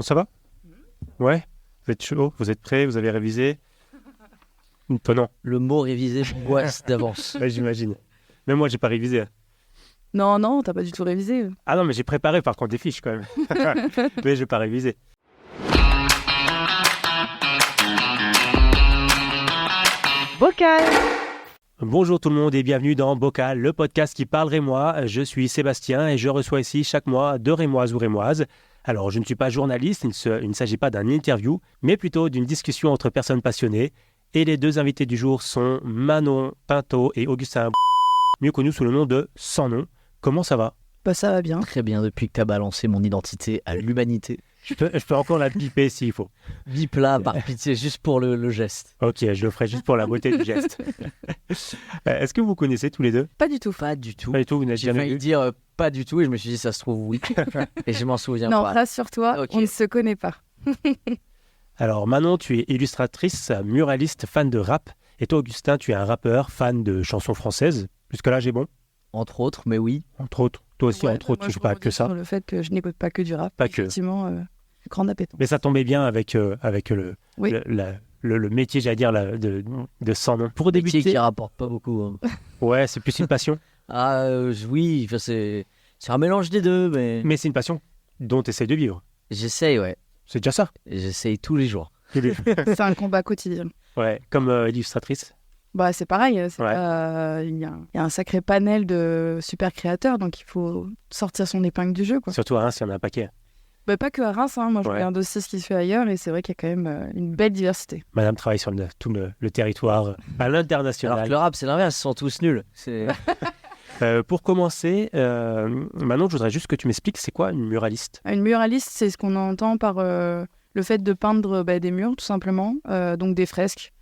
Ça va? Ouais? Vous êtes chaud? Vous êtes prêts? Vous avez révisé? Toi, non. Le mot révisé m'angoisse d'avance. Ouais, j'imagine. Même moi, j'ai pas révisé. Non, t'as pas du tout révisé. Ah non, mais j'ai préparé par contre des fiches quand même. Mais j'ai pas révisé. Bocal. Bonjour tout le monde et bienvenue dans Bocal, le podcast qui parle rémois. Je suis Sébastien et je reçois ici chaque mois deux rémoises ou rémoises. Alors, je ne suis pas journaliste, il ne s'agit pas d'un interview, mais plutôt d'une discussion entre personnes passionnées. Et les deux invités du jour sont Manon Pinto et Augustin, mieux connus sous le nom de Sans Nom. Comment ça va? Bah ça va bien. Très bien, depuis que tu as balancé mon identité à l'humanité. Je peux encore la biper s'il faut. Bip là, par pitié, juste pour le geste. Ok, je le ferai juste pour la beauté du geste. Est-ce que vous connaissez tous les deux? Pas du tout. Pas du tout. Pas du tout, vous n'avez J'ai jamais failli vu? dire pas du tout et je me suis dit ça se trouve oui. Et je m'en souviens Non, pas. rassure-toi, Ok. on ne se connaît pas. Alors Manon, tu es illustratrice, muraliste, fan de rap. Et toi, Augustin, tu es un rappeur, fan de chansons françaises. Jusque-là, j'ai bon? Entre autres, mais oui. Entre autres. Toi aussi, Ouais, entre autres, moi, tu je fais pas que rebondis ça. sur le fait que je n'écoute pas que du rap. Pas que. Effectivement, grande appétence. Mais ça tombait bien avec Oui. le métier, j'allais dire, de Sans Nom. Pour Métier débuter, qui rapporte pas beaucoup. Hein. ouais, c'est plus une passion. Ah oui, enfin, c'est un mélange des deux, mais Mais c'est une passion dont tu essaies de vivre. j'essaye, ouais. C'est déjà ça. J'essaye tous les jours. C'est un combat quotidien. Ouais, comme illustratrice. Bah c'est pareil, Ouais. il y a un sacré panel de super créateurs, donc il faut sortir son épingle du jeu, quoi. Surtout à Reims, il y en a un paquet. Bah, pas que à Reims, hein. Moi je Ouais. regarde aussi ce qui se fait ailleurs et c'est vrai qu'il y a quand même une belle diversité. Madame travaille sur tout le territoire à Alors l'international. que le rap, c'est l'inverse, ils sont tous nuls. C'est... Pour commencer, Manon, je voudrais juste que tu m'expliques c'est quoi une muraliste. Une muraliste, c'est ce qu'on entend par le fait de peindre des murs, tout simplement, donc des fresques,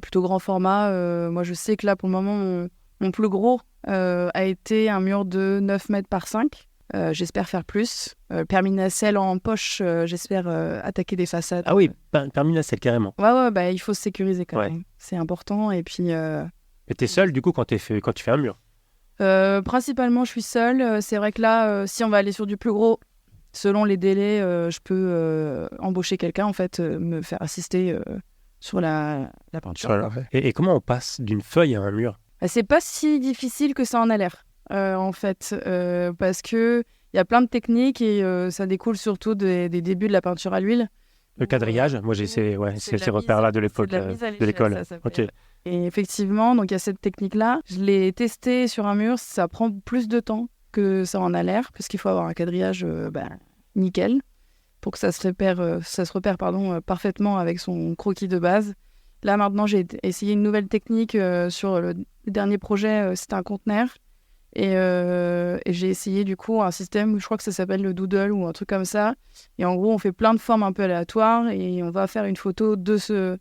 plutôt grand format. Moi, je sais que là, pour le moment, mon plus gros a été un mur de 9 mètres par 5. J'espère faire plus. Permis nacelle en poche, j'espère attaquer des façades. Ah oui, permis nacelle, carrément. Ouais, bah, il faut se sécuriser quand Ouais. même. C'est important. Et puis, Mais t'es seule, du coup, quand tu fais un mur. principalement, je suis seule. C'est vrai que là, si on va aller sur du plus gros, selon les délais, je peux embaucher quelqu'un, en fait, me faire assister sur la peinture. Et comment on passe d'une feuille à un mur? Bah, c'est pas si difficile que ça en a l'air, en fait, parce que il y a plein de techniques et ça découle surtout des débuts de la peinture à l'huile. Le quadrillage, moi j'ai essayé, ouais, C'est de ces la repères-là de mise- l'époque, c'est de la mise à de l'échelle, l'école. ça s'appelle. Ok. Et effectivement, donc il y a cette technique-là. Je l'ai testée sur un mur, ça prend plus de temps que ça en a l'air, parce qu'il faut avoir un quadrillage nickel pour que ça se repère parfaitement avec son croquis de base. Là maintenant, j'ai essayé une nouvelle technique sur le dernier projet, c'était un conteneur. Et j'ai essayé du coup un système où je crois que ça s'appelle le doodle ou un truc comme ça. Et en gros, on fait plein de formes un peu aléatoires et on va faire une photo de ce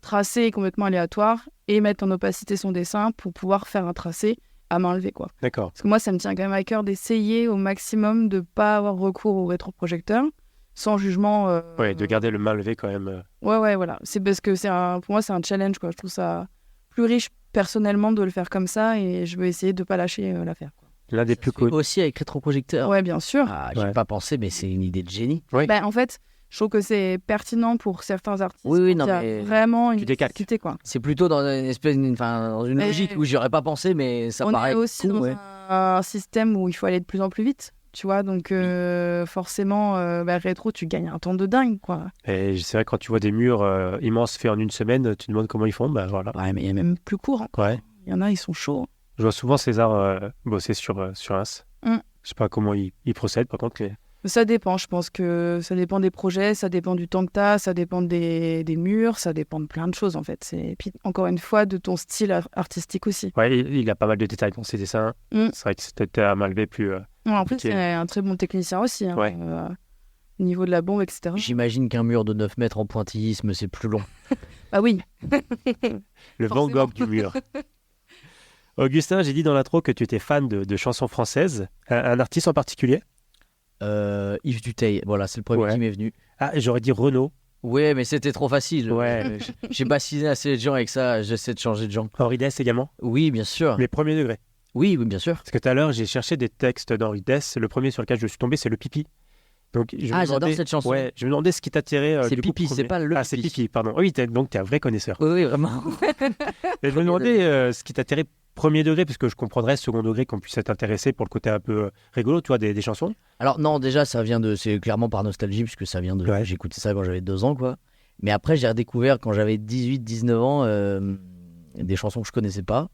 tracé complètement aléatoire et mettre en opacité son dessin pour pouvoir faire un tracé à main levée, quoi. D'accord. Parce que moi, ça me tient quand même à cœur d'essayer au maximum de ne pas avoir recours au rétroprojecteur sans jugement. Ouais, de garder le main levé quand même. Ouais, voilà. C'est parce que pour moi, c'est un challenge, quoi. Je trouve ça plus riche personnellement de le faire comme ça et je veux essayer de ne pas lâcher l'affaire, quoi. L'un des plus connus. Aussi avec rétroprojecteur. Ouais, bien sûr. Ah, j'y ai Ouais. pas pensé, mais c'est une idée de génie. Oui. Bah, en fait, je trouve que c'est pertinent pour certains artistes. Oui, non, Il y a mais vraiment une tu décalques. nécessité, quoi. C'est plutôt dans une espèce, dans une Mais- logique où j'y aurais pas pensé, mais ça On paraît est aussi con, dans ouais. un système où il faut aller de plus en plus vite, tu vois. Donc, forcément, rétro, tu gagnes un temps de dingue, quoi. Et c'est vrai, quand tu vois des murs immenses faits en une semaine, tu te demandes comment ils font. Bah voilà. Ouais, mais il y a même plus court, hein. Ouais. Il y en a, ils sont chauds. Je vois souvent César bosser sur Reims. Mm. Je sais pas comment il procède, par contre. Mais... Ça dépend, je pense que ça dépend des projets, ça dépend du temps que tu as, ça dépend des murs, ça dépend de plein de choses, en fait. Et puis, encore une fois, de ton style artistique aussi. Ouais, il a pas mal de détails dans ses dessins. Mm. C'est vrai que c'était à main levée plus. En plus, Ok. c'est un très bon technicien aussi, hein, Ouais. au niveau de la bombe, etc. J'imagine qu'un mur de 9 mètres en pointillisme, c'est plus long. Ah oui. Le Van Forcément. Gogh du mur. Augustin, j'ai dit dans l'intro que tu étais fan de chansons françaises. Un artiste en particulier? Yves Duteil, voilà, c'est le premier Ouais. qui m'est venu. Ah, j'aurais dit Renaud. Ouais, mais c'était trop facile. Ouais. J'ai bassiné assez de gens avec ça, j'essaie de changer de gens. Henri Dess également. Oui, bien sûr. Mais premier degré. Oui, bien sûr. Parce que tout à l'heure, j'ai cherché des textes d'Henri Dess. Le premier sur lequel je suis tombé, c'est Le Pipi. Donc, je me Ah, j'adore demandais- cette chanson. Ouais, je me demandais ce qui t'attirait. C'est du coup, Pipi, c'est premier. pas le Ah, c'est Pipi. Pipi, pardon. Oui, donc t'es un vrai connaisseur. Oui, vraiment. Et je me demandais ce qui t'attirait premier degré, parce que je comprendrais second degré qu'on puisse être intéressé pour le côté un peu rigolo, tu vois, des chansons. Alors non, déjà, c'est clairement par nostalgie, puisque ça vient de... Ouais. J'écoutais ça quand j'avais 2 ans, quoi. Mais après, j'ai redécouvert quand j'avais 18-19 ans des chansons que je connaissais pas.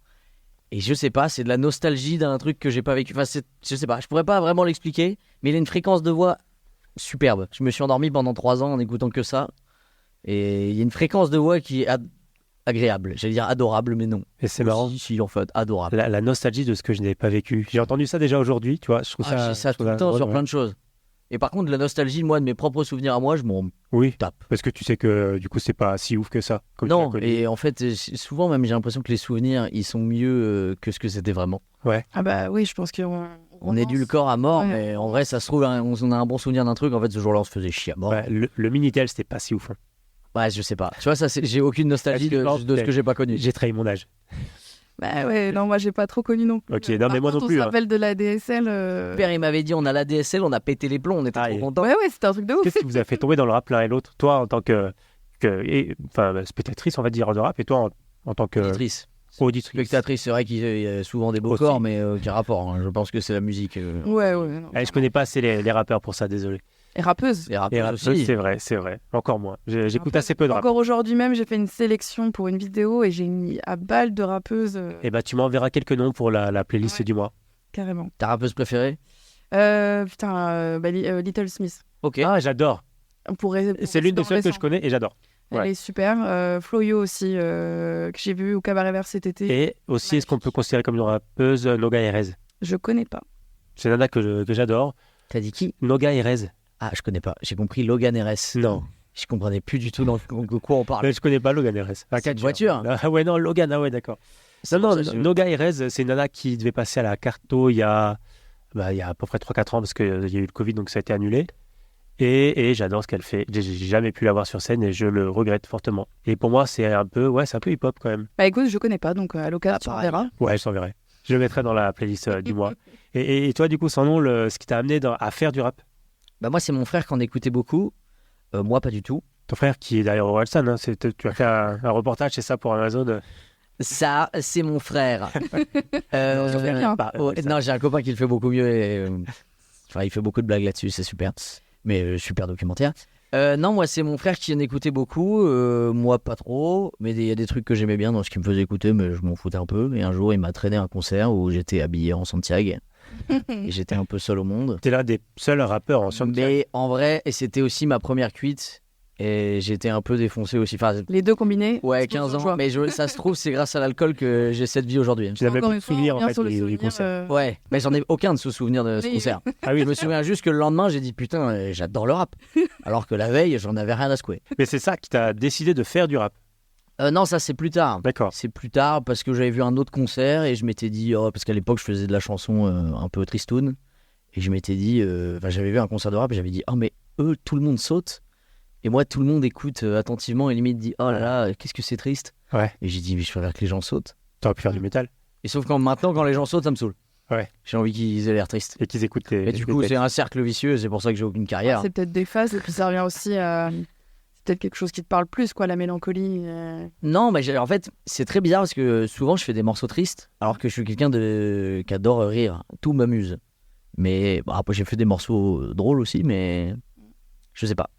Et je sais pas, c'est de la nostalgie d'un truc que j'ai pas vécu. Enfin, je sais pas, je pourrais pas vraiment l'expliquer, mais il a une fréquence de voix superbe. Je me suis endormi pendant 3 ans en écoutant que ça. Et il y a une fréquence de voix qui est agréable. J'allais dire adorable, mais non. Et c'est marrant. Si, en fait, adorable. La nostalgie de ce que je n'avais pas vécu. J'ai entendu ça déjà aujourd'hui, tu vois. Je trouve J'ai ça je tout trouve le temps drôle, sur ouais. plein de choses. Et par contre, la nostalgie, moi, de mes propres souvenirs à moi, je m'en Oui, tape. parce que tu sais que du coup, c'est pas si ouf que ça. Comme tu Non, l'as connu. et en fait, souvent même, j'ai l'impression que les souvenirs, ils sont mieux que ce que c'était vraiment. Ah bah oui, je pense qu'on On édulcore à mort, Ouais. mais en vrai, ça se trouve, hein, on a un bon souvenir d'un truc. En fait, ce jour-là, on se faisait chier à mort. Ouais, le Minitel, c'était pas si ouf. Hein. Ouais, je sais pas. Tu vois, ça, j'ai aucune nostalgie de ce que j'ai pas connu. J'ai trahi mon âge. Bah ouais, non, moi j'ai pas trop connu non plus. Ok, non, mais moi non Par contre, plus, On hein. s'appelle de la DSL. Mon père, il m'avait dit, on a la DSL, on a pété les plombs, on était Ah, trop et- contents. Ouais, c'était un truc de ouf. Qu'est-ce qui vous a fait tomber dans le rap l'un et l'autre? Toi, en tant enfin, spectatrice, on va dire, de rap, et toi, en tant que Auditrice. auditrice. Spectatrice, c'est vrai qu'il y a souvent des beaux Aussi. corps, mais aucun rapport. Hein. Je pense que c'est la musique. Ouais, ouais. Non. Eh, je connais pas assez les rappeurs pour ça, désolé. Et rappeuse. Les Et rappeurs rap, aussi. c'est vrai. Encore moins. J'écoute assez peu de rap. Encore aujourd'hui même, j'ai fait une sélection pour une vidéo et j'ai mis à balle de rappeuses Et bah, tu m'enverras quelques noms pour la playlist Ouais. du mois. carrément. Ta rappeuse préférée? Little Smith. Ok. Ah, j'adore. Pour C'est l'une des seules que je connais et j'adore. Elle Ouais. est super. Floyo aussi, que j'ai vu au Cabaret Vert cet été. Et aussi, est-ce qu'on peut considérer comme une rappeuse Noga Erez? Je connais pas. C'est Nana que j'adore. T'as dit qui? Noga Erez. Ah, je connais pas. J'ai compris Logan RS. Non. Je comprenais plus du tout de quoi on parle. Je connais pas Logan Erez. C'est une voiture. Ah ouais, non, Logan, ah ouais, d'accord. C'est Non, pour non, ça que je- Noga Erez, c'est une nana qui devait passer à la Carto il y a à peu près 3-4 ans parce qu'il y a eu le Covid, donc ça a été annulé. Et j'adore ce qu'elle fait. J'ai jamais pu la voir sur scène et je le regrette fortement. Et pour moi, c'est un peu hip-hop quand même. Bah écoute, je connais pas, donc à l'occasion, tu pareil. verras. Ouais, je t'enverrai. Je le mettrai dans la playlist du mois. Et toi, du coup, sans nom, ce qui t'a amené à faire du rap? Bah moi, c'est mon frère qui en écoutait beaucoup. Moi, pas du tout. Ton frère qui est d'ailleurs au Orelsan, hein, tu as fait un reportage, c'est ça, pour Amazon. Ça, c'est mon frère. Je fais rien. Bah, Ouais, ça. non, j'ai un copain qui le fait beaucoup mieux. Enfin, il fait beaucoup de blagues là-dessus, c'est super. Mais super documentaire. Non, moi, c'est mon frère qui en écoutait beaucoup. Moi, pas trop. Mais il y a des trucs que j'aimais bien dans ce qu'il me faisait écouter, mais je m'en foutais un peu. Et un jour, il m'a traîné à un concert où j'étais habillé en Santiago. Et j'étais un peu seul au monde. T'es l'un des seuls rappeurs en Santiago. Mais en vrai, et c'était aussi ma première cuite. Et j'étais un peu défoncé aussi. Enfin, Les deux combinés. ouais, c'est pour 15 ça que je ans. vois. Mais ça se trouve, c'est grâce à l'alcool que j'ai cette vie aujourd'hui. Tu n'as même Encore plus une de fois, on souvenirs en revient fait sur le du souvenir, concert. Ouais, mais j'en ai aucun de souvenir de ce Oui. concert. Ah oui, Je me souviens juste que le lendemain, j'ai dit putain, j'adore le rap. Alors que la veille, j'en avais rien à secouer. mais c'est ça qui t'a décidé de faire du rap. Non, ça c'est plus tard. D'accord. C'est plus tard parce que j'avais vu un autre concert et je m'étais dit, parce qu'à l'époque je faisais de la chanson un peu tristoun. Et je m'étais dit, j'avais vu un concert de rap et j'avais dit, oh mais eux, tout le monde saute. Et moi, tout le monde écoute attentivement et limite dit, oh là là, qu'est-ce que c'est triste. Ouais. Et j'ai dit, mais je préfère que les gens sautent. T'aurais pu faire du métal Et sauf quand maintenant, quand les gens sautent, ça me saoule. Ouais. J'ai envie qu'ils aient l'air tristes. et qu'ils écoutent les. Et du coup, c'est un cercle vicieux, c'est pour ça que j'ai aucune carrière. C'est peut-être des phases et puis ça revient aussi à. C'est peut-être quelque chose qui te parle plus, quoi, la mélancolie. Non, mais en fait, c'est très bizarre parce que souvent je fais des morceaux tristes alors que je suis quelqu'un qui adore rire. Tout m'amuse. Mais bon, après, j'ai fait des morceaux drôles aussi, mais je sais pas.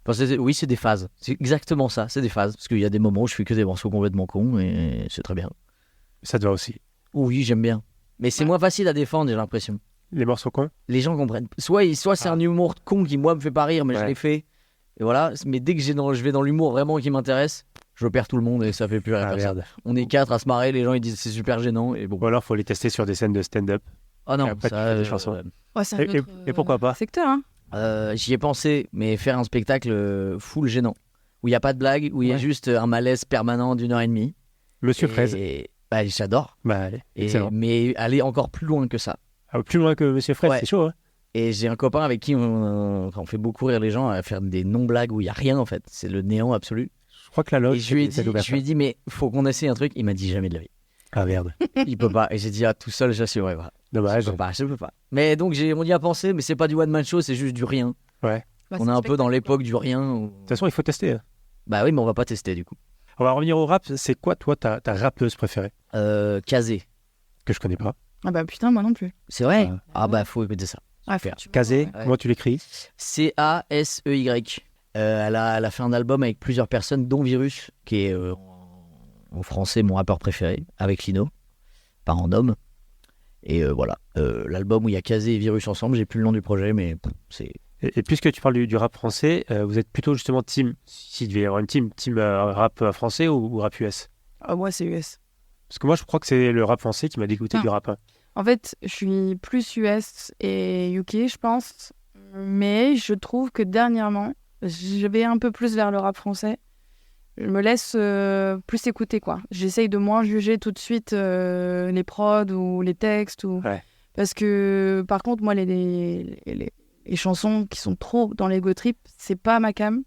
Enfin, oui, c'est des phases. C'est exactement ça, c'est des phases. Parce qu'il y a des moments où je fais que des morceaux complètement cons et c'est très bien. Ça te va aussi. Oui, j'aime bien. Mais c'est moins facile à défendre, j'ai l'impression. Les morceaux cons. Les gens comprennent. Soit c'est un humour con qui, moi, me fait pas rire, mais je Ouais. l'ai fait. Et voilà. Mais dès que je vais dans l'humour vraiment qui m'intéresse, je perds tout le monde et ça fait plus rire Ah personne. merde. On est 4 à se marrer, les gens ils disent c'est super gênant. Et bon. Ou alors faut les tester sur des scènes de stand-up. Ah non, Et après, tu ça, fais des chansons. Ouais, c'est un Et autre, pourquoi pas secteur, hein. j'y ai pensé, mais faire un spectacle full gênant, où il n'y a pas de blague, où il y a Ouais. juste un malaise permanent d'1h30. Monsieur Fraise. Et bah, j'adore. Bah allez, Et- excellent. mais aller encore plus loin que ça. Ah, plus loin que Monsieur Fraise, Ouais. c'est chaud. Hein. Et j'ai un copain avec qui on fait beaucoup rire les gens à faire des non-blagues où il n'y a rien en fait. C'est le néant absolu. Je crois que la loge. Et je lui ai dit, mais faut qu'on essaie un truc. Il m'a dit jamais de la vie. Ah merde. Il peut pas. Et j'ai dit, tout seul, j'assurerai pas. Dommage. Je peux pas. Mais donc on y a pensé, mais c'est pas du one man show, c'est juste du rien. Bah, On c'est est un peu dans spectaculaire. l'époque du rien. De toute façon, il faut tester. Hein. Bah oui, mais on va pas tester du coup. On va revenir au rap. C'est quoi, toi, ta rappeuse préférée? Kazé. Que je connais pas. Ah bah putain, moi non plus. C'est vrai? Ah. Ah bah faut écouter ça. Ah, Super. faut que tu me Kazé, vois, ouais. comment tu l'écris? Casey. Elle a fait un album avec plusieurs personnes, dont Virus, qui est en français mon rappeur préféré, avec Lino, pas en homme. Et voilà, l'album où il y a Kazé et Virus ensemble, j'ai plus le nom du projet, mais c'est... Et puisque tu parles du rap français, vous êtes plutôt justement team, s'il devait y avoir une team rap français ou rap US? Ah, moi, c'est US. Parce que moi, je crois que c'est le rap français qui m'a dégoûté Ah. du rap. Hein. En fait, je suis plus US et UK, je pense. Mais je trouve que dernièrement, je vais un peu plus vers le rap français. Je me laisse plus écouter, quoi. J'essaye de moins juger tout de suite les prods ou les textes. Ouais. Parce que, par contre, moi, les chansons qui sont trop dans l'ego trip, c'est pas ma cam.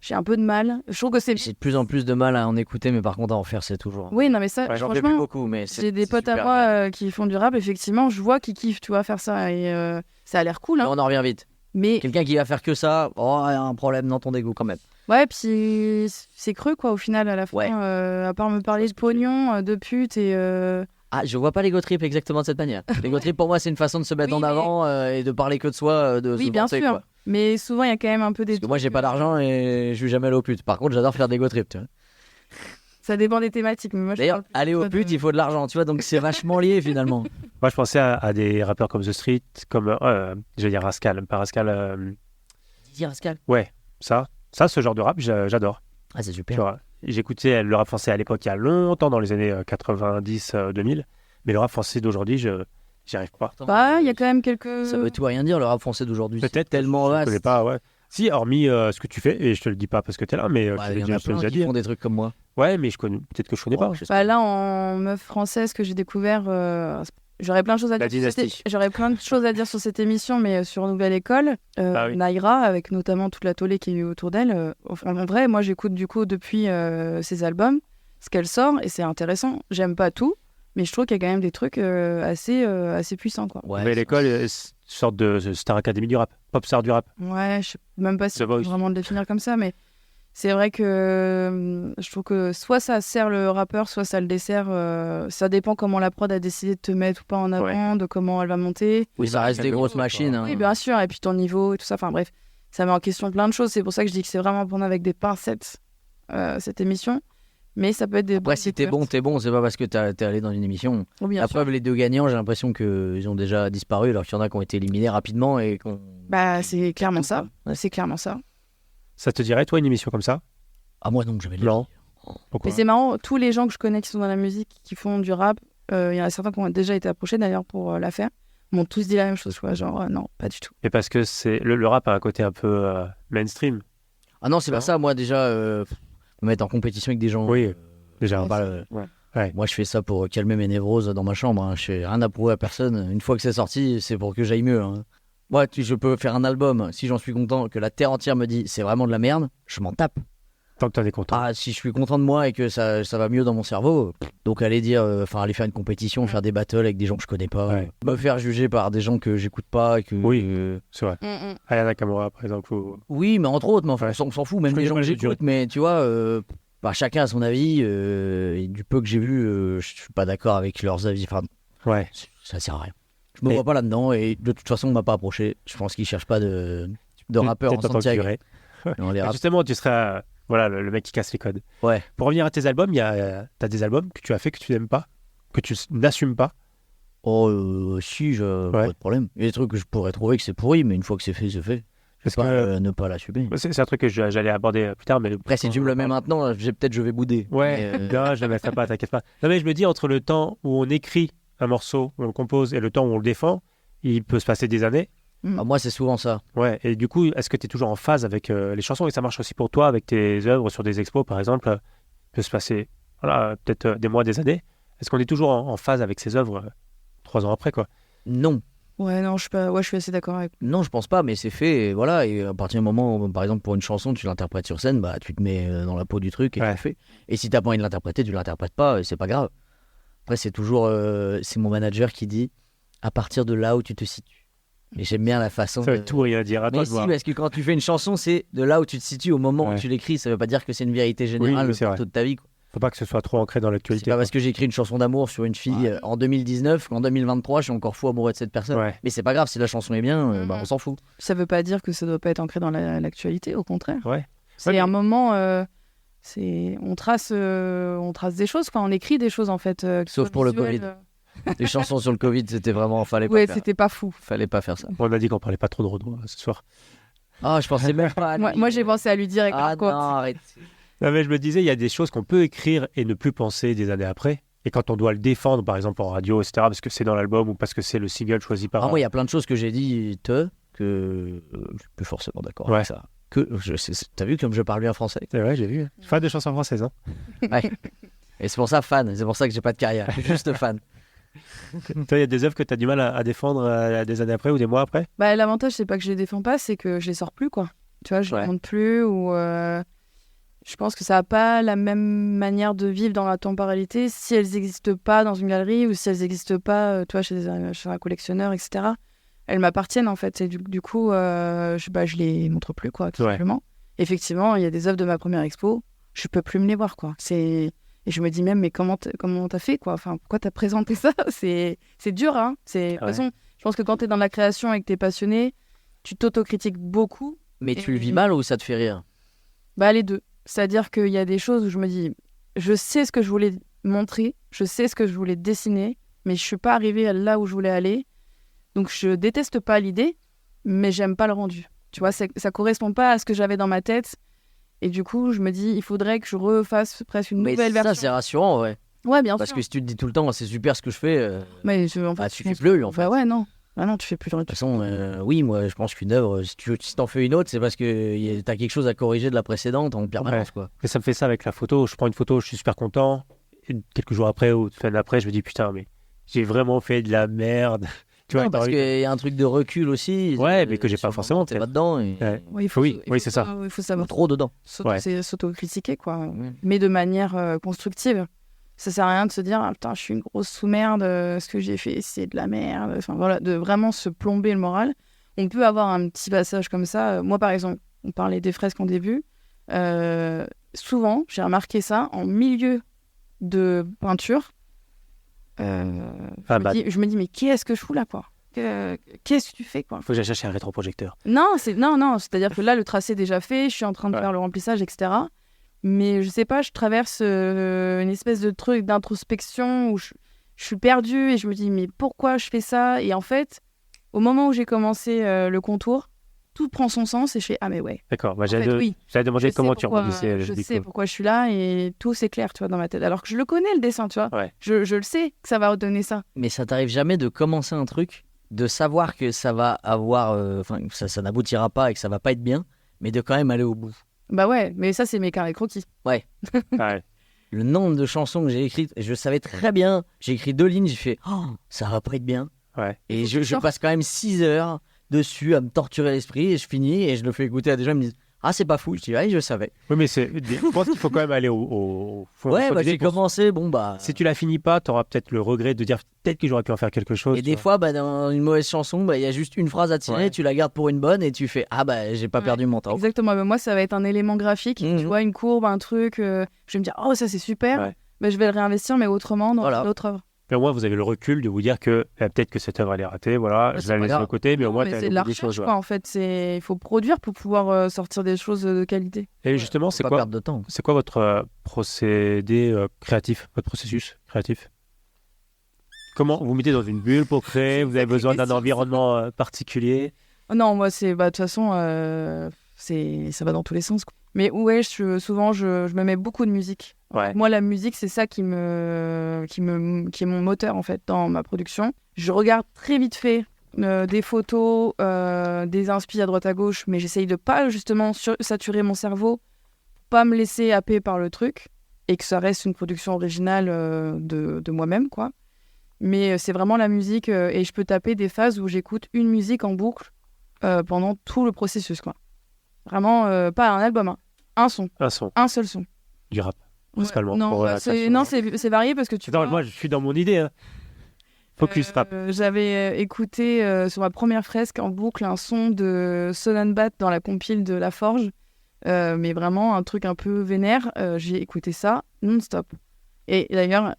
J'ai un peu de mal. Je trouve que c'est... J'ai de plus en plus de mal à en écouter, mais par contre à en faire, c'est toujours... Oui, non, mais ça, Ouais, j'en fais plus franchement, beaucoup, mais c'est... j'ai des c'est potes à super moi bien. qui font du rap. Effectivement, je vois qu'ils kiffent, tu vois, faire ça. Et ça a l'air cool, Mais hein. on en revient vite. Mais Quelqu'un qui va faire que ça, il y a un problème dans ton dégoût quand même. ouais, puis c'est creux, quoi, au final, à la fin. Ouais. À part me parler de pognon, de pute et... Ah, je vois pas l'ego trip exactement de cette manière. L'ego trip pour moi c'est une façon de se mettre Oui, en mais- avant et de parler que de soi, de Oui, se bien vanter, sûr. quoi. Mais souvent, il y a quand même un peu des... Parce que moi j'ai trucs, pas d'argent et je suis jamais allé aux putes. Par contre j'adore faire des go trips, tu vois. Ça dépend des thématiques. Mais moi, je D'ailleurs, parle plus aller aux de- putes il faut de l'argent, tu vois, donc c'est vachement lié finalement. Moi, je pensais à des rappeurs comme The Street, comme, je vais dire Rascal, pas Rascal, Didier Rascal. ça, ce genre de rap, j'adore. Ah c'est Tu super. vois, j'écoutais le rap français à l'époque, il y a longtemps, dans les années 90-2000, mais le rap français d'aujourd'hui, j'y arrive pas. Bah, il y a quand même quelques... Ça veut tout rien dire le rap français d'aujourd'hui. C'est Peut-être tellement je vaste. connais pas, ouais. Si, hormis ce que tu fais, et je te le dis pas parce que t'es là, mais Bah, tu il y l'as en a déjà, plein qui dit. font des trucs comme moi. Ouais, mais peut-être que je connais pas. Oh, je sais Bah, là, en meuf française que j'ai découvert... J'aurais plein de choses à La dire. dynastie. J'aurais plein de choses à dire sur cette émission, mais sur Nouvelle École, Ah oui. Naïra, avec notamment toute la tollée qu'il y a eu autour d'elle. En vrai, moi, j'écoute du coup depuis ses albums, ce qu'elle sort, et c'est intéressant. J'aime pas tout, mais je trouve qu'il y a quand même des trucs assez puissants, quoi. Ouais, Nouvelle École, une sorte de Star Academy du rap, pop star du rap. Ouais, je sais même pas si The on peut Voice. vraiment le définir comme ça, mais c'est vrai que je trouve que soit ça sert le rappeur, soit ça le dessert. Ça dépend comment la prod a décidé de te mettre ou pas en avant, de comment elle va monter. Oui, ça reste des grosses machines. Hein. Oui, bien sûr, et puis ton niveau et tout ça. Enfin bref, ça met en question plein de choses. C'est pour ça que je dis que c'est vraiment à prendre avec des pincettes cette émission. Mais ça peut être des... Après, si t'es bon, c'est pas parce que t'es allé dans une émission. Oui, bien La sûr. preuve, les deux gagnants, j'ai l'impression qu'ils ont déjà disparu, alors qu'il y en a qui ont été éliminés rapidement et qu'on. Bah, c'est clairement ça. Ouais. C'est clairement ça. Ça te dirait, toi, une émission comme ça? Ah, moi non, j'avais Non. Pourquoi? Mais c'est marrant, tous les gens que je connais qui sont dans la musique, qui font du rap, il y en a certains qui ont déjà été approchés d'ailleurs pour la faire, m'ont tous dit la même chose. Quoi. Genre, non, pas du tout. Et parce que le rap a un côté un peu mainstream. Ah non, c'est Non. pas ça. Moi, déjà, me mettre en compétition avec des gens. Oui, déjà. Ouais, pas, Moi, je fais ça pour calmer mes névroses dans ma chambre. Hein. Je fais rien à prouver à personne. Une fois que c'est sorti, c'est pour que j'aille mieux. Hein. Moi, je peux faire un album. Si j'en suis content, que la terre entière me dit c'est vraiment de la merde, je m'en tape. Tant que t'en es content. Ah, si je suis content de moi et que ça va mieux dans mon cerveau, donc aller aller faire une compétition, faire des battles avec des gens que je connais pas, Ouais. me faire juger par des gens que j'écoute pas. Et que, Oui. C'est vrai. Aya Nakamura, par exemple. Oui, mais entre autres, mais enfin, Ouais. on s'en fout, même Je des connais gens pas que les j'écoute, mais tu vois, chacun a son avis, et du peu que j'ai vu, je suis pas d'accord avec leurs avis, enfin, Ouais. ça sert à rien. Je me Et- vois pas là-dedans, et de toute façon, on m'a pas approché. Je pense qu'ils cherchent pas de rappeurs en Peut-être tant que Santiago. curé. Non, les rap- Justement, tu seras voilà, le mec qui casse les codes. Ouais. Pour revenir à tes albums, t'as des albums que tu as fait que tu n'aimes pas, que tu n'assumes pas. Oh, si, pas de problème. Il y a des trucs que je pourrais trouver que c'est pourri, mais une fois que c'est fait, c'est fait. Je Parce peux pas que ne pas l'assumer. c'est un truc que j'allais aborder plus tard. Mais Après, si tu me le mets maintenant, peut-être je vais bouder. Ouais, Mais, non, je ne le mettrai pas, t'inquiète pas. Non, mais je me dis, entre le temps où on écrit un morceau, où on le compose, et le temps où on le défend, il peut se passer des années. moi, c'est souvent ça. Ouais, et du coup, est-ce que tu es toujours en phase avec les chansons? Et ça marche aussi pour toi, avec tes œuvres sur des expos, par exemple. Il peut se passer peut-être des mois, des années. Est-ce qu'on est toujours en phase avec ces œuvres 3 ans après, quoi? Non. Ouais, non, je suis assez d'accord avec. Non, je pense pas, mais c'est fait, et voilà. Et à partir du moment où, par exemple, pour une chanson, tu l'interprètes sur scène, bah, tu te mets dans la peau du truc et tu Ouais. le fais. Et si t'as pas envie de l'interpréter, tu l'interprètes pas, et c'est pas grave. Après, c'est toujours, c'est mon manager qui dit, à partir de là où tu te situes. Et j'aime bien la façon Ça veut de... tout rien dire. À toi Mais de si, voir. parce que quand tu fais une chanson, c'est de là où tu te situes au moment où tu l'écris. Ça veut pas dire que c'est une vérité générale Oui, c'est pour vrai. toute ta vie, quoi. Faut pas que ce soit trop ancré dans C'est l'actualité. pas quoi. parce que j'ai écrit une chanson d'amour sur une fille en 2019 qu'en 2023, je suis encore fou amoureux de cette personne. Ouais. Mais c'est pas grave, si la chanson est bien, on s'en fout. Ça veut pas dire que ça doit pas être ancré dans l'actualité, au contraire. Ouais. C'est Ouais, un mais- moment, on trace des choses, on écrit des choses en fait. Que ce Sauf soit pour le visuel, Covid. Les chansons sur le Covid, c'était vraiment, fallait pas Ouais, faire. c'était pas fou. Fallait pas faire ça. On a dit qu'on parlait pas trop de Renaud ce soir. Ah, je pensais même pas à lui. Moi, j'ai pensé à lui dire. Ah non, arrête. Non, mais je me disais, il y a des choses qu'on peut écrire et ne plus penser des années après. Et quand on doit le défendre, par exemple en radio, etc., parce que c'est dans l'album ou parce que c'est le single choisi par. Ah, moi, il y a plein de choses que j'ai dit, que je suis plus forcément d'accord Ouais. avec ça. T'as vu comme je parle bien français? C'est vrai, j'ai vu. Fan de chansons françaises. Hein. Ouais. Et c'est pour ça fan, c'est pour ça que j'ai pas de carrière. Je suis juste fan. Toi, il y a des œuvres que tu as du mal à défendre des années après ou des mois après. Bah, l'avantage, c'est pas que je les défends pas, c'est que je les sors plus, quoi. Tu vois, je les Ouais. monte plus ou. Je pense que ça n'a pas la même manière de vivre dans la temporalité si elles n'existent pas dans une galerie ou si elles n'existent pas, tu vois, chez un collectionneur, etc. Elles m'appartiennent en fait. Et du coup, je les montre plus, quoi, tout simplement. Effectivement, il y a des œuvres de ma première expo, je peux plus me les voir, quoi. Et je me dis même, mais comment t'as fait, quoi? Enfin, pourquoi t'as présenté ça? C'est dur, hein. De toute façon, je pense que quand t'es dans la création et que t'es passionné, tu t'autocritiques beaucoup. Mais tu le vis mal ou ça te fait rire? Bah, les deux. C'est-à-dire qu'il y a des choses où je me dis, je sais ce que je voulais montrer, je sais ce que je voulais dessiner, mais je suis pas arrivée à là où je voulais aller. Donc je déteste pas l'idée, mais j'aime pas le rendu. Tu vois, ça correspond pas à ce que j'avais dans ma tête. Et du coup, je me dis, il faudrait que je refasse presque une nouvelle ça, version. c'est rassurant, ouais. Ouais, bien Parce sûr. que si tu te dis tout le temps, c'est super ce que je fais, Mais en fait, tu fais plus, en fait. Bah ouais, non. Ah non, tu fais plus le De toute façon, oui, moi, je pense qu'une œuvre, si t'en fais une autre, c'est parce que t'as quelque chose à corriger de la précédente en permanence, quoi. Et ça me fait ça avec la photo. Je prends une photo, je suis super content. Et quelques jours après ou semaines après, je me dis putain, mais j'ai vraiment fait de la merde. Tu vois, Non, parce qu'il y a un truc de recul aussi. Ouais, mais que j'ai pas forcément, T'es pas dedans. Et... Ouais. Ouais, il faut c'est ça. Il faut savoir Trop dedans. s'autocritiquer, quoi. Mais de manière constructive. Ça sert à rien de se dire, ah, putain, je suis une grosse sous-merde, ce que j'ai fait, c'est de la merde. Enfin, voilà, de vraiment se plomber le moral. On peut avoir un petit passage comme ça. Moi, par exemple, on parlait des fresques en début. Souvent, j'ai remarqué ça en milieu de peinture. Je me dis, mais qu'est-ce que je fous là, quoi? Qu'est-ce que tu fais, quoi? Faut que j'aille chercher un rétroprojecteur. Non, c'est-à-dire que là, le tracé est déjà fait, je suis en train de faire le remplissage, etc. Mais je sais pas, je traverse une espèce de truc d'introspection où je suis perdue et je me dis, mais pourquoi je fais ça? Et en fait, au moment où j'ai commencé le contour, tout prend son sens et je fais, ah mais ouais. D'accord, bah, j'allais demander comment tu remplissais. Je sais pourquoi je suis là et tout s'éclaire, tu vois, dans ma tête. Alors que je le connais, le dessin, tu vois. Ouais. Je le sais que ça va redonner ça. Mais ça t'arrive jamais de commencer un truc, de savoir que ça va avoir... ça n'aboutira pas et que ça va pas être bien, mais de quand même aller au bout. Bah ouais, mais ça, c'est mes carrés croquis. Ouais. Ouais. Le nombre de chansons que j'ai écrites, je savais très bien, j'ai écrit 2 lignes, j'ai fait oh, ça va pas être bien. Ouais. Et je passe quand même 6 heures dessus à me torturer l'esprit et je finis et je le fais écouter à des gens, ils me disent ah, c'est pas fou. Je dis ouais, je savais. Oui, mais je pense qu'il faut quand même aller au fond. Ouais, de bah, l'idée j'ai pour- commencé, bon bah. Si tu la finis pas, tu auras peut-être le regret de dire peut-être que j'aurais pu en faire quelque chose. Et tu des vois. fois, bah, dans une mauvaise chanson, bah, il y a juste une phrase à tirer, Ouais. tu la gardes pour une bonne et tu fais ah bah j'ai pas Ouais. perdu mon temps. Exactement. Mais moi, ça va être un élément graphique. Mhm. Tu vois, une courbe, un truc. Je vais me dire, oh, ça, c'est super. Ouais. Mais je vais le réinvestir, mais autrement, dans Voilà. une autre œuvre. Mais au moins, vous avez le recul de vous dire que peut-être que cette œuvre elle est ratée. Voilà, Ouais, je c'est vais la pas laisser de grave. côté, mais au moins, Mais tu as c'est le de la bout des choses. recherche, quoi, en fait. Il faut produire pour pouvoir sortir des choses de qualité. Et justement, Faut c'est pas quoi, perdre de temps. c'est quoi votre procédé créatif, votre processus créatif? Comment vous mettez dans une bulle pour créer? Vous avez besoin d'un environnement particulier? Oh non, moi, c'est. Bah, de toute façon, ça va dans tous les sens, quoi. Mais ouais, souvent, je me mets beaucoup de musique. Ouais. Moi, la musique, c'est ça qui est mon moteur, en fait, dans ma production. Je regarde très vite fait des photos, des inspi à droite à gauche, mais j'essaye de pas, justement, saturer mon cerveau, pas me laisser happer par le truc, et que ça reste une production originale de moi-même, quoi. Mais c'est vraiment la musique, et je peux taper des phases où j'écoute une musique en boucle pendant tout le processus, quoi. Vraiment, pas un album, hein. Un son, Un son, un seul son. du rap, principalement. Non, pour la création. c'est varié parce que tu Attends, vois, moi, je suis dans mon idée. Hein. Focus rap. J'avais écouté sur ma première fresque en boucle un son de Sonanbat dans la compile de La Forge, mais vraiment un truc un peu vénère. J'ai écouté ça non-stop. Et d'ailleurs,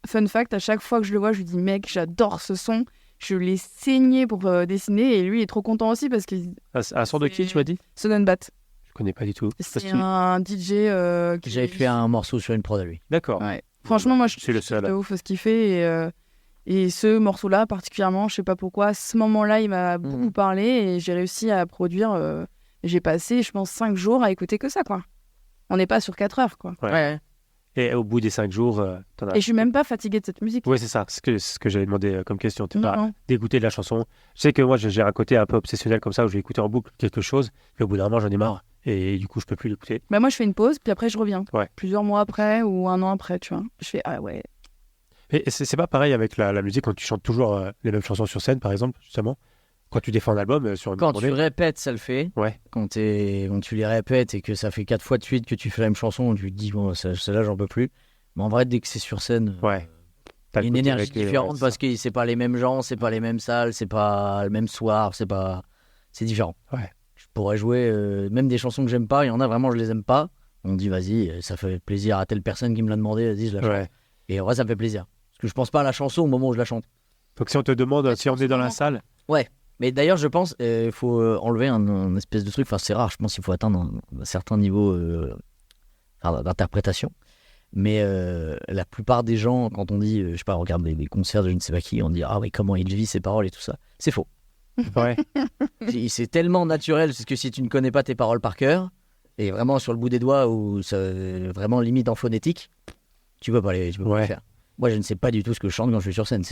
fun fact, à chaque fois que je le vois, je lui dis mec, j'adore ce son. Je l'ai saigné pour dessiner et lui il est trop content aussi parce que Un son de qui, tu m'as dit? Sonanbat, Je connais pas du tout. c'est un DJ qui J'avais fait un morceau sur une prod à lui. D'accord. Ouais. Franchement, moi je C'est le seul. de ouf ce qu'il fait et ce morceau-là particulièrement, je sais pas pourquoi, à ce moment-là, il m'a beaucoup parlé et j'ai réussi à produire. J'ai passé, je pense, 5 jours à écouter que ça, quoi. On n'est pas sur 4 heures, quoi. Ouais. Et au bout des 5 jours, t'en as... Et je suis même pas fatiguée de cette musique. Oui, c'est ça. C'est ce que j'avais demandé comme question. T'es pas Non. dégoûté de la chanson. Je sais que moi, j'ai un côté un peu obsessionnel comme ça où je vais écouter en boucle quelque chose, et au bout d'un moment, j'en ai marre. Et du coup, je peux plus l'écouter. Bah moi, je fais une pause, puis après, je reviens. Ouais. Plusieurs mois après ou 1 an après, tu vois. Je fais, ah ouais. Et c'est pas pareil avec la musique quand tu chantes toujours les mêmes chansons sur scène, par exemple, justement. Quand tu défends un album sur une Quand tournée. tu répètes, ça le fait. Ouais. Quand tu les répètes et que ça fait 4 fois de suite que tu fais la même chanson, tu te dis, bon, celle-là, j'en peux plus. Mais en vrai, dès que c'est sur scène, Ouais. il T'as y a le une côté énergie avec les- différente ouais, parce que c'est pas les mêmes gens, c'est pas les mêmes salles, c'est pas le même soir, c'est différent. Ouais. Je pourrais jouer même des chansons que j'aime pas, il y en a vraiment, je les aime pas. On me dit, vas-y, ça fait plaisir à telle personne qui me l'a demandé, vas-y, je la chante. Ouais. Et en vrai, ça me fait plaisir. Parce que je pense pas à la chanson au moment où je la chante. Donc si on te demande si on est dans la salle, Mais d'ailleurs, je pense qu'il faut enlever un espèce de truc. Enfin, c'est rare. Je pense qu'il faut atteindre un certain niveau d'interprétation. Mais la plupart des gens, quand on dit, je sais pas, on regarde des concerts de je ne sais pas qui, on dit ah oui, comment il vit ses paroles et tout ça. C'est faux. ouais. C'est tellement naturel parce que si tu ne connais pas tes paroles par cœur et vraiment sur le bout des doigts ou vraiment limite en phonétique, tu peux pas les faire. Moi, je ne sais pas du tout ce que je chante quand je suis sur scène.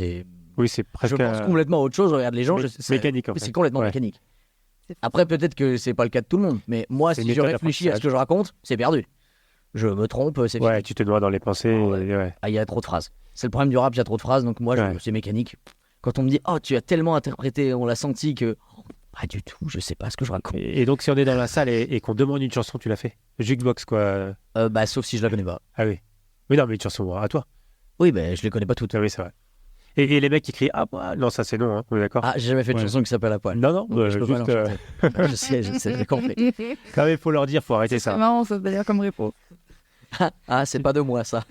Oui, c'est presque Je pense complètement à autre chose. Je regarde les gens. mécanique en fait. C'est complètement Ouais. mécanique. C'est fou. Après, peut-être que c'est pas le cas de tout le monde, mais moi, C'est si une je méthode réfléchis à ce d'apprentissage. que je raconte, c'est perdu. Je me trompe, c'est Ouais, fini. tu te noies dans les pensées. Ah ouais. et ouais. Ah, il y a trop de phrases. C'est le problème du rap, il y a trop de phrases, donc moi, Ouais. c'est mécanique. Quand on me dit, oh, tu as tellement interprété, on l'a senti que. Oh, pas du tout, je sais pas ce que je raconte. Et donc si on est dans la salle et qu'on demande une chanson, tu l'as fait? Jukebox quoi. Bah, sauf si je la connais pas. Ah oui. Oui, non, mais une chanson à toi. Oui, bah, je les connais pas toutes. Ah oui, c'est vrai. Et les mecs qui crient ah moi non, ça c'est non, hein, on est d'accord? Ah, j'ai jamais fait de Ouais. chanson qui s'appelle À Poil. Non, non, Donc, je peux pas juste l'en chanter. je sais, j'ai compris. quand même, il faut leur dire, faut arrêter C'est ça. marrant, ça, d'ailleurs, comme réponse. Ah, c'est pas de moi, ça.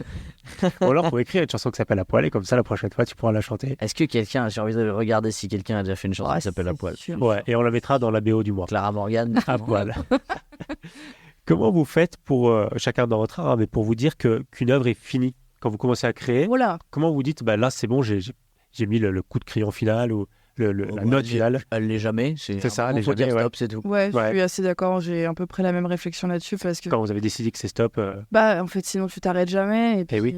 Ou alors, faut écrire une chanson qui s'appelle À poil et comme ça, la prochaine fois, tu pourras la chanter. Est-ce que quelqu'un, j'ai envie de regarder si quelqu'un a déjà fait une chanson qui s'appelle À Poil. Sûr. Ouais, et on la mettra dans la BO du mois. Clara Morgan. À poil. Comment vous faites pour, chacun dans votre art, hein, mais pour vous dire qu'une œuvre est finie? Quand vous commencez à créer, Voilà. comment vous dites, bah, là c'est bon, j'ai mis le coup de crayon final ou la note finale? Elle l'est jamais. C'est ça, elle il l'est faut dire jamais, ouais. stop, c'est tout. Ouais, je Ouais. suis assez d'accord. J'ai à peu près la même réflexion là-dessus parce que, Quand vous avez décidé que c'est stop, bah, en fait, sinon tu t'arrêtes jamais. Et puis, oui.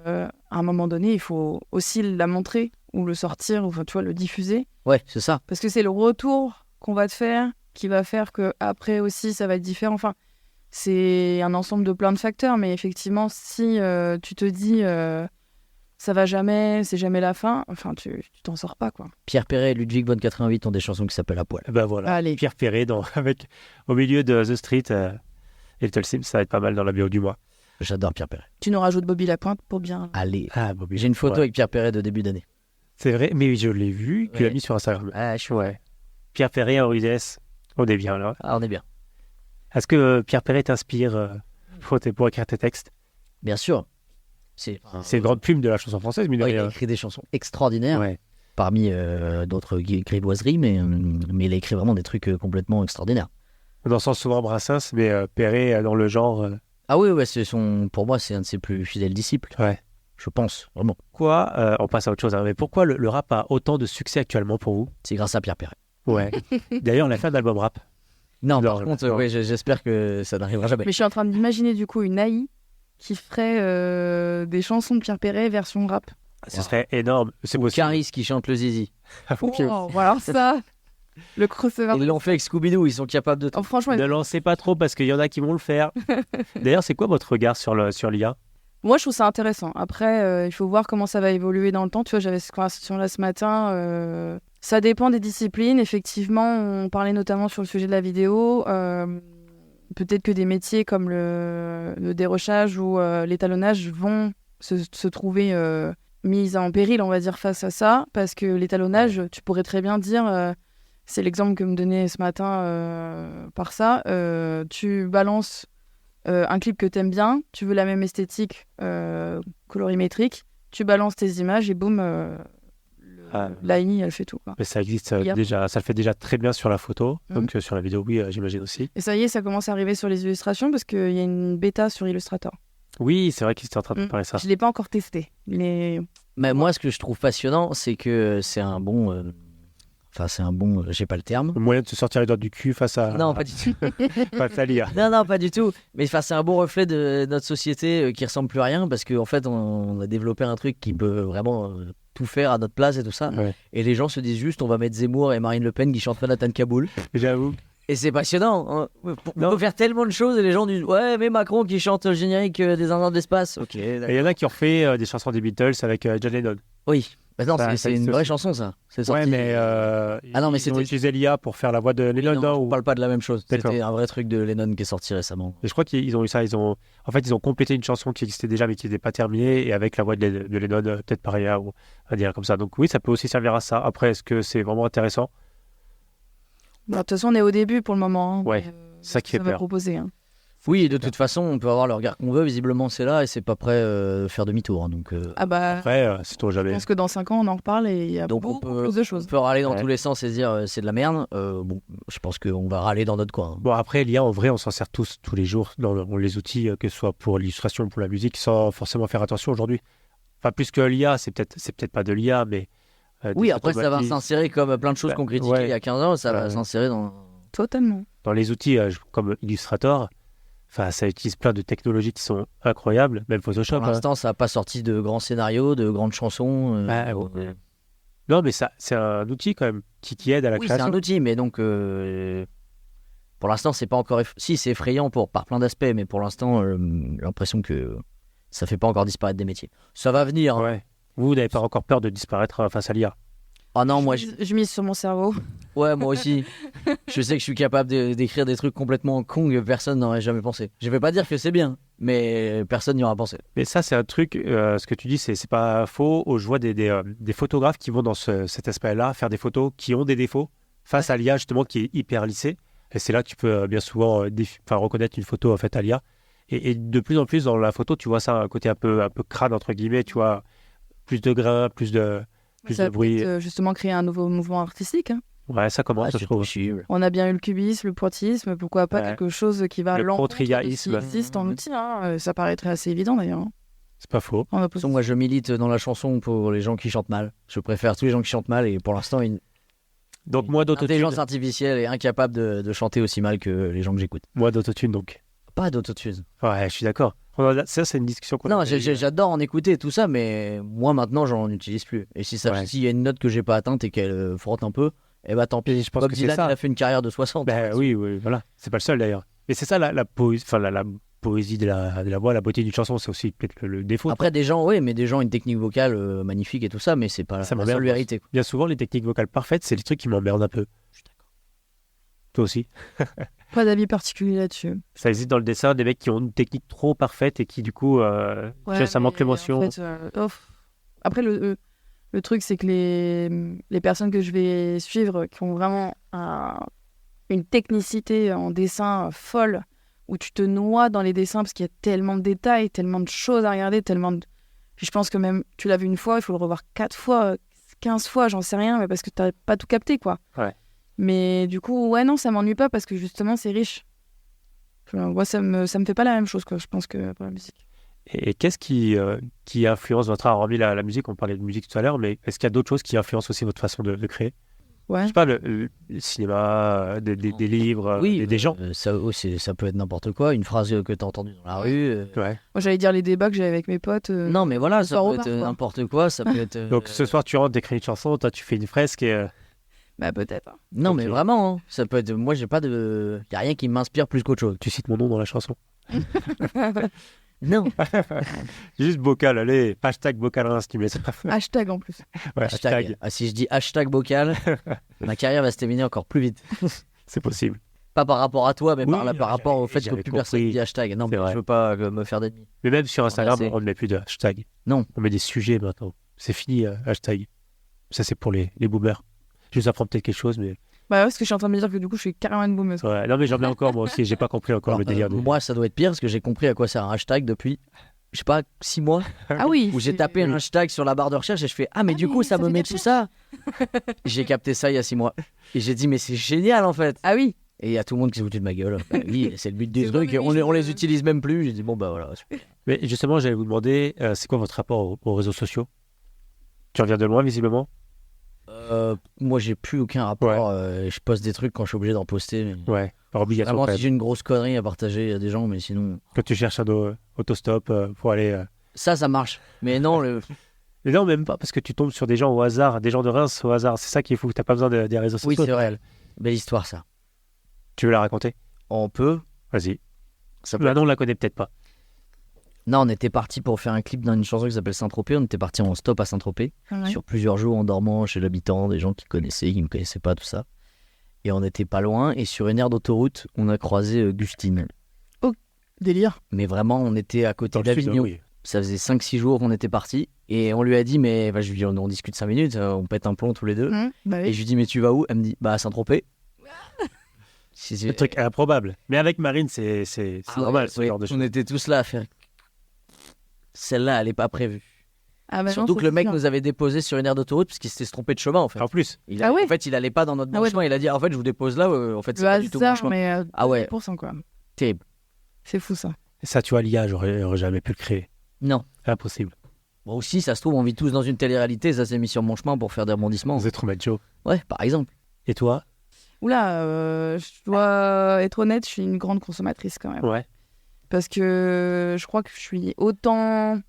à un moment donné, il faut aussi la montrer ou le sortir, ou enfin, tu vois, le diffuser. Ouais, c'est ça. Parce que c'est le retour qu'on va te faire qui va faire que après aussi, ça va être différent. Enfin, c'est un ensemble de plein de facteurs. Mais effectivement, si tu te dis ça va jamais, c'est jamais la fin, enfin, tu t'en sors pas, quoi. Pierre Perret et Ludwig von 88 ont des chansons qui s'appellent À Poil. ben voilà. Allez. Pierre Perret au milieu de The Street et Little Sims, ça va être pas mal dans la BO du mois. J'adore Pierre Perret. Tu nous rajoutes Bobby Lapointe pour bien. Allez. Ah, Bobby. J'ai une photo Ouais. avec Pierre Perret de début d'année. C'est vrai, mais je l'ai vu, tu l'as Ouais. mis sur Instagram. Ah, je suis... Ouais. Pierre Perret en UDS, on est bien là. Ah, on est bien. Est-ce que Pierre Perret t'inspire pour écrire tes textes? Bien sûr. C'est C'est une grande plume de la chanson française, mais il a écrit des chansons extraordinaires, Ouais. parmi d'autres grivoiseries, mais il a écrit vraiment des trucs complètement extraordinaires. On en sent souvent Brassens, mais Perret dans le genre. Ah oui, ouais, pour moi, c'est un de ses plus fidèles disciples. Ouais. Je pense, vraiment. Pourquoi, on passe à autre chose, hein, mais pourquoi le rap a autant de succès actuellement pour vous? C'est grâce à Pierre Perret. Ouais. D'ailleurs, on a fait un album rap. Non, Non, par contre, non. ouais, j'espère que ça n'arrivera jamais. Mais je suis en train d'imaginer du coup une AI qui ferait des chansons de Pierre Perret version rap. Ce serait énorme. C'est Ou possible. Caris qui chante le zizi. Oh, voilà ça. Le crossover. Ils l'ont fait avec Scooby-Doo, ils sont capables de tout. Oh, franchement, Ne lancez pas trop parce qu'il y en a qui vont le faire. D'ailleurs, c'est quoi votre regard sur l'IA? moi je trouve ça intéressant. Après, il faut voir comment ça va évoluer dans le temps. Tu vois, j'avais cette conversation-là ce matin. Ça dépend des disciplines. Effectivement, on parlait notamment sur le sujet de la vidéo. Peut-être que des métiers comme le dérochage ou l'étalonnage vont se trouver mise en péril, on va dire, face à ça, parce que l'étalonnage, tu pourrais très bien dire, c'est l'exemple que me donnait ce matin par ça, tu balances un clip que t'aimes bien, tu veux la même esthétique colorimétrique, tu balances tes images et boum, l'AI, elle fait tout, quoi. Mais ça existe Yep. déjà, ça le fait déjà très bien sur la photo, donc sur la vidéo, oui, j'imagine aussi. Et ça y est, ça commence à arriver sur les illustrations, parce qu'il y a une bêta sur Illustrator. Oui, c'est vrai qu'ils étaient en train de préparer ça. Je l'ai pas encore testé, mais... Mais moi, ce que je trouve passionnant, c'est que c'est un bon. Enfin, c'est un bon. J'ai pas le terme. Le moyen de se sortir les doigts du cul face à, Non, pas du tout. face à l'IA. Non, pas du tout. Mais enfin, c'est un bon reflet de notre société qui ressemble plus à rien parce qu'en fait, on a développé un truc qui peut vraiment tout faire à notre place et tout ça. Ouais. Et les gens se disent juste, on va mettre Zemmour et Marine Le Pen qui chantent Manhattan Kaboul. J'avoue. Et c'est passionnant. Hein. On peut faire tellement de choses et les gens disent, ouais, mais Macron qui chante le générique des Indiens de l'espace. Ok. Et il y en a qui ont fait des chansons des Beatles avec John Lennon. Oui. Bah non, Ça c'est existe une vraie aussi. chanson, ça. C'est Ouais, sorti. mais Ah non, mais ils ont c'était- utilisé l'IA pour faire la voix de Lennon. Non, non, on ou- parle pas de la même chose. D'accord. C'était un vrai truc de Lennon qui est sorti récemment. Et je crois qu'ils ont eu ça. En fait, ils ont complété une chanson qui existait déjà mais qui n'était pas terminée et avec la voix de Lennon, peut-être par IA ou à dire comme ça. Donc oui, ça peut aussi servir à ça. Après, est-ce que c'est vraiment intéressant? Bon, de toute façon, on est au début pour le moment. Hein, Ouais, c'est ça qui fait va peur. proposer. Hein. Oui, de toute façon, on peut avoir le regard qu'on veut. Visiblement, c'est là et c'est pas prêt de faire demi-tour. Hein, donc, Ah bah, Après, c'est toi je jamais. pense que dans 5 ans, on en reparle et il y a Donc, on beaucoup peut- plus de on choses. peut râler dans Ouais. tous les sens et se dire c'est de la merde. Bon, je pense qu'on va râler dans notre coin. Hein. Bon, après, l'IA, en vrai, on s'en sert tous les jours dans les outils, que ce soit pour l'illustration ou pour la musique, sans forcément faire attention aujourd'hui. Enfin, plus que l'IA, c'est peut-être pas de l'IA, mais. Oui, des après, ça va automatismes. s'insérer comme plein de choses Bah, qu'on critiquait ouais. il y a 15 ans. Ça va Ouais. s'insérer dans. Totalement. Dans les outils comme Illustrator, enfin, ça utilise plein de technologies qui sont incroyables, même Photoshop. Pour l'instant, ça n'a pas sorti de grands scénarios, de grandes chansons. Bah, ouais. Non, mais ça, c'est un outil quand même qui aide à la Oui, c'est création. un outil, mais donc pour l'instant, c'est pas encore. Si, c'est effrayant par plein d'aspects, mais pour l'instant, j'ai l'impression que ça fait pas encore disparaître des métiers. Ça va venir. Hein. Ouais. Vous n'avez pas encore peur de disparaître face à l'IA? Ah non, moi, Je mise sur mon cerveau. ouais, moi aussi. Je sais que je suis capable d'écrire des trucs complètement cons que personne n'aurait jamais pensé. Je vais pas dire que c'est bien, mais personne n'y aura pensé. Mais ça, c'est un truc, ce que tu dis, c'est pas faux. Je vois des photographes qui vont dans cet aspect-là, faire des photos qui ont des défauts face à l'IA, justement, qui est hyper lissée. Et c'est là que tu peux bien souvent reconnaître une photo faite à l'IA. Et de plus en plus, dans la photo, tu vois ça, un côté un peu crade, entre guillemets, tu vois, plus de grains, plus de Ça bruit. peut justement créer un nouveau mouvement artistique. Hein. Ouais, ça commence, je c'est trouve. possible. On a bien eu le cubisme, le pointillisme, pourquoi pas Ouais. quelque chose qui va à Le l'encontre de ce contre-iaïsme. qui existe en outil. Hein. Ça paraîtrait assez évident d'ailleurs. Hein. C'est pas faux. On va De toute façon, moi, je milite dans la chanson pour les gens qui chantent mal. Je préfère tous les gens qui chantent mal et pour l'instant, une Donc, moins d'autotune. intelligence artificielle est incapable de chanter aussi mal que les gens que j'écoute. Moins d'autotune, donc. Pas d'autotune. Ouais, je suis d'accord. Ça, c'est une discussion qu'on Non, a eue. j'adore en écouter tout ça, mais moi maintenant j'en utilise plus. Et si Ouais. s'il y a une note que j'ai pas atteinte et qu'elle frotte un peu, eh ben tant pis. Je pense Bob que c'est Dylan ça. il a fait une carrière de 60. Ben oui, voilà. C'est pas le seul d'ailleurs. Mais c'est ça la poésie, enfin la poésie de la voix, la beauté d'une chanson, c'est aussi peut-être le défaut. Après des gens, oui, mais des gens ont une technique vocale magnifique et tout ça, mais c'est pas Ça la m'emmerde, seule moi. vérité. Quoi. Bien souvent, les techniques vocales parfaites, c'est les trucs qui m'emmerdent un peu. Je suis d'accord. Toi aussi. Pas d'avis particulier là-dessus. Ça existe dans le dessin des mecs qui ont une technique trop parfaite et qui du coup, ça manque mais l'émotion. en fait, après, le truc, c'est que les personnes que je vais suivre qui ont vraiment une technicité en dessin folle, où tu te noies dans les dessins parce qu'il y a tellement de détails, tellement de choses à regarder, Puis je pense que même, tu l'as vu une fois, il faut le revoir 4 fois, 15 fois, j'en sais rien, mais parce que tu n'as pas tout capté, quoi. Ouais. Mais du coup, ouais, non, ça m'ennuie pas parce que justement, c'est riche. Moi, ça me fait pas la même chose, quoi, je pense, que pour la musique. Et qu'est-ce qui influence votre art? Hormis la musique, on parlait de musique tout à l'heure, mais est-ce qu'il y a d'autres choses qui influencent aussi votre façon de créer? Ouais. Je sais pas, le cinéma, des livres, Oui, des gens. ça peut être n'importe quoi, une phrase que tu as entendue dans la rue. Ouais. Moi, j'allais dire les débats que j'avais avec mes potes. Non, mais voilà, ça soir au peut bar, être quoi. n'importe quoi, ça peut être. Donc ce soir, tu rentres, t'écris une chanson, toi, tu fais une fresque et. Bah, peut-être. Hein. Non, Ok. mais vraiment, hein, ça peut être. Moi, j'ai pas de. Y a rien qui m'inspire plus qu'autre chose. Tu cites mon nom dans la chanson. Non. Juste Bocal, allez, hashtag Bocal si tu mets ça. Hashtag en plus. Ouais, Hashtag. hashtag, Ah, si je dis hashtag bocal, ma carrière va se terminer encore plus vite. c'est possible. Pas par rapport à toi, mais Oui, par rapport au fait que j'avais plus personne compris. dit hashtag. Non, C'est mais vrai. je veux pas me faire d'ennemis. Mais même sur Instagram, c'est- on ne met plus de hashtag. Non. On met des sujets maintenant. C'est fini, hashtag. Ça, c'est pour les boomers. Je vous apprends peut-être quelque chose, mais... Bah ouais, parce que je suis en train de me dire que du coup, je suis carrément une boomeuse. Ouais, non, mais j'en ai encore, moi aussi. J'ai pas compris encore Alors, le délire. moi, ça doit être pire parce que j'ai compris à quoi sert un hashtag depuis, je sais pas, 6 mois. Ah oui. Où j'ai tapé un hashtag sur la barre de recherche et je fais ah mais Ah du oui, coup ça ça me fait met des tout ça. J'ai capté ça il y a 6 mois et j'ai dit mais c'est génial en fait. Ah oui. Et il y a tout le monde qui s'est foutu de ma gueule. Bah oui, c'est le but du C'est truc vrai, et oui, on les utilise même plus. J'ai dit bon bah voilà. Mais justement, j'allais vous demander, c'est quoi votre rapport aux réseaux sociaux? Tu reviens de loin, visiblement? Moi j'ai plus aucun rapport. Je poste des trucs quand je suis obligé d'en poster. Mais... Ouais, par obligation. Vraiment quand si même. j'ai une grosse connerie à partager à des gens mais sinon Quand tu cherches un autostop pour aller... ça marche. Mais non Mais non, même pas, parce que tu tombes sur des gens au hasard, des gens de Reims au hasard. C'est ça qui est fou. T'as pas besoin des réseaux oui sociaux. c'est vrai. Belle histoire ça. Tu veux la raconter? On peut. Vas-y. Ça peut- Maintenant, on la connaît peut-être pas. Non on était parti pour faire un clip d'une chanson qui s'appelle Saint-Tropez. On était parti en stop à Saint-Tropez. Ouais. Sur plusieurs jours en dormant chez l'habitant, des gens qui connaissaient, qui me connaissaient pas, tout ça. Et on n'était pas loin, et sur une aire d'autoroute, on a croisé Gustine. Délire. Mais vraiment, on était à côté Dans le sud, d'Avignon. oui. Ça faisait 5-6 jours qu'on était partis, et on lui a dit, mais bah, je lui dis, on discute 5 minutes, on pète un plomb tous les deux. Bah Et oui. je lui dis, mais tu vas où? Elle me dit, bah à Saint-Tropez. Le truc improbable. Mais avec Marine, c'est Ah normal, ouais, ce ouais, genre de choses. on était tous là à faire. Celle-là, elle n'est pas prévue. Ah bah non, Surtout ça, que le c'est mec sûr. nous avait déposé sur une aire d'autoroute parce qu'il s'était trompé de chemin en fait. En plus, Ah ouais. En fait, il allait pas dans notre Ah ouais, chemin. Il a dit, en fait, je vous dépose là. En fait, c'est Le pas du tout mon hasard, chemin. mais Ah ouais. 2% quoi. Terrible. C'est fou ça. ça, tu vois, l'IA, j'aurais jamais pu le créer. Non. Impossible. Bon, aussi, ça se trouve, on vit tous dans une télé-réalité. Ça s'est mis sur mon chemin pour faire des rebondissements. Vous êtes trop macho. Ouais, par exemple. Et toi? Oula, je dois être honnête, je suis une grande consommatrice quand même. Ouais. Parce que je crois que je suis autant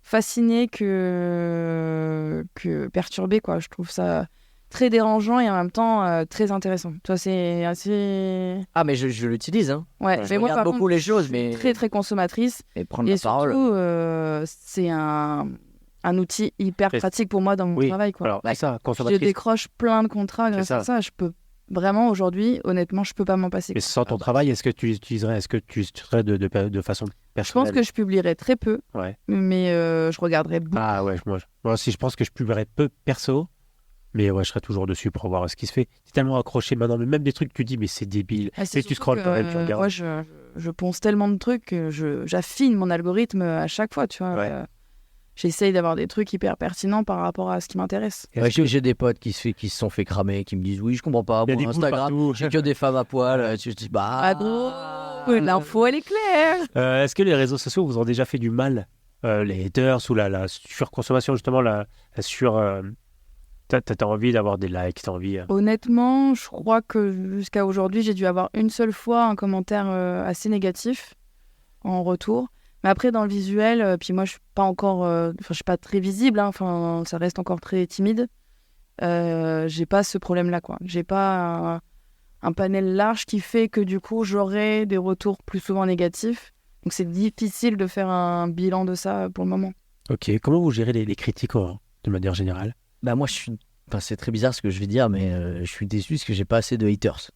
fascinée que perturbée, quoi. Je trouve ça très dérangeant et en même temps très intéressant. Tu vois, c'est assez... Ah, mais je l'utilise. Hein. Ouais, Je mais moi, regarde par beaucoup contre, les choses, je suis mais- très, très consommatrice. Et prendre Et la parole. surtout, c'est un outil hyper Très- pratique pour moi dans mon Oui. travail, quoi. Alors, Ouais. c'est ça, Je consommatrice. décroche plein de contrats grâce ça. à ça. Je peux vraiment, aujourd'hui, honnêtement, je peux pas m'en passer. Mais sans ton Ah bah. travail, est-ce que tu utiliserais de façon Je personnelle? pense que je publierai très peu, Ouais. mais je regarderai beaucoup. Ah ouais, moi aussi, je pense que je publierais peu perso, mais ouais, je serais toujours dessus pour voir ce qui se fait. C'est tellement accroché maintenant, mais même des trucs que tu dis, mais c'est débile. Ah, Et tu surtout scrolles que, quand même, tu regardes. Moi, je ponce tellement de trucs que j'affine mon algorithme à chaque fois, tu vois. Ouais. J'essaye d'avoir des trucs hyper pertinents par rapport à ce qui m'intéresse. Est-ce Ouais, que- j'ai des potes qui se sont fait cramer, qui me disent oui, je comprends pas. Il y a Bon, des boules Instagram, partout. j'ai que des femmes à poil. Tu te dis bah. Ah gros, l'info elle est claire. Est-ce que les réseaux sociaux vous ont déjà fait du mal? Les haters ou la surconsommation, justement, la sur... t'as envie d'avoir des likes, t'as envie... Honnêtement, je crois que jusqu'à aujourd'hui, j'ai dû avoir une seule fois un commentaire assez négatif en retour. Mais après, dans le visuel, puis moi, je suis pas encore, je suis pas très visible, hein, enfin, ça reste encore très timide. J'ai pas ce problème-là, quoi. J'ai pas un panel large qui fait que du coup, j'aurai des retours plus souvent négatifs. Donc, c'est difficile de faire un bilan de ça pour le moment. Ok, comment vous gérez les critiques de manière générale? Bah moi je suis. Enfin, c'est très bizarre ce que je vais dire, mais je suis déçu parce que j'ai pas assez de haters.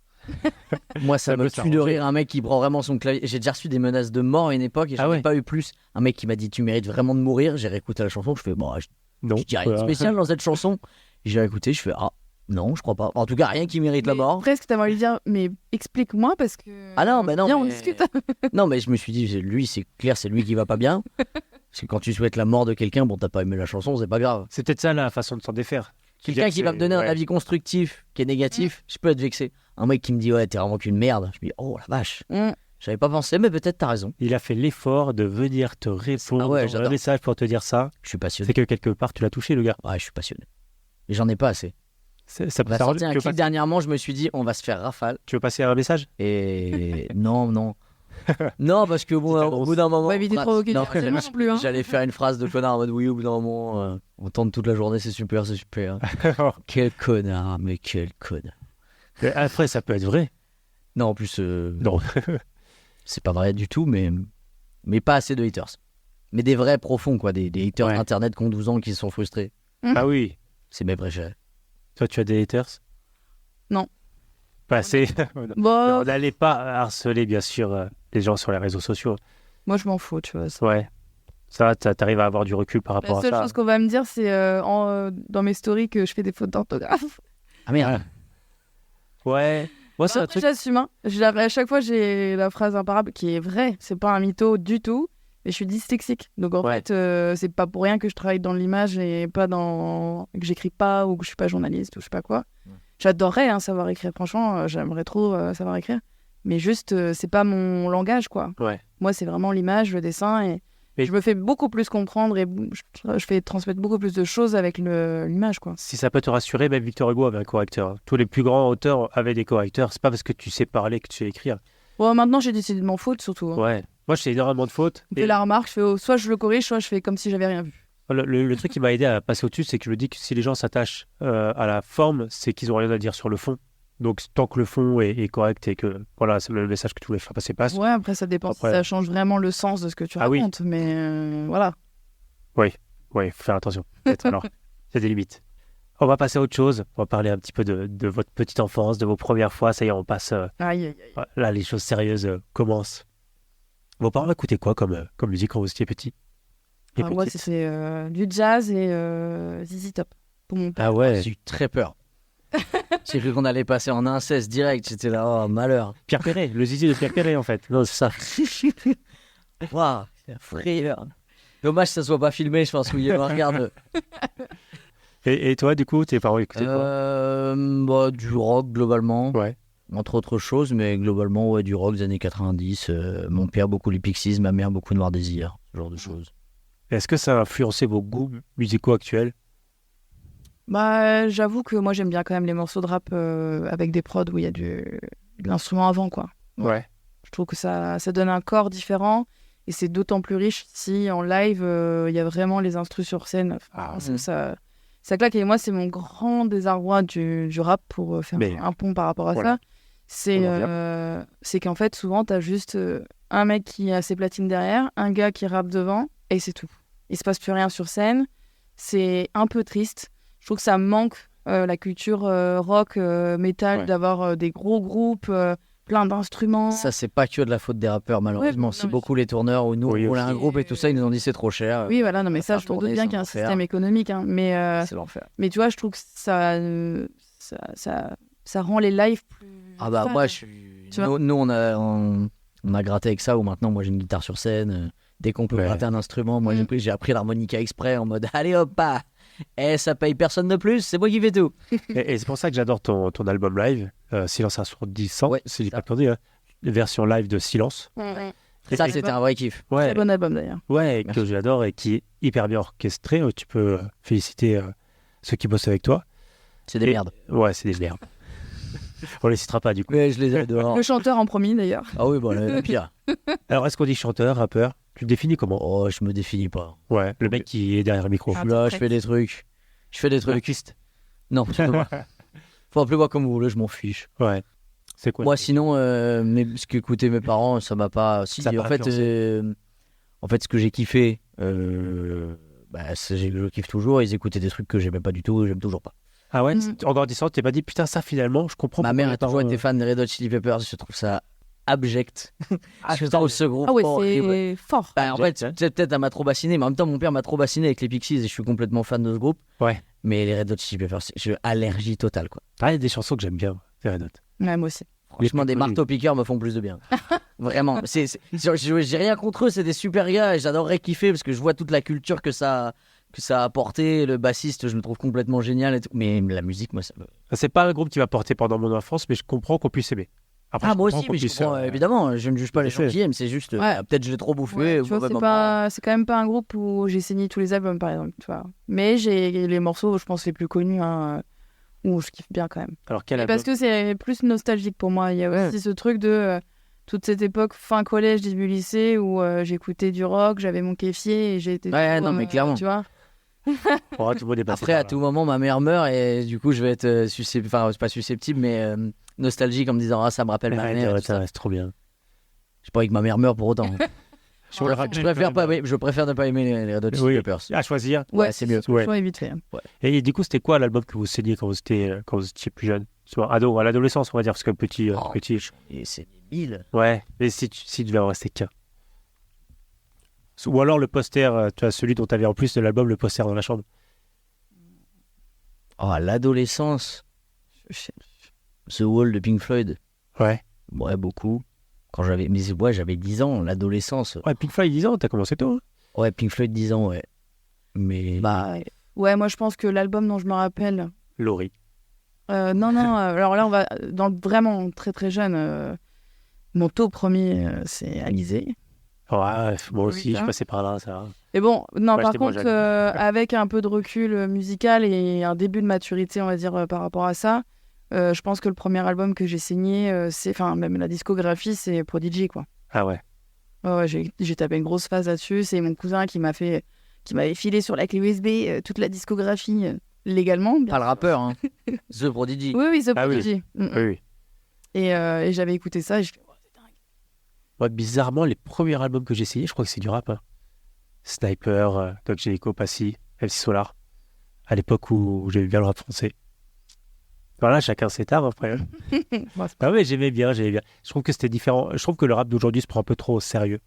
Moi, ça Ça me peut tue s'arranger. de rire un mec qui prend vraiment son clavier. J'ai déjà reçu des menaces de mort à une époque et je Ah n'en ai ouais. pas eu plus. Un mec qui m'a dit tu mérites vraiment de mourir. J'ai réécouté la chanson, je fais bon, Non. je dis rien de Voilà. spécial dans cette chanson. J'ai réécouté, je fais ah non, je crois pas. En tout cas, rien qui mérite la Mais mort. presque, t'as envie de lui dire, mais explique-moi parce que. Ah non, bah non, Viens, on mais- discute. Non, mais je me suis dit, lui, c'est clair, c'est lui qui va pas bien. Parce que quand tu souhaites la mort de quelqu'un, bon, t'as pas aimé la chanson, c'est pas grave. C'est peut-être ça la façon de s'en défaire. Quelqu'un qui va me donner un avis constructif, qui est négatif, je peux être vexé. Un mec qui me dit, ouais, t'es vraiment qu'une merde. Je me dis, oh la vache, j'avais pas pensé, mais peut-être t'as raison. Il a fait l'effort de venir te répondre Ah ouais, dans un j'adore. message pour te dire ça. Je suis passionné. C'est que quelque part, tu l'as touché, le gars. Ouais, je suis passionné. Et j'en ai pas assez. Ça On peut a s'arranger. sorti un Tu veux clip passer- dernièrement, je me suis dit, on va se faire rafale. tu veux passer un message? Et non, non. Non, parce que bon, Petite au bout d'un moment. On va éviter de provoquer Non, du harcèlement non plus. Hein. J'allais faire une phrase de connard en mode oui, au bout d'un moment, on tente toute la journée, c'est super, c'est super. Quel connard, mais quel connard. Mais après, ça peut être vrai. Non, en plus, Non. c'est pas vrai du tout, mais pas assez de haters. Mais des vrais profonds, quoi, des haters Ouais. internet qui ont 12 ans qui se sont frustrés. Ah oui. C'est mes préférés. Toi, tu as des haters? Non. Pas assez. Bon, On n'allait pas harceler, bien sûr, les gens sur les réseaux sociaux. moi, je m'en fous, tu vois. ça. Ouais. Ça, t'arrives à avoir du recul par rapport La à seule ça. chose qu'on va me dire, c'est dans mes stories que je fais des fautes d'orthographe. Ah merde. Ouais. Moi, c'est un Après, truc. j'assume. Hein. À chaque fois, j'ai la phrase imparable qui est vraie. C'est pas un mytho du tout. Mais je suis dyslexique. Donc en Ouais. fait, c'est pas pour rien que je travaille dans l'image et pas dans. Que j'écris pas ou que je suis pas journaliste ou je sais pas quoi. J'adorerais savoir écrire. Franchement, j'aimerais trop savoir écrire. Mais juste, c'est pas mon langage, quoi. Ouais. Moi, c'est vraiment l'image, le dessin. Et Mais- je me fais beaucoup plus comprendre et je fais transmettre beaucoup plus de choses avec l'image, quoi. Si ça peut te rassurer, même Victor Hugo avait un correcteur. Tous les plus grands auteurs avaient des correcteurs. C'est pas parce que tu sais parler que tu sais écrire. Bon, maintenant, j'ai décidé de m'en foutre, surtout. Hein. Ouais. Moi, je fais énormément de fautes. Je fais la remarque, je fais, soit je le corrige, soit je fais comme si j'avais rien vu. Le truc qui m'a aidé à passer au-dessus, c'est que je me dis que si les gens s'attachent à la forme, c'est qu'ils ont rien à dire sur le fond. Donc, tant que le fond est correct et que voilà, c'est le message que tu voulais faire passer passe. Ouais, après, ça dépend Après- si ça change vraiment le sens de ce que tu Ah oui. racontes. Mais voilà. Ouais, faut faire attention. Peut-être, alors, il y a des limites. On va passer à autre chose. On va parler un petit peu de votre petite enfance, de vos premières fois. Ça y est, on passe. Aïe, aïe, aïe. Là, les choses sérieuses commencent. Vos parents écoutaient quoi comme musique quand vous étiez petit et Moi, petite c'était du jazz et ZZ Top. Pour mon père. Ah ouais, J'ai eu très peur. J'ai cru qu'on allait passer en inceste direct. J'étais là, oh malheur. Pierre Perret, le zizi de Pierre Perret en fait. Non, c'est ça. Waouh, c'est la frayeur. Dommage que ça soit pas filmé, je pense, où il y a un regard. Et toi, du coup, tes parents écoutaient quoi Du rock globalement. Ouais. Entre autres choses, mais globalement, ouais, du rock des années 90. Mon père, beaucoup les Pixies, ma mère, beaucoup Noir Désir, ce genre de choses. Est-ce que ça a influencé vos goûts musicaux actuels Bah, j'avoue que moi, j'aime bien quand même les morceaux de rap avec des prods où il y a de l'instrument avant, quoi. Ouais. Je trouve que ça donne un corps différent et c'est d'autant plus riche si en live, il y a vraiment les instrus sur scène. Enfin, ça claque. Et moi, c'est mon grand désarroi du rap pour faire Mais, un pont par rapport à voilà. ça. C'est qu'en fait, souvent, tu as juste un mec qui a ses platines derrière, un gars qui rappe devant et c'est tout. Il se passe plus rien sur scène. C'est un peu triste. Je trouve que ça manque la culture rock, métal, Ouais. d'avoir des gros groupes, plein d'instruments. Ça, c'est pas que de la faute des rappeurs, malheureusement. non, c'est mais beaucoup les tourneurs où nous, Oui, on voulait aussi. un groupe et tout ça, ils nous ont dit c'est trop cher. Oui, voilà, non, mais ça, faire je me doute tourner, bien c'est qu'il y a un l'enfer. système économique, hein, mais C'est l'enfer. tu vois, je trouve que ça rend les lives plus. Ah bah, fun. moi, je suis. Tu vois Nous, on a gratté avec ça, où maintenant, moi, j'ai une guitare sur scène. Dès qu'on peut Ouais. gratter un instrument, moi, Mm. j'ai appris l'harmonica exprès en mode allez hop, bah, ça paye personne de plus, c'est moi qui fais tout. Et c'est pour ça que j'adore ton album live, Silence assourdissant. Ouais, c'est ça. pas dire, version live de Silence. Ça, Et- c'était un vrai kiff. Ouais, Très bon album d'ailleurs. ouais, que Merci. j'adore et qui est hyper bien orchestré. Tu peux féliciter ceux qui bossent avec toi. C'est des Et- merdes. Ouais, c'est des merdes. On les citera pas du coup. Ouais, je les adore. Le chanteur en premier d'ailleurs. Ah oui, bon, le pire. Alors, est-ce qu'on dit chanteur, rappeur Tu le définis comment Oh, je me définis pas. Ouais, le mec qui est derrière le micro. Je suis là, je fais des trucs. Je fais des trucs. Anarchiste. Non, tu peux pas. Faut appeler moi comme vous voulez, je m'en fiche. Ouais. C'est quoi Moi, sinon, ce qu'écoutaient mes parents, ça m'a pas. Si, Ça a pas en fait, ce que j'ai kiffé, je kiffe toujours. Ils écoutaient des trucs que j'aimais pas du tout, j'aime toujours pas. Ah ouais Mm. En grandissant, tu t'es pas dit putain, ça finalement, je comprends. Ma pourquoi mère mes a toujours parents, été fan des Red Hot Chili Peppers, je trouve ça abject. Je trouve ce groupe Ah ouais, horrible. c'est fort. En fait, c'est peut-être elle m'a trop bassiné, mais en même temps, mon père m'a trop bassiné avec les Pixies et je suis complètement fan de ce groupe. Ouais. Mais les Red Hot Chili Peppers, j'ai allergie totale, quoi. Ah, il y a des chansons que j'aime bien, c'est Red Hot. Ouais, moi aussi. Franchement, plus des connus. marteaux-piqueurs me font plus de bien. Vraiment. J'ai rien contre eux, c'est des super gars et j'adorerais kiffer parce que je vois toute la culture que ça a apporté. Le bassiste, je le trouve complètement génial et tout. Mais la musique, moi, ça me. C'est pas un groupe qui m'a porté pendant mon enfance, mais je comprends qu'on puisse aimer. Après, Ah, je moi comprends aussi, qu'on mais je puisse, comprends, évidemment. Je ne juge pas les tout à gens fait. qui aiment, c'est juste. Ouais. Peut-être je l'ai trop bouffé. Ouais, au tu vois, mauvais c'est moment. quand même pas un groupe où j'ai saigné tous les albums, par exemple. Tu vois. Mais j'ai les morceaux, je pense, les plus connus, où je kiffe bien quand même. Alors, quel Et album parce que c'est plus nostalgique pour moi. Il y a aussi ce truc de toute cette époque fin collège, début lycée, où j'écoutais du rock, j'avais mon kéfier et j'ai été. Ouais, non, mais clairement. Tu vois. Oh, tout le monde est passé Après, par à là. tout moment, ma mère meurt et du coup, je vais être susceptible. Enfin, c'est pas susceptible, mais nostalgique en me disant, ah, ça me rappelle ma Ouais, mère. et ouais, tout ça. ça reste trop bien. J'ai pas envie que ma mère meure pour autant. Je préfère ne pas aimer les Red Hot Chili Oui. Peppers. À choisir. Ouais, c'est mieux. Ouais. Choix est vite fait. hein. Et du coup, c'était quoi l'album que vous saigniez quand vous étiez plus jeune Soit ado, à l'adolescence, on va dire, parce que petit. Oh, petit Et c'est des 1000. ouais, mais si tu devais en rester qu'un. Ou alors le poster, tu as celui dont tu avais en plus de l'album, le poster dans la chambre. Oh, à l'adolescence, The Wall de Pink Floyd. Ouais. Ouais, beaucoup. J'avais 10 ans, l'adolescence. Ouais, Pink Floyd, 10 ans, t'as commencé tôt. Hein. Ouais, Pink Floyd, 10 ans, ouais. Mais. Bah, ouais, moi je pense que l'album dont je me rappelle. Laurie. Non, alors là on va dans le vraiment très très jeune. Mon tout premier, c'est Alizé. Ouais, moi aussi, Oui, je ça. suis passé par là, ça. Et bon, non, Ouais, par j'étais moins contre, jeune. avec un peu de recul musical et un début de maturité, on va dire, par rapport à ça, je pense que le premier album que j'ai saigné, enfin, même la discographie, c'est Prodigy, quoi. Ah ouais. Ouais, j'ai tapé une grosse phase là-dessus. C'est mon cousin qui m'avait filé sur la clé USB toute la discographie légalement. bien Pas le sûr. rappeur, hein. The Prodigy. Oui, The Ah oui. Prodigy. Mm, mm. Oui, oui. Et j'avais écouté ça et je fais, oh, c'est dingue. Moi, bizarrement, les premiers albums que j'ai essayé, je crois que c'est du rap. Hein. Sniper, Doc Gynéco, Passy, MC Solar. À l'époque où j'aimais bien le rap français. Voilà, chacun ses tares après. Hein. Bon, c'est Ah ouais, j'aimais bien. Je trouve que c'était différent. Je trouve que le rap d'aujourd'hui se prend un peu trop au sérieux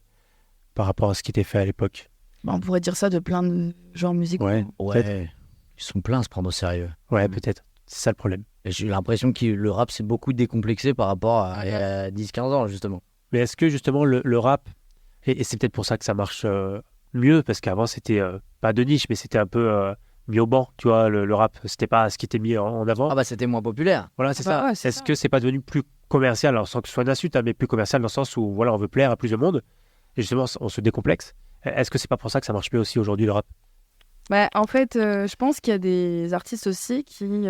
par rapport à ce qui était fait à l'époque. Bah, on pourrait dire ça de plein de genres musicaux. Ouais, Ouais. Ils sont pleins à se prendre au sérieux. ouais, peut-être. C'est ça le problème. Et j'ai l'impression que le rap s'est beaucoup décomplexé par rapport à 10-15 ans, justement. Mais est-ce que justement le rap, et c'est peut-être pour ça que ça marche mieux, parce qu'avant c'était pas de niche, mais c'était un peu mis au banc, tu vois, le rap, c'était pas ce qui était mis en avant. Ah bah c'était moins populaire. Voilà, c'est bah ça. ouais, c'est Est-ce ça. que c'est pas devenu plus commercial, alors sans que ce soit une insulte, hein, mais plus commercial dans le sens où voilà, on veut plaire à plus de monde, et justement on se décomplexe. Est-ce que c'est pas pour ça que ça marche mieux aussi aujourd'hui le rap? Bah, en fait, je pense qu'il y a des artistes aussi qui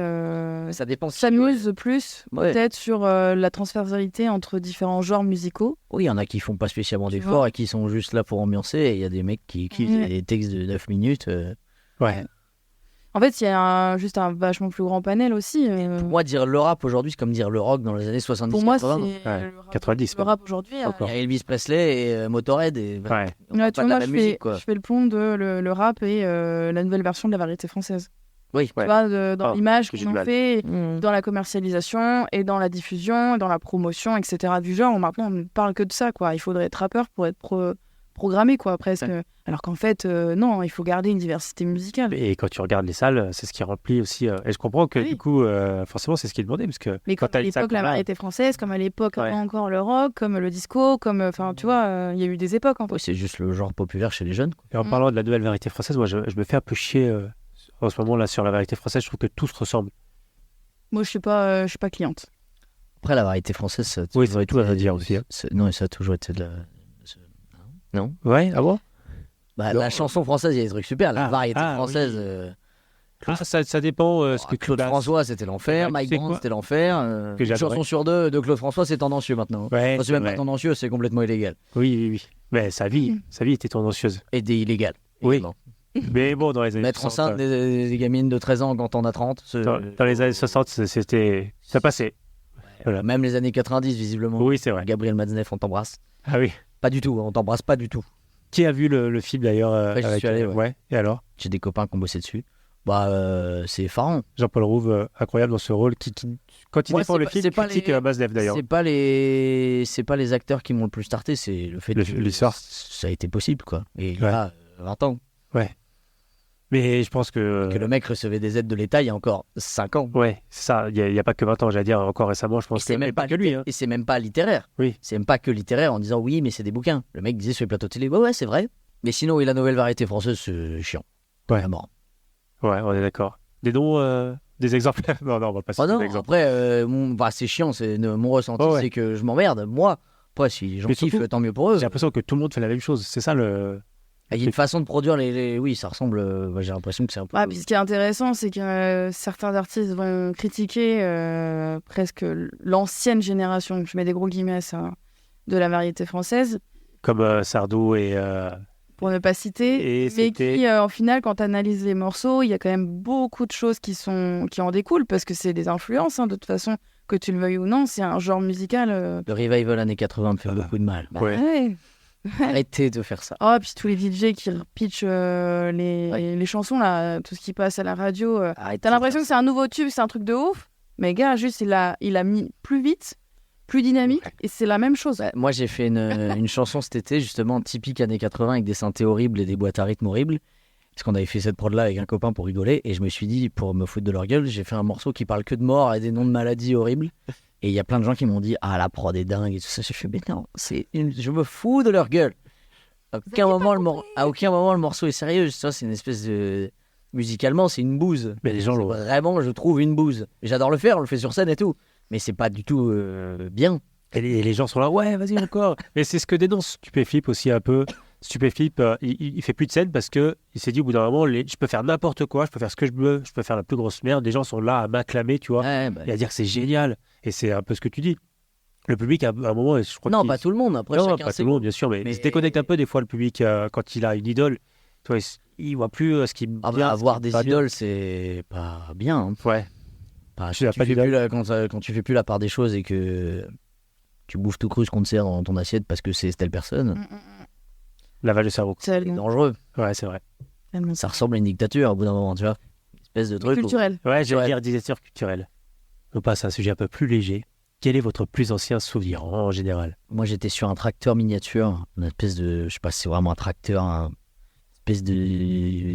Ça dépend. s'amusent plus, Ouais. peut-être sur la transversalité entre différents genres musicaux. Oui, il y en a qui font pas spécialement Tu d'efforts vois. et qui sont juste là pour ambiancer. Et il y a des mecs qui Ouais. des textes de 9 minutes. Ouais. En fait, il y a juste un vachement plus grand panel aussi. Pour moi, dire le rap aujourd'hui, c'est comme dire le rock dans les années 70-80. Pour moi, c'est Ouais, le rap, 90 le rap aujourd'hui. Encore. Il y a Elvis Presley et Motorhead. Et, Ouais. on Ouais, parle tu pas vois, de moi, la je musique, fais, quoi. je fais le pont de le rap et la nouvelle version de la variété française. Oui. Ouais. Tu vois, dans Oh, l'image que j'ai qu'on du en mal. fait, Mmh. dans la commercialisation et dans la diffusion, dans la promotion, etc. du genre. Maintenant, on ne parle que de ça, quoi. Il faudrait être rappeur pour être programmé, quoi, presque. Ouais. Alors qu'en fait, non, il faut garder une diversité musicale. Et quand tu regardes les salles, c'est ce qui remplit aussi. Et je comprends que Oui. du coup, forcément, c'est ce qui est demandé. Parce que Mais quand comme tu à as une salle l'époque, la comme là, variété française, comme à l'époque, Ouais. avant encore le rock, comme le disco, comme... Enfin, tu vois, il y a eu des époques, en fait. Ouais, c'est juste le genre populaire chez les jeunes, quoi. et en parlant de la nouvelle variété française, moi, je me fais un peu chier en ce moment là sur la variété française. Je trouve que tout se ressemble. Moi, je suis pas cliente. Après, la variété française, ça a Oui, toujours c'est tout à été- dire aussi, hein. Non, ça a toujours été de la. Non. Ouais, ah bon? Bah, Non. la chanson française, il y a des trucs super. La Ah, variété ah, française. oui. Ah, ça dépend ce que tu Claude places. François, c'était l'enfer. Ouais, Mike tu sais Brandt, quoi c'était l'enfer. Que Une j'adorais. chanson sur deux de Claude François, c'est tendancieux maintenant. Ouais, Enfin, c'est même ouais. pas tendancieux, c'est complètement illégal. Oui. Mais sa vie était tendancieuse. Et des illégal. Oui. également. Mais bon, dans les années Mettre 60, enceinte des gamines de 13 ans quand on a 30. dans les années 60, c'était ça passait. Voilà. Même les années 90, visiblement. Oui, c'est vrai. Gabriel Matzneff, on t'embrasse. Ah oui. Pas du tout, on t'embrasse pas du tout. Qui a vu le film d'ailleurs Ouais, j'y suis allé, ouais. Et alors? J'ai des copains qui ont bossé dessus. Bah, c'est effarant. Jean-Paul Rouve, incroyable dans ce rôle, qui quand il Ouais, défend c'est le pas- film, c'est pas critique les- Maznev d'ailleurs. C'est pas les acteurs qui m'ont le plus starté, c'est le fait que l'histoire. ça a été possible, quoi. Et Ouais. là, 20 ans. Mais je pense que... Que le mec recevait des aides de l'État il y a encore 5 ans. Ouais, c'est ça. Il y a pas que 20 ans, j'allais dire, encore récemment, je Et pense que... c'est même mais pas que lui. Hein. Et c'est même pas littéraire. Oui. C'est même pas que littéraire en disant oui, mais c'est des bouquins. Le mec disait sur les plateaux de télé, ouais, c'est vrai. Mais sinon, oui, la nouvelle variété française, c'est chiant. Ouais. À mort. Ouais, on est d'accord. Des noms, des exemples Non, on va pas Ah citer non, des exemples. après, bah, c'est chiant. Mon ressenti, Oh, ouais. c'est que je m'emmerde. Moi, après, si les gens Mais kiffent, surtout, tant mieux pour eux. J'ai l'impression que tout le monde fait la même chose. C'est ça le... Il y a une façon de produire Oui, ça ressemble. J'ai l'impression que c'est un peu. Ouais, puis ce qui est intéressant, c'est que certains artistes vont critiquer presque l'ancienne génération, je mets des gros guillemets à ça, de la variété française, Comme Sardou et... pour ne pas citer, Et mais c'était- qui, en final, quand tu analyses les morceaux, il y a quand même beaucoup de choses qui en découlent, parce que c'est des influences, hein, de toute façon, que tu le veuilles ou non, c'est un genre musical. Le revival années 80 me fait beaucoup de mal. Bah, Ouais. ouais. Arrêtez de faire ça. Oh, puis tous les DJ qui pitchent les chansons, là, tout ce qui passe à la radio. Arrêtez T'as de l'impression faire que c'est un nouveau tube, c'est un truc de ouf. Mais gars, juste, il a mis plus vite plus dynamique, Ouais. et c'est la même chose. Bah, moi, j'ai fait une chanson cet été, justement, typique années 80, avec des synthés horribles et des boîtes à rythme horribles. Parce qu'on avait fait cette prod-là avec un copain pour rigoler. Et je me suis dit, pour me foutre de leur gueule, j'ai fait un morceau qui parle que de mort et des noms de maladies horribles. Et il y a plein de gens qui m'ont dit, ah, la prod est dingue et tout ça. J'ai fait, mais non, je me fous de leur gueule. À aucun moment, le morceau est sérieux. Ça, c'est une espèce de. Musicalement, c'est une bouse. Mais les gens C'est l'ont. vraiment, je trouve, une bouse. J'adore le faire, on le fait sur scène et tout. Mais c'est pas du tout bien. Et les gens sont là, ouais, vas-y encore. Mais c'est ce que dénonce Stupéflip aussi un peu. Stupéflip, il fait plus de scène parce que il s'est dit au bout d'un moment, je peux faire n'importe quoi, je peux faire ce que je veux, je peux faire la plus grosse merde. Les gens sont là à m'acclamer, tu vois, Ouais, bah, et à dire que c'est génial. Et c'est un peu ce que tu dis. Le public, à un moment, je crois non, qu'il... pas tout le monde. Après, Non, chacun pas ses tout le monde, goûts. bien sûr, mais Mais- il se déconnecte un peu des fois le public quand il a une idole. Toi, il voit plus ce qui Ah bah, bien, avoir ce qui des va bien. idoles, c'est pas bien. Hein. Ouais. Enfin, Je suis quand, pas tu fais d'idole. plus quand tu fais plus la part des choses et que tu bouffes tout cru ce qu'on te sert dans ton assiette parce que c'est telle personne, Lavage de cerveau. c'est dangereux. Ouais, c'est vrai. Ça ressemble à une dictature au bout d'un moment, tu vois. Une espèce de truc. où- Culturel. Ouais, je vais Ouais. dire dictature culturelle. On passe à un sujet un peu plus léger. Quel est votre plus ancien souvenir en général? Moi, j'étais sur un tracteur miniature, une espèce de, je sais pas si c'est vraiment un tracteur, une espèce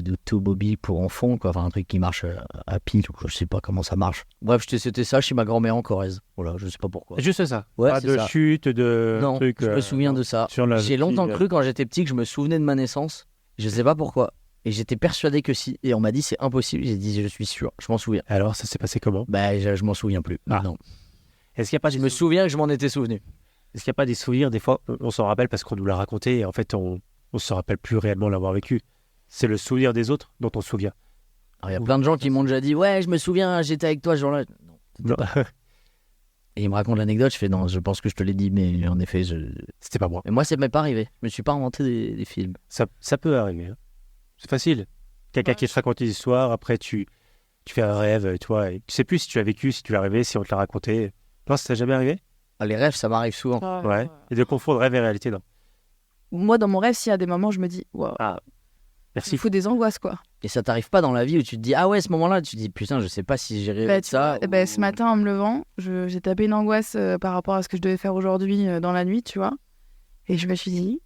d'automobile pour enfants, quoi. Enfin, un truc qui marche à pile, ou je sais pas comment ça marche. Bref, c'était ça chez ma grand-mère en Corrèze. Voilà, je sais pas pourquoi. Juste ça. Ouais, Pas c'est de ça. chute, de Non, trucs. je me souviens de ça. sur la J'ai longtemps petite- cru quand j'étais petit que je me souvenais de ma naissance. Je sais pas pourquoi. Et j'étais persuadé que si. Et on m'a dit c'est impossible. J'ai dit je suis sûr. Je m'en souviens. Alors, ça s'est passé comment? Bah je m'en souviens plus. Ah. Non. Est-ce qu'il n'y a pas Je des me souviens que je m'en étais souvenu. Est-ce qu'il y a pas des souvenirs, des fois, on s'en rappelle parce qu'on nous l'a raconté et en fait, on se rappelle plus réellement l'avoir vécu. C'est le souvenir des autres dont on se souvient. Alors il y a plein de gens qui m'ont déjà dit ouais je me souviens j'étais avec toi ce jour-là. Non. Non, Et ils me racontent l'anecdote. Je fais non je pense que je te l'ai dit mais en effet c'était pas moi. Mais moi ça m'est pas arrivé. Je me suis pas inventé des films. Ça peut arriver. Hein. C'est facile. Quelqu'un Ouais. qui te raconte une histoire, après tu fais un rêve, toi, et tu sais plus si tu l'as vécu, si tu l'as rêvé, si on te l'a raconté. Non, ça t'est jamais arrivé? Ah, les rêves ça m'arrive souvent. Ouais. Et de confondre rêve et réalité, non. Moi, dans mon rêve, s'il y a des moments, je me dis, waouh, Merci. il faut des angoisses, quoi. Et ça t'arrive pas dans la vie où tu te dis ah ouais ce moment-là tu te dis putain je sais pas si j'ai rêvé Bah, de ça. Eh ben, ce matin, en me levant, j'ai tapé une angoisse par rapport à ce que je devais faire aujourd'hui dans la nuit, tu vois. Et je me suis dit,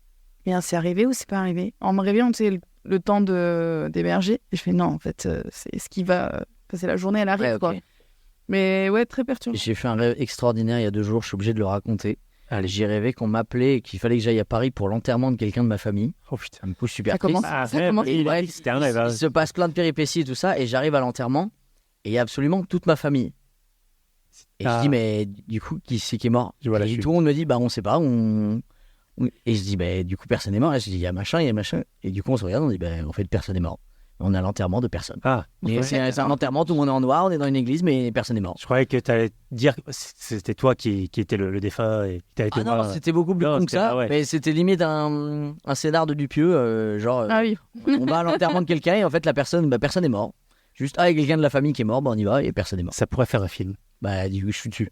bien, c'est arrivé ou c'est pas arrivé? En me réveillant, tu sais, le temps d'émerger. Et je fais, non, en fait, c'est ce qui va passer la journée, elle arrive, Ouais, ok. quoi. Mais ouais, très perturbant. J'ai fait un rêve extraordinaire il y a 2 jours, je suis obligé de le raconter. Allez. J'ai rêvé qu'on m'appelait et qu'il fallait que j'aille à Paris pour l'enterrement de quelqu'un de ma famille. Oh putain. Ça me pousse super Ça commence. triste. Ah, Ça rêve. commence- Et il a Ouais, dit que c'était un rêve. hein. Il se passe plein de péripéties et tout ça, et j'arrive à l'enterrement, et il y a absolument toute ma famille. Et Ah. je dis, mais du coup, qui c'est qui est mort? Je vois la Et chute. tout le monde me dit, bah on sait pas, Et je dis, bah du coup, personne n'est mort. Et je dis, il y a machin, il y a machin. Et du coup, on se regarde, on dit, bah en fait, personne n'est mort. On a l'enterrement de personne. Ah, Mais ouais. c'est un enterrement, tout le monde est en noir, on est dans une église, mais personne n'est mort. Je croyais que tu allais dire que c'était toi qui étais le défunt et que tu allais te Ah non, voir. c'était beaucoup plus Non, con que c'était- ça, ah ouais. mais c'était limite un scénar de Dupieux, genre Ah oui. on va à l'enterrement de quelqu'un et en fait la personne, personne est mort. Juste, il y a quelqu'un de la famille qui est mort, on y va et personne est mort. Ça pourrait faire un film. Bah du coup je suis dessus.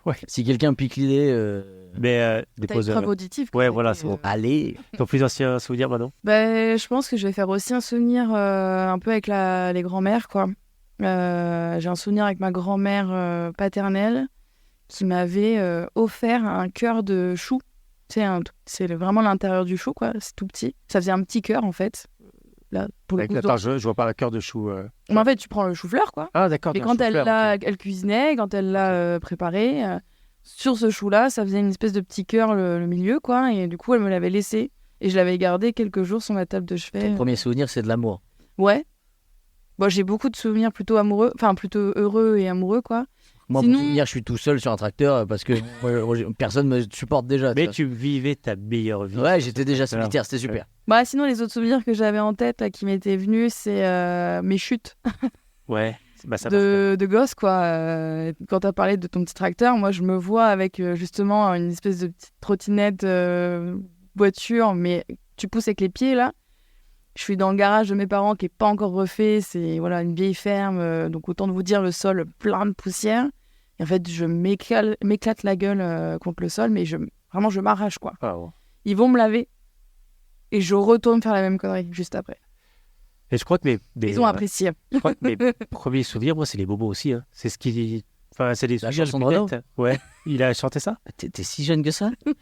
Ouais. Si quelqu'un pique l'idée, Mais T'as une dépose preuve auditive. Ouais, que voilà, c'était, c'est bon. allez. ton plus ancien souvenir maintenant. Je pense que je vais faire aussi un souvenir un peu avec les grands-mères, quoi. J'ai un souvenir avec ma grand-mère paternelle qui m'avait offert un cœur de chou. Tu sais, c'est vraiment l'intérieur du chou, quoi. C'est tout petit. Ça faisait un petit cœur, en fait. Là, pour le coup, Attends, je vois pas la cœur de chou. mais en fait, tu prends le chou-fleur, quoi. Ah d'accord. Et t'as un quand chou-fleur, ok. elle cuisinait, quand elle l'a préparé, sur ce chou-là, ça faisait une espèce de petit cœur le milieu, quoi. Et du coup, elle me l'avait laissé. Et je l'avais gardé quelques jours sur ma table de chevet. Ton premier souvenir c'est de l'amour. Ouais. Bon, j'ai beaucoup de souvenirs plutôt amoureux, enfin plutôt heureux et amoureux, quoi. Moi Sinon- mon souvenir je suis tout seul sur un tracteur parce que personne me supporte déjà. Mais tu tu vivais ta meilleure vie. vois. Ouais j'étais déjà Voilà. solitaire, c'était super. Bah, sinon, les autres souvenirs que j'avais en tête, là, qui m'étaient venus, c'est mes chutes Ouais. Bah ça marche de gosse, quoi. Quand tu as parlé de ton petit tracteur, moi, je me vois avec justement une espèce de petite trottinette voiture, mais tu pousses avec les pieds, là. Je suis dans le garage de mes parents qui n'est pas encore refait. C'est voilà, une vieille ferme. Donc, autant de vous dire, le sol plein de poussière. Et en fait, je m'éclate la gueule contre le sol, mais vraiment, je m'arrache, quoi. pas. Ah, ouais. Ils vont me laver. Et je retourne faire la même connerie juste après. Et je crois que Ils ont apprécié. je crois que mes premiers souvenirs, moi, c'est les bobos aussi. Hein. C'est Enfin, c'est des La souvenirs chanson de plus Renaud. nettes. Ouais, il a chanté ça. T'es si jeune que ça? Il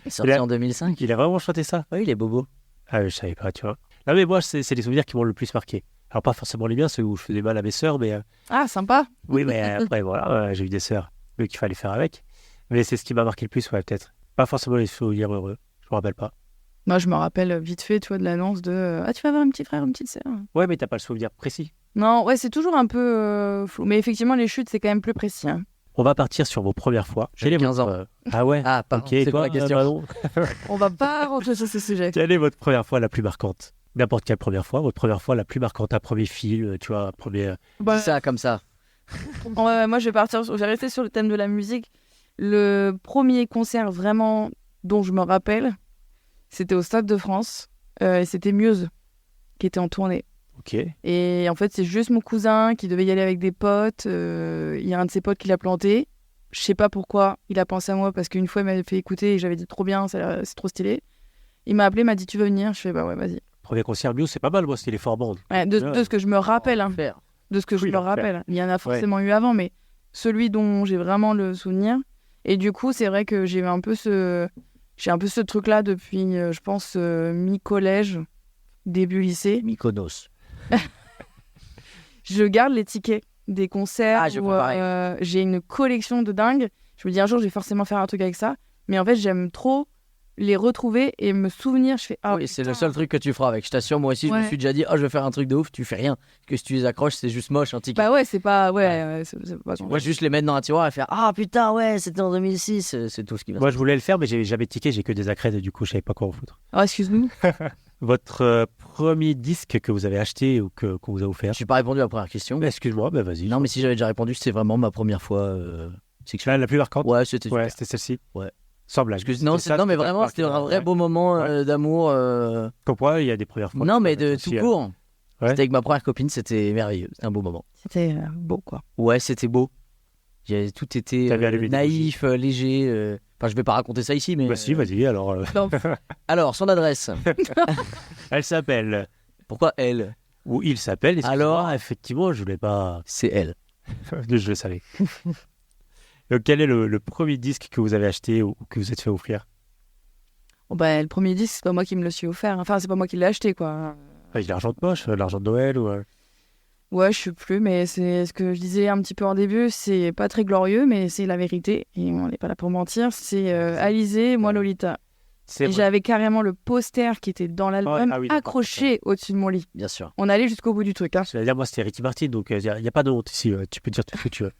est sorti Il a- en 2005. Il a vraiment chanté ça. Oui, il est bobo. Ah, je savais pas, tu vois. Non, mais moi, c'est des souvenirs qui m'ont le plus marqué. Alors, pas forcément les miens, ceux où je faisais mal à mes sœurs, mais Ah, sympa. oui, mais après, voilà, j'ai eu des sœurs, mais qu'il fallait faire avec. Mais c'est ce qui m'a marqué le plus, ouais, peut-être. Pas forcément les souvenirs heureux, je me rappelle pas. Moi, je me rappelle vite fait, tu vois, de l'annonce de Ah, tu vas avoir un petit frère, une petite sœur. Ouais, mais t'as pas le souvenir précis. Non, ouais, c'est toujours un peu flou. Mais effectivement, les chutes, c'est quand même plus précis. Hein. On va partir sur vos premières fois. J'avais 15 ans. Ah ouais. Ah, pardon, Ok, c'est toi, quoi la question? Manon On va pas rentrer sur ce sujet. Quelle est votre première fois la plus marquante? N'importe quelle première fois, votre première fois la plus marquante, un premier film, tu vois, un premier. Bah, Dis ça comme ça. ouais, moi, je vais rester sur le thème de la musique. Le premier concert vraiment dont je me rappelle, c'était au Stade de France. Et c'était Muse qui était en tournée. Ok. Et en fait, c'est juste mon cousin qui devait y aller avec des potes. Il y a un de ses potes qui l'a planté. Je sais pas pourquoi il a pensé à moi parce qu'une fois, il m'avait fait écouter et j'avais dit trop bien, c'est trop stylé. Il m'a appelé, m'a dit tu veux venir? Je fais bah ouais, vas-y. Premier concert Muse, c'est pas mal, moi, c'était les Four Bands. Ouais, de ce que je me rappelle, hein, Faire. de ce que je Oui, me l'enfer. rappelle. Il y en a forcément eu avant, mais celui dont j'ai vraiment le souvenir. Et du coup, c'est vrai que j'ai un peu ce truc-là depuis, je pense, mi-collège, début lycée. Mykonos. Je garde les tickets des concerts. Ah, je où, fais pareil. j'ai une collection de dingue. Je me dis un jour, je vais forcément faire un truc avec ça. Mais en fait, j'aime trop les retrouver et me souvenir. Je fais ah Oui, c'est putain. le seul truc que tu feras avec. Je t'assure, moi aussi, je me Ouais. suis déjà dit, oh, je vais faire un truc de ouf, tu fais rien. Parce que si tu les accroches, c'est juste moche, un ticket. Bah ouais, c'est pas. Ouais, c'est pas Moi, juste les mettre dans un tiroir et faire, ah putain, ouais, c'était en 2006. C'est tout ce qui va. Moi, je voulais le faire, mais j'ai jamais de ticket, j'ai que des accrèdes, et du coup, je savais pas quoi en foutre. Ah, excuse-nous. Votre premier disque que vous avez acheté ou qu'on vous a offert? Je n'ai pas répondu à la première question. Excuse-moi, bah vas-y. Non, mais si j'avais déjà répondu, c'était vraiment ma première fois sexuelle. La plus marquante? Ouais, c'était Ouais, super. c'était celle-ci. Ouais. Sans blague. Parce que, non, non, mais vraiment, c'était un vrai beau moment d'amour. Comme quoi, il y a des premières fois. Non, mais de aussi, tout court. Ouais. C'était avec ma première copine, c'était merveilleux. C'était un beau moment. C'était beau, quoi. Ouais, c'était beau. Tout était T'avais allumé des naïf, léger. Enfin, je vais pas raconter ça ici, mais. Bah si, vas-y, alors. Non, Alors, son adresse. Elle s'appelle. Pourquoi elle? Ou il s'appelle. Alors Effectivement, je voulais pas. C'est elle. Je le savais. Donc, quel est le premier disque que vous avez acheté ou que vous êtes fait offrir? Bon, bah, le premier disque, c'est pas moi qui me le suis offert. Enfin, c'est pas moi qui l'ai acheté, quoi. Avec l'argent de poche, l'argent de Noël ou. Ouais, je sais plus, mais c'est ce que je disais un petit peu en début. C'est pas très glorieux, mais c'est la vérité. Et on n'est pas là pour mentir. C'est Alizé, moi Lolita. C'est Et vrai. j'avais carrément le poster qui était dans l'album Ah oui, d'accord, accroché au-dessus de mon lit. Bien sûr. On allait jusqu'au bout du truc. Hein. Je vais dire, moi, c'était Ricky Martin, donc il n'y a pas de honte ici. Tu peux dire tout ce que tu veux.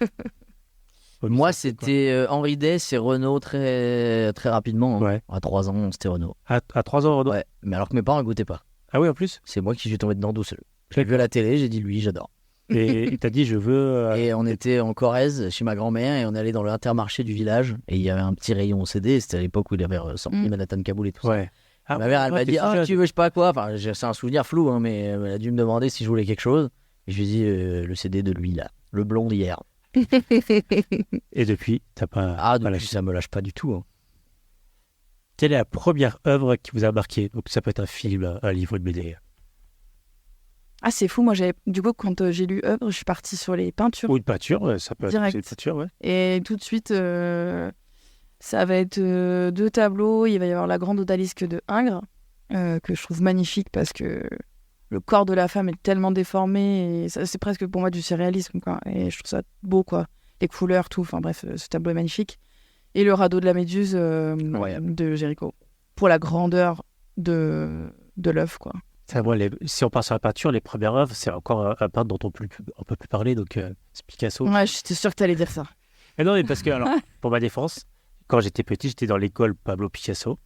Ouais, mais Moi, ça, c'est quoi? c'était Henri Dess et Renault très, très rapidement. Hein. Ouais. À 3 ans, c'était Renault. À 3 ans, Renaud. Ouais. Mais alors que mes parents ne goûtaient pas. Ah oui, en plus. C'est moi qui suis tombé dedans doucement. J'ai vu à la télé, j'ai dit lui, j'adore. Et il t'a dit, je veux. Et on était en Corrèze chez ma grand-mère et on allait dans l'intermarché du village et il y avait un petit rayon CD. C'était à l'époque où il avait sorti Manhattan Kaboul et tout ça. Ouais. Ah, Ma mère, elle ouais, m'a t'es dit tout ah jeune. tu veux je sais pas quoi. Enfin c'est un souvenir flou hein, mais elle a dû me demander si je voulais quelque chose et je lui ai dit le CD de lui là, le blond d'hier. Et depuis, t'as pas. Ah pas depuis lâché. ça me lâche pas du tout. Hein. Quelle est la première œuvre qui vous a marqué? Donc ça peut être un film, un livre, une BD. Ah, c'est fou. Moi, du coup, quand j'ai lu œuvre, je suis partie sur les peintures. Ou une peinture, ça peut Direct. être une peinture, ouais. Et tout de suite, ça va être 2 tableaux. Il va y avoir la grande odalisque de Ingres, que je trouve magnifique parce que le corps de la femme est tellement déformé. Et c'est presque pour moi du surréalisme, quoi. Et je trouve ça beau, quoi. Les couleurs, tout. Enfin bref, ce tableau est magnifique. Et le radeau de la Méduse de Géricault. Pour la grandeur de l'œuvre, quoi. Ça, moi, si on part sur la peinture, les premières œuvres, c'est encore un peintre dont on peut plus parler, donc c'est Picasso. Ouais, j'étais sûre que t'allais dire ça. Mais non, mais parce que, alors, pour ma défense, quand j'étais petit, j'étais dans l'école Pablo Picasso.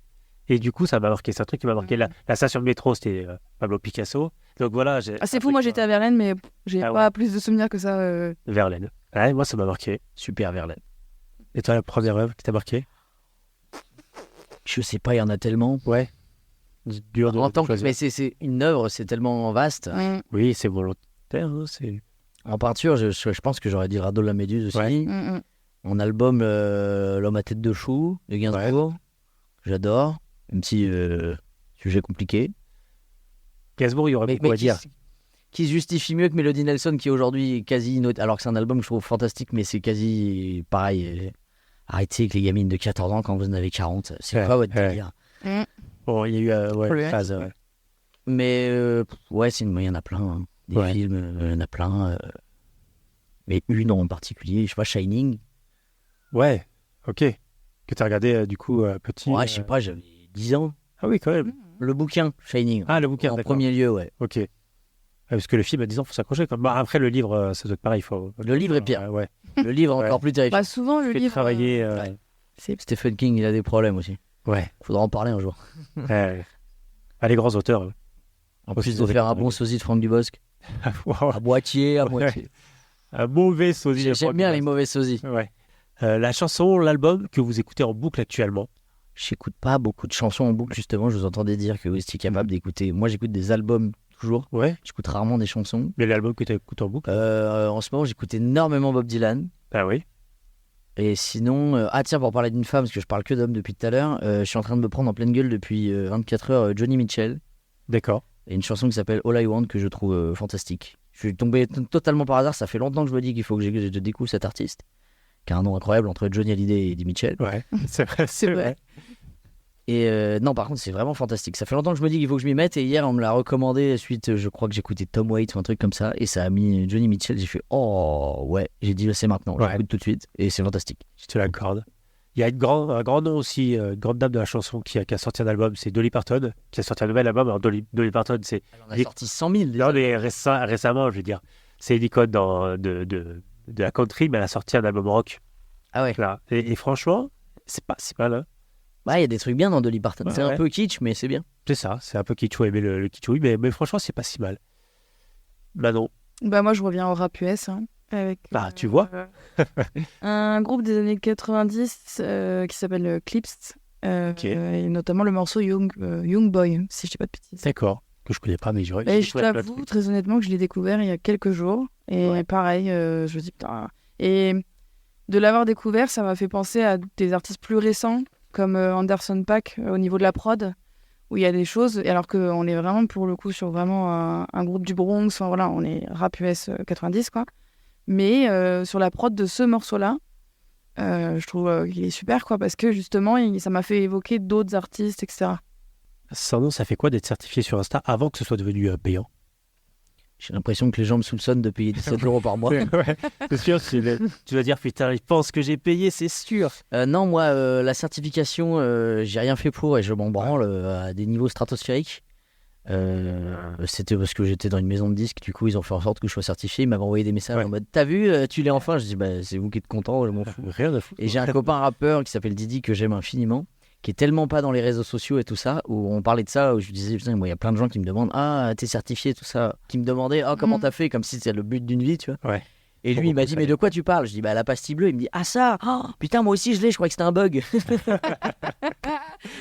Et du coup, ça m'a marqué. C'est un truc qui m'a marqué. La station de métro, c'était Pablo Picasso. Donc voilà. Ah, c'est fou, moi j'étais à Verlaine, mais j'ai Ah pas ouais. plus de souvenirs que ça. Verlaine. Ouais, moi, ça m'a marqué. Super Verlaine. Et toi, la première œuvre qui t'a marqué? Je sais pas il y en a tellement. Ouais. Dur de En tant que choisir. mais c'est une œuvre c'est tellement vaste. Oui, c'est volontaire. Hein, c'est... En peinture je pense que j'aurais dit le radeau de la Méduse aussi. Ouais. Mon album L'homme à tête de chou de Gainsbourg. J'adore. Un petit sujet compliqué. Gainsbourg, il y aurait beaucoup à dire. qui se justifie mieux que Melody Nelson, qui est aujourd'hui quasi alors que c'est un album que je trouve fantastique, mais c'est quasi pareil. Arrêtez avec les gamines de 14 ans quand vous en avez 40. C'est quoi votre délire? Bon, il y a eu phase. Ouais. Mais ouais, sinon, il y en a plein. Hein. Des films, il y en a plein. Mais une en particulier, je sais pas, Shining. Ouais, ok. Que tu as regardé du coup petit. Ouais, je sais pas, j'avais 10 ans. Ah oui, quand même. Le bouquin, Shining. Ah, le bouquin, en d'accord. premier lieu, ouais. Ok. Parce que le film à 10 ans, il faut s'accrocher. Bah, après, le livre, ça doit être pareil. Le livre est pire. Ouais. Le livre est encore plus terrifiant. Bah, souvent, le livre. Travailler. Stephen King, il a des problèmes aussi. Ouais. Faudra en parler un jour. Les grands auteurs. En plus de faire un bon sosie de Franck Dubosc. Wow. À moitié. Un mauvais sosie. J'aime bien les mauvais sosies. Ouais. La chanson, l'album que vous écoutez en boucle actuellement. J'écoute pas beaucoup de chansons en boucle, justement. Je vous entendais dire que vous étiez capable d'écouter. Moi, j'écoute des albums toujours. Ouais. J'écoute rarement des chansons. Mais l'album que tu écoutes en boucle En ce moment, j'écoute énormément Bob Dylan. Ah oui. Et sinon, tiens, pour parler d'une femme, parce que je parle que d'hommes depuis tout à l'heure, je suis en train de me prendre en pleine gueule depuis 24 heures Johnny Mitchell. D'accord. Et une chanson qui s'appelle All I Want que je trouve fantastique. Je suis tombé totalement par hasard. Ça fait longtemps que je me dis qu'il faut que je découvre cet artiste, qui a un nom incroyable entre Johnny Hallyday et Eddie Mitchell. Ouais, c'est vrai. C'est vrai. Et non, par contre, c'est vraiment fantastique. Ça fait longtemps que je me dis qu'il faut que je m'y mette. Et hier, on me l'a recommandé suite, je crois que j'écoutais Tom Waits ou un truc comme ça. Et ça a mis Johnny Mitchell. J'ai fait oh ouais. J'ai dit c'est maintenant. Ouais. J'écoute tout de suite. Et c'est fantastique. Je te l'accorde. Il y a un grand nom aussi, une grande dame de la chanson qui a sorti un album, c'est Dolly Parton, qui a sorti un nouvel album. Alors Dolly Parton, c'est... Elle en a sorti 100 000. Non, mais récemment, je veux dire. C'est une icône de la country, mais elle a sorti un album rock. Ah ouais. Là. Et franchement, c'est pas si mal. Hein. Bah, il y a des trucs bien dans Dolly Parton. C'est un peu kitsch, mais c'est bien. C'est ça, c'est un peu kitschou, aimer le kitschou, mais franchement, c'est pas si mal. Manon. Bah, moi, je reviens au rap US. Hein, avec, tu vois un groupe des années 90 qui s'appelle Clips. Et notamment le morceau Young Boy, si je dis pas de bêtises. D'accord, que je connais pas, mais j'aurais... Et je t'avoue très honnêtement que je l'ai découvert il y a quelques jours. Et pareil, je me dis putain. Et de l'avoir découvert, ça m'a fait penser à des artistes plus récents, comme Anderson .Paak au niveau de la prod, où il y a des choses, et alors qu'on est vraiment pour le coup sur vraiment un groupe du Bronx, enfin, voilà, on est rap US 90 quoi. Mais sur la prod de ce morceau-là, je trouve qu'il est super quoi, parce que justement ça m'a fait évoquer d'autres artistes, etc. Sans nom, ça fait quoi d'être certifié sur Insta avant que ce soit devenu payant? J'ai l'impression que les gens me soupçonnent de payer 17 € par mois. Ouais, c'est sûr, tu vas dire putain, ils pensent que j'ai payé, c'est sûr. Non, moi, la certification, j'ai rien fait pour et je m'en branle à des niveaux stratosphériques. C'était parce que j'étais dans une maison de disques, du coup ils ont fait en sorte que je sois certifié. Ils m'avaient envoyé des messages en mode t'as vu, tu l'es enfin. Je dis bah c'est vous qui êtes content, je m'en fous. Rien à foutre. Et j'ai un copain rappeur qui s'appelle Didi que j'aime infiniment, qui est tellement pas dans les réseaux sociaux et tout ça, où on parlait de ça, où je disais putain, moi il y a plein de gens qui me demandent ah t'es certifié tout ça, qui me demandaient ah comment t'as fait, comme si c'était le but d'une vie, tu vois. Ouais. Et lui il m'a dit mais de quoi tu parles? Je dis bah la pastille bleue. Il me dit ah ça, oh, putain moi aussi je l'ai, je croyais que c'était un bug.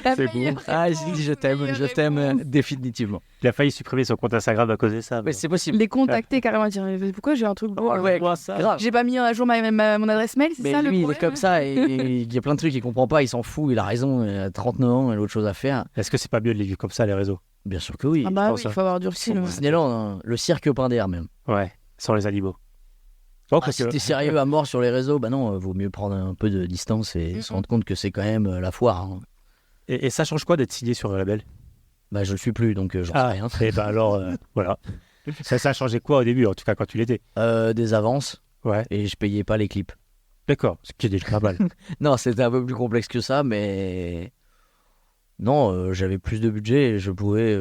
C'est bon. Ah je t'aime définitivement. Il a failli supprimer son compte Instagram à cause de ça. Mais c'est possible. Les contacter carrément, dire pourquoi j'ai un truc Ouais, ça. grave. j'ai pas mis à jour mon adresse mail, c'est Mais ça lui, le il problème. est comme ça et il y a plein de trucs qu'il comprend pas, il s'en fout, il a raison, il a 39 ans, il a autre chose à faire. Est-ce que c'est pas mieux de les vivre comme ça, les réseaux? Bien sûr que oui. Ah bah pense, oui, il faut avoir du recul. Ouais. Disneyland, hein, le cirque pain d'air même. Ouais, sans les animaux. Bon, Ah, si t'es sérieux à mort sur les réseaux, bah non, vaut mieux prendre un peu de distance et se rendre compte que c'est quand même la foire. Hein. Et ça change quoi d'être signé sur un label? Bah je le suis plus, donc j'en sais rien. Et ben alors, voilà. Ça a changé quoi au début, en tout cas quand tu l'étais? Des avances Ouais, et je payais pas les clips. d'accord, ce qui est déjà pas mal. Non, c'était un peu plus complexe que ça, mais non, j'avais plus de budget et je pouvais...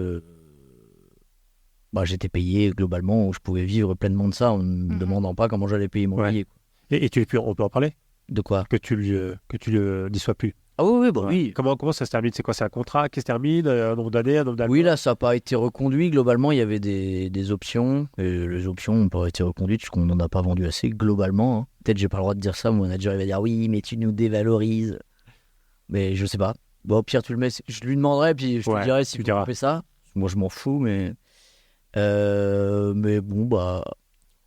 Bah, j'étais payé globalement, où je pouvais vivre pleinement de ça en ne me demandant pas comment j'allais payer mon Ouais. billet. Quoi. Et on peut en parler? De quoi? Que tu le n'y sois plus. Ah oui, bah Ouais. oui. Comment ça se termine? C'est quoi? C'est un contrat qui se termine? Un nombre d'années? Un nombre d'albums? Oui, là, ça n'a pas été reconduit. Globalement, il y avait des options. Et les options n'ont pas été reconduites puisqu'on n'en a pas vendu assez, globalement. Hein. Peut-être j'ai pas le droit de dire ça. Mon manager il va dire oui, mais tu nous dévalorises. Mais je sais pas. Bon, au pire, tu le mets. Je lui demanderai, puis je te dirai si tu fais ça. Moi, je m'en fous, mais bon, bah.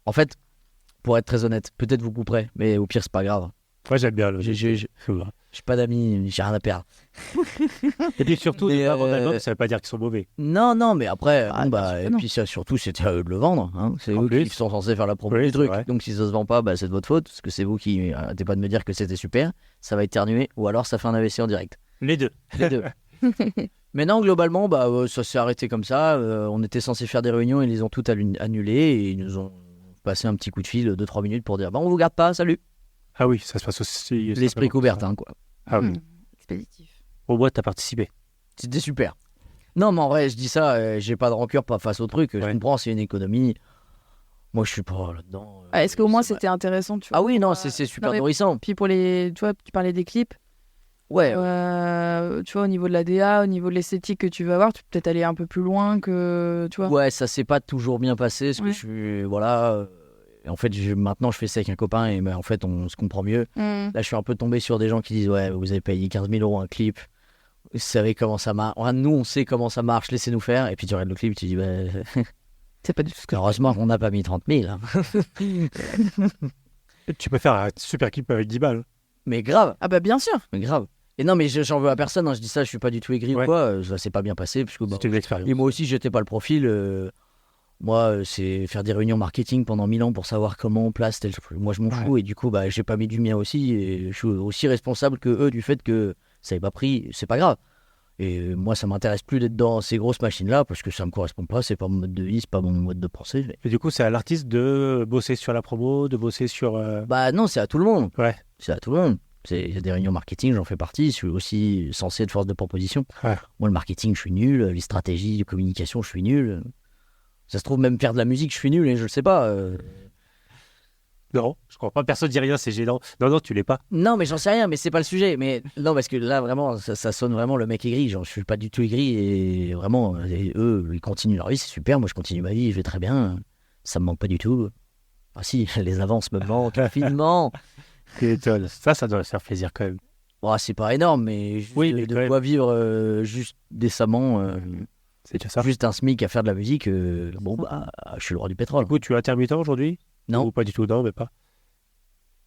En fait, pour être très honnête, peut-être vous couperez, mais au pire, c'est pas grave. Ouais, j'aime bien. J'ai pas d'amis, j'ai rien à perdre. Et puis surtout, Mais, ne pas vendre d'album, ça veut pas dire qu'ils sont mauvais. Non, mais après, Ah, bon, bien sûr et que non. puis ça, surtout, c'était à eux de le vendre. Hein. C'est En eux plus. qui sont censés faire la promo Oui, du c'est truc. vrai. Donc si ça se vend pas, c'est de votre faute, parce que c'est vous qui arrêtez pas de me dire que c'était super. Ça va éternuer, ou alors ça fait un AVC en direct. Les deux. Les deux. Mais non, globalement, ça s'est arrêté comme ça. On était censé faire des réunions, ils les ont toutes annulées et ils nous ont passé un petit coup de fil de 2-3 minutes pour dire on vous garde pas, salut. Ah oui, ça se passe aussi. L'esprit Coubertin, quoi. Ah oui. Expéditif. Au moins, t'as participé. C'était super. Non, mais en vrai, je dis ça, j'ai pas de rancœur pas face au truc. Je Ouais. comprends, c'est une économie. Moi, je suis pas là-dedans. Est-ce qu'au moins c'est c'était intéressant, tu vois? Ah oui, non, pour, c'est super non, mais- nourrissant. Puis pour les, tu vois, tu parlais des clips. Ouais, Tu vois, au niveau de la DA, au niveau de l'esthétique que tu vas avoir, tu peux peut-être aller un peu plus loin que, tu vois. ouais, ça s'est pas toujours bien passé. Parce que Ouais. je suis. Voilà. En fait, maintenant, je fais ça avec un copain et en fait, on se comprend mieux. Mm. Là, je suis un peu tombé sur des gens qui disent ouais, vous avez payé 15 000 € un clip. Vous savez comment ça marche. Enfin, nous, on sait comment ça marche, laissez-nous faire. Et puis tu regardes le clip, tu dis C'est pas du tout ce que. heureusement qu'on n'a pas mis 30 000. hein. Tu peux faire un super clip avec 10 balles. Mais grave. Ah bah bien sûr. Mais grave. Et non, mais j'en veux à personne, hein, je dis ça, je suis pas du tout aigri Ouais. ou quoi, ça s'est pas bien passé. Parce que, C'était une expérience. et moi aussi, j'étais pas le profil. Moi, c'est faire des réunions marketing pendant 1000 ans pour savoir comment on place tel. Moi, je m'en fous, et du coup, j'ai pas mis du mien aussi, et je suis aussi responsable que eux du fait que ça n'ait pas pris, c'est pas grave. Et moi, ça m'intéresse plus d'être dans ces grosses machines-là, parce que ça me correspond pas, c'est pas mon mode de vie, c'est pas mon mode de pensée. Et du coup, c'est à l'artiste de bosser sur la promo, de bosser sur. Bah non, c'est à tout le monde. Ouais. C'est à tout le monde. Il y a des réunions marketing, j'en fais partie. Je suis aussi censé être force de proposition. Ouais. Moi, le marketing, je suis nul. Les stratégies de communication, je suis nul. Ça se trouve, même faire de la musique, je suis nul et je le sais pas. Non, je crois pas. Personne dit rien, c'est gênant. Non, tu l'es pas. Non, mais j'en sais rien, mais c'est pas le sujet. Mais non, parce que là, vraiment, ça sonne vraiment le mec aigri. Genre, je suis pas du tout aigri et vraiment, eux, ils continuent leur vie, c'est super. Moi, je continue ma vie, je vais très bien. Ça me manque pas du tout. Ah si, les avances me manquent finement. Ça doit faire plaisir quand même. Bon, c'est pas énorme, mais juste Oui, mais de quand même. quoi vivre juste décemment. C'est déjà ça. Juste un SMIC à faire de la musique, je suis le roi du pétrole. Du coup, tu es intermittent aujourd'hui? Non. Ou pas du tout? Non, mais pas.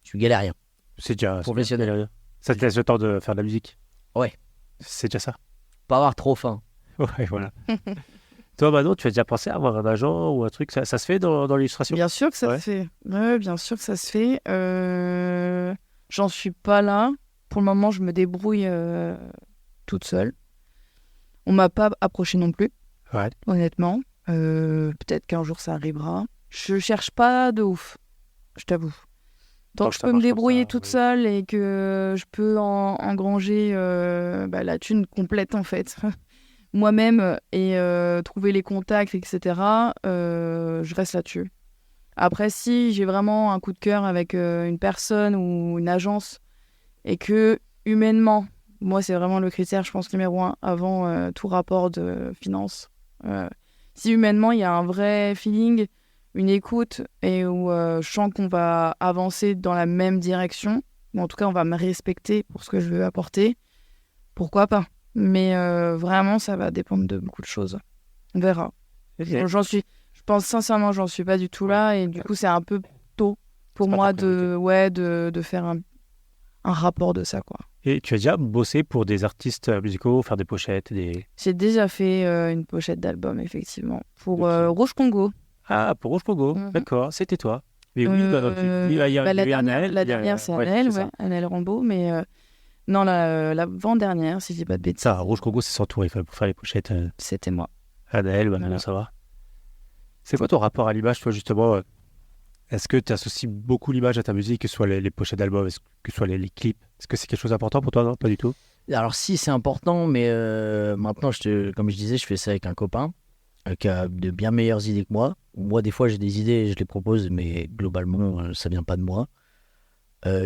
Je suis galérien. C'est déjà. Professionnel. Rien. Ça te laisse le temps de faire de la musique? Ouais. C'est déjà ça. Pas avoir trop faim. Ouais, voilà. Toi, Manon, tu as déjà pensé à avoir un agent ou un truc? Ça se fait dans l'illustration? Bien sûr que ça Ouais. se fait. Ouais, bien sûr que ça se fait. J'en suis pas là. Pour le moment, je me débrouille toute seule. On m'a pas approché non plus, Ouais. honnêtement. Peut-être qu'un jour ça arrivera. Je cherche pas de ouf, je t'avoue. Tant Tant que que je ça peux me marche comme débrouiller ça, toute oui. seule et que je peux engranger la thune complète en fait, moi-même et trouver les contacts, etc., je reste là-dessus. Après, si j'ai vraiment un coup de cœur avec une personne ou une agence et que humainement, moi c'est vraiment le critère, je pense, numéro 1 avant tout rapport de finance. Si humainement il y a un vrai feeling, une écoute et où je sens qu'on va avancer dans la même direction, ou en tout cas on va me respecter pour ce que je veux apporter, pourquoi pas. Mais vraiment ça va dépendre de beaucoup de choses. On verra. Je pense sincèrement j'en suis pas du tout là et du coup c'est un peu tôt pour C'est pas moi ta priorité. de faire un rapport de ça quoi. Et tu as déjà bossé pour des artistes musicaux, faire des pochettes, des... J'ai déjà fait une pochette d'album effectivement pour Ok. Rouge Congo. Ah, pour Rouge Congo, Mhm. d'accord, c'était toi. Mais oui, il y a la eu dernière, Anaël, la il y a- dernière, c'est ouais, Anaël, c'est ça. ouais, Anaël Rambaud, mais non, l'avant-dernière, si je dis pas de bêtises, Ça, Rouge Congo, c'est son tour, il fallait pour faire les pochettes. c'était moi. Anaël, maintenant Voilà. ça va. C'est quoi ton rapport à l'image, toi, justement est-ce que tu associes beaucoup l'image à ta musique, que ce soit les pochettes d'albums, que ce soit les clips? Est-ce que c'est quelque chose d'important pour toi? Non, pas du tout. Alors si, c'est important, mais maintenant, comme je disais, je fais ça avec un copain qui a de bien meilleures idées que moi. Moi, des fois, j'ai des idées et je les propose, mais globalement, ça vient pas de moi.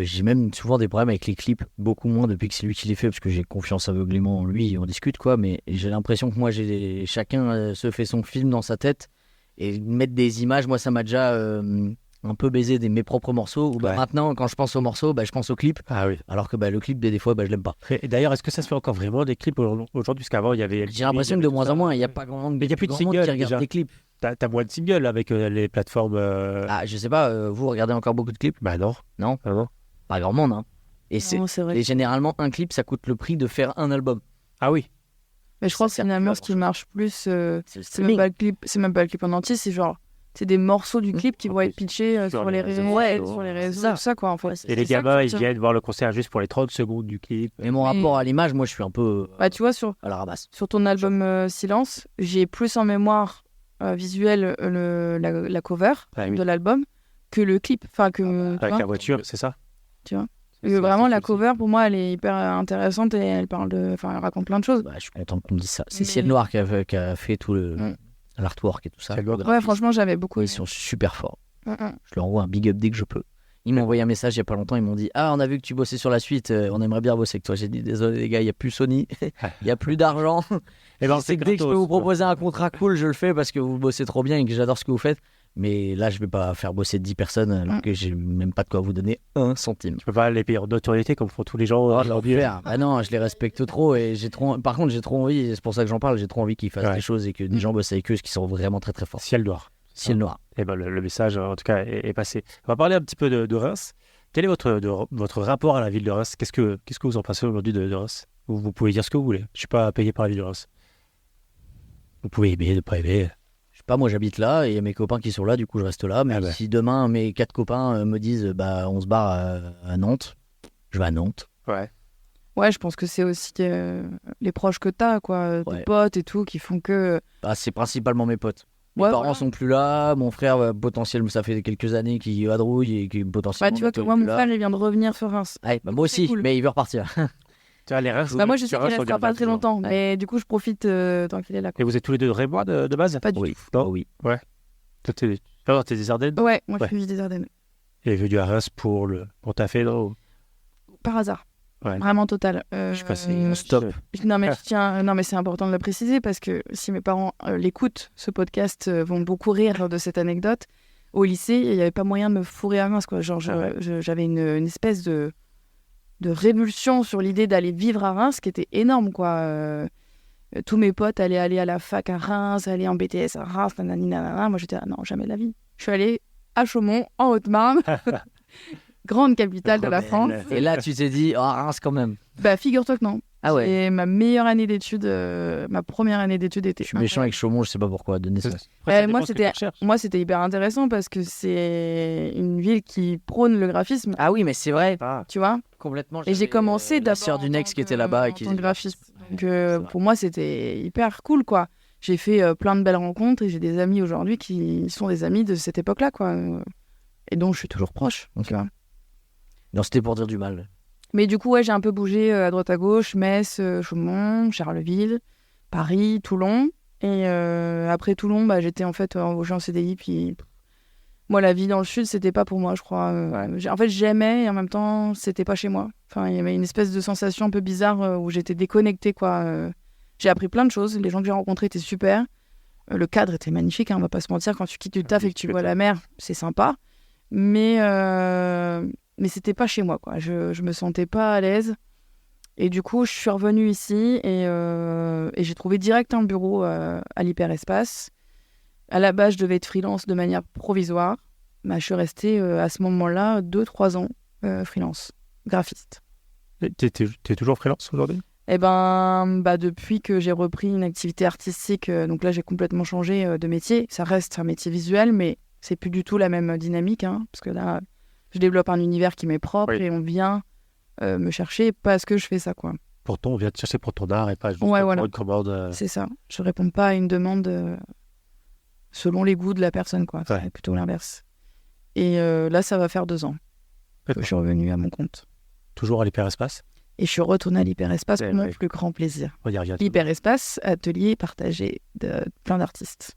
J'ai même souvent des problèmes avec les clips, beaucoup moins depuis que c'est lui qui les fait, parce que j'ai confiance aveuglément en lui et on discute, quoi. Mais j'ai l'impression que moi, chacun se fait son film dans sa tête et mettre des images, moi, ça m'a déjà un peu baisé mes propres morceaux. Où, Ouais. maintenant, quand je pense aux morceaux, je pense au clip, Ah oui. alors que le clip, des fois, je l'aime pas. Et d'ailleurs, est-ce que ça se fait encore vraiment des clips aujourd'hui? Parce qu'avant, il y avait. J'ai l'impression que de moins en moins, il n'y a pas grand monde, Mais il y a plus de grand monde singles, qui regarde déjà. des clips. T'as moins de singles avec les plateformes. Ah, je sais pas, vous regardez encore beaucoup de clips? Bah non. Non. Ah non. Pas grand monde, hein. Et, Non, c'est vrai. et généralement, un clip, ça coûte le prix de faire un album. Ah oui. Mais je crois que Ça sert finalement, plus à ce qui grand-chose. marche plus, C'est le c'est même streaming. pas le clip, c'est même pas le clip en entier, c'est genre, c'est des morceaux du clip qui En vont être plus, pitchés sur les réseaux, Ouais, sur les réseaux, ça. tout ça quoi. En fait. Ouais, Et les C'est ça gamins, que ils tu- viennent voir le concert juste pour les 30 secondes du clip. Mais mon Mais- rapport à l'image, moi, je suis un peu Bah, tu vois, sur à la ramasse. ton album Silence, j'ai plus en mémoire visuel la cover Ah oui. de l'album que le clip. Enfin, que. tu Avec vois. la voiture, c'est ça. Tu vois. C'est- Et vraiment, c'est la celui-ci. cover, pour moi, elle est hyper intéressante et elle parle de. Enfin, elle raconte plein de choses. Bah, je suis content qu'on me dise ça. C'est Mais- Ciel Noir qui a fait tout l'artwork et tout ça. Ciel Noir. Ouais, franchement, j'avais beaucoup Ils aimé. sont super forts. Mm. Je leur envoie un big up dès que je peux. Ils m'ont envoyé un message il y a pas longtemps. Ils m'ont dit on a vu que tu bossais sur la suite. On aimerait bien bosser avec toi. J'ai dit désolé les gars, il y a plus Sony, il y a plus d'argent. Et ben, C'est que dès que je peux vous proposer un contrat cool, je le fais parce que vous bossez trop bien et que j'adore ce que vous faites. Mais là, je vais pas faire bosser 10 personnes alors que j'ai même pas de quoi vous donner un centime. Tu peux pas les payer en notoriété comme font tous les gens. leur dire. Faire. Bah non, je les respecte trop et j'ai trop. Par contre, j'ai trop envie. Et c'est pour ça que j'en parle. J'ai trop envie qu'ils fassent Ouais. des choses et que des gens bossent avec eux, ce qui sont vraiment très très forts. Ciel noir. Ciel Noir. Et ben, le message, en tout cas, est passé. On va parler un petit peu de Reims. Quel est votre rapport à la ville de Reims? Qu'est-ce que vous en pensez aujourd'hui de Reims? Vous pouvez dire ce que vous voulez. Je suis pas payé par la ville de Reims. Vous pouvez aimer, ne pas aimer. Je sais pas, moi j'habite là et il y a mes copains qui sont là, du coup je reste là. Mais Ah bah. si demain mes 4 copains me disent bah on se barre à Nantes, je vais à Nantes. Ouais. Ouais, je pense que c'est aussi les proches que t'as, quoi. Ouais. Tes potes et tout, qui font que. Bah, c'est principalement mes potes. Mes Ouais, parents voilà. sont plus là, mon frère potentiellement ça fait quelques années qu'il vadrouille et qui Bah, potentiellement. tu vois que bientôt moi, est mon plus là. frère, il vient de revenir sur Reims. Ouais, bah, moi C'est aussi, cool. mais il veut repartir. Tu vois, les Reims. Bah, moi, je sais sur qu'il Reims, on restera dit pas bien très toujours. longtemps, mais du coup, je profite tant qu'il est là. Et vous êtes tous les deux Rémois de base? Pas du Oui. tout. Non. Oh oui. Toi, t'es des Ardennes? Ouais, moi, Ouais. je suis des Ardennes. Et venu à Reims pour taffer, non? Par hasard. Ouais. Vraiment total. Je suis passé stop. Non mais je tiens, non mais c'est important de le préciser parce que si mes parents l'écoutent, ce podcast vont beaucoup rire de cette anecdote. Au lycée, il n'y avait pas moyen de me fourrer à Reims quoi. Genre j'avais une espèce de révulsion sur l'idée d'aller vivre à Reims qui était énorme quoi. Tous mes potes allaient aller à la fac à Reims, aller en BTS à Reims, nanani nanana. Moi j'étais non jamais de la vie. Je suis allée à Chaumont en Haute-Marne, grande capitale de la France. Et là, tu t'es dit, Reims quand même. Bah figure-toi que non. Ah ouais. Et ma meilleure année d'études, ma première année d'études était. Je suis méchant avec Chaumont, je sais pas pourquoi, de naissance. Moi, Moi, c'était hyper intéressant parce que c'est une ville qui prône le graphisme, Ah oui, mais c'est vrai. tu vois. Complètement. Et j'ai commencé la d'abord sœur du en Nex tant qui était que- là-bas et en qui tant que faisait graphiste. Ouais, Donc, c'est vrai. pour moi, c'était hyper cool, quoi. J'ai fait plein de belles rencontres et j'ai des amis aujourd'hui qui sont des amis de cette époque-là, quoi. Et dont je suis toujours proche. Ok. Tu vois. Non, c'était pour dire du mal. Mais du coup, ouais, j'ai un peu bougé à droite à gauche, Metz, Chaumont, Charleville, Paris, Toulon. Et après Toulon, bah, j'étais en fait embauchée en CDI. Puis moi, la vie dans le sud, c'était pas pour moi, je crois. En fait, j'aimais et en même temps, c'était pas chez moi. Enfin, il y avait une espèce de sensation un peu bizarre où j'étais déconnectée, quoi. J'ai appris plein de choses. Les gens que j'ai rencontrés étaient super. Le cadre était magnifique, hein, on va pas se mentir. Quand tu quittes du taf et que tu vois la mer, c'est sympa. Mais c'était pas chez moi, quoi. Je me sentais pas à l'aise. Et du coup, je suis revenue ici et j'ai trouvé direct un bureau à l'Hyperespace. À la base, je devais être freelance de manière provisoire. Bah, je suis restée à ce moment-là 2-3 ans freelance, graphiste. T'es toujours freelance aujourd'hui? Et bah, depuis que j'ai repris une activité artistique, donc là, j'ai complètement changé de métier. Ça reste un métier visuel, mais c'est plus du tout la même dynamique, hein, parce que là, je développe un univers qui m'est propre et on vient me chercher parce que je fais ça, quoi. Pourtant, on vient te chercher pour ton art et pas juste Ouais, pour voilà. une commande. C'est ça. Je réponds pas à une demande selon les goûts de la personne, quoi. Ouais. C'est plutôt l'inverse. Et là, ça va faire 2 ans que je suis revenue à mon compte. Toujours à l'Hyperespace? Et je suis retournée à l'Hyperespace pour mon Ouais. plus grand plaisir. On y revient. L'Hyperespace, atelier partagé de plein d'artistes.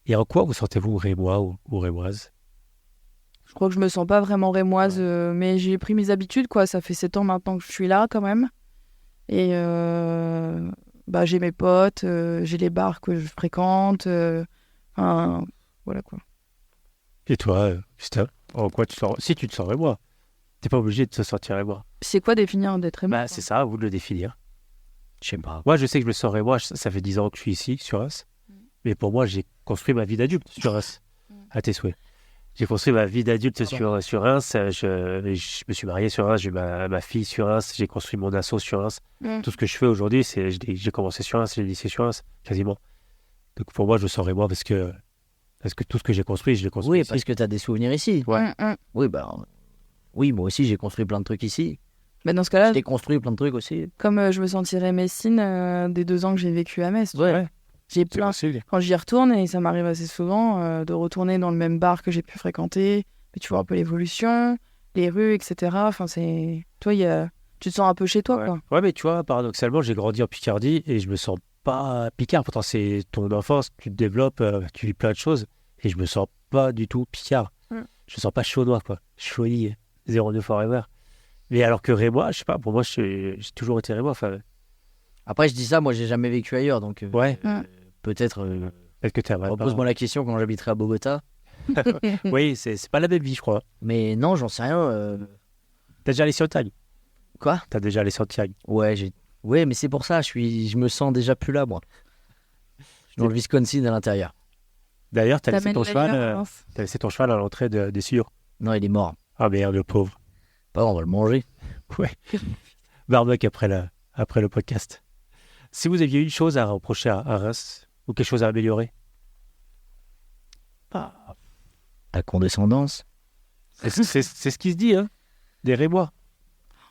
Et en quoi vous sentez-vous rémois ou rémoise? Je crois que je me sens pas vraiment rémoise, mais j'ai pris mes habitudes, quoi. Ça fait 7 ans maintenant que je suis là, quand même. Et bah, j'ai mes potes, j'ai les bars que je fréquente. Enfin, voilà, quoi. Et toi, Justin, en quoi tu te sens? Si tu te sens rémois, t'es pas obligé de te sentir rémois. C'est quoi définir d'être rémois? Bah, c'est ça, à vous de le définir. Je sais pas. Moi, je sais que je me sens rémois. Ça fait 10 ans que je suis ici, sur Reims. Mais pour moi, j'ai construit ma vie d'adulte sur Reims, à tes souhaits. J'ai construit ma vie d'adulte sur Reims. Je me suis marié sur Reims, j'ai eu ma fille sur Reims, j'ai construit mon asso sur Reims. Tout ce que je fais aujourd'hui, j'ai commencé sur Reims, j'ai lycée sur Reims, quasiment. Donc pour moi, je sens Rémois parce que tout ce que j'ai construit, je l'ai construit Oui, ici. parce que tu as des souvenirs ici. Ouais. Oui, oui, moi aussi, j'ai construit plein de trucs ici. Mais dans ce cas-là, J'ai construit plein de trucs aussi. comme je me sentirais Messine des 2 ans que j'ai vécu à Metz. Ouais. J'ai C'est plein. possible. Quand j'y retourne, et ça m'arrive assez souvent, de retourner dans le même bar que j'ai pu fréquenter, mais tu vois un peu l'évolution, les rues, etc. Enfin, toi, tu te sens un peu chez toi, Ouais. quoi. Ouais, mais tu vois, paradoxalement, j'ai grandi en Picardie et je me sens pas picard. Pourtant, c'est ton enfance, tu te développes, tu vis plein de choses et je me sens pas du tout picard. Je me sens pas chaunois, quoi. Chauny, 09 forever. Mais alors que Rémois, je sais pas, pour moi, j'ai toujours été Rémois. Enfin, Après, je dis ça, moi, j'ai jamais vécu ailleurs, donc ouais, peut-être. peut-être que t'es un vrai Repose-moi la question quand j'habiterai à Bogota. Oui, c'est pas la même vie, je crois. Mais non, j'en sais rien. T'as déjà allé sur Santiago? Quoi? T'as déjà allé sur Santiago? Ouais, mais c'est pour ça, je me sens déjà plus là, moi. Je suis dans le Wisconsin à l'intérieur. D'ailleurs, t'as laissé T'amènes ton la cheval, lumière, Reims. t'as laissé ton cheval à l'entrée des Sillons. Non, il est mort. Ah merde, le pauvre. Pas grave, on va le manger. Ouais. Barbecue après le podcast. Si vous aviez une chose à reprocher à Reims ou quelque chose à améliorer, La condescendance. c'est ce qui se dit, hein, des Rémois.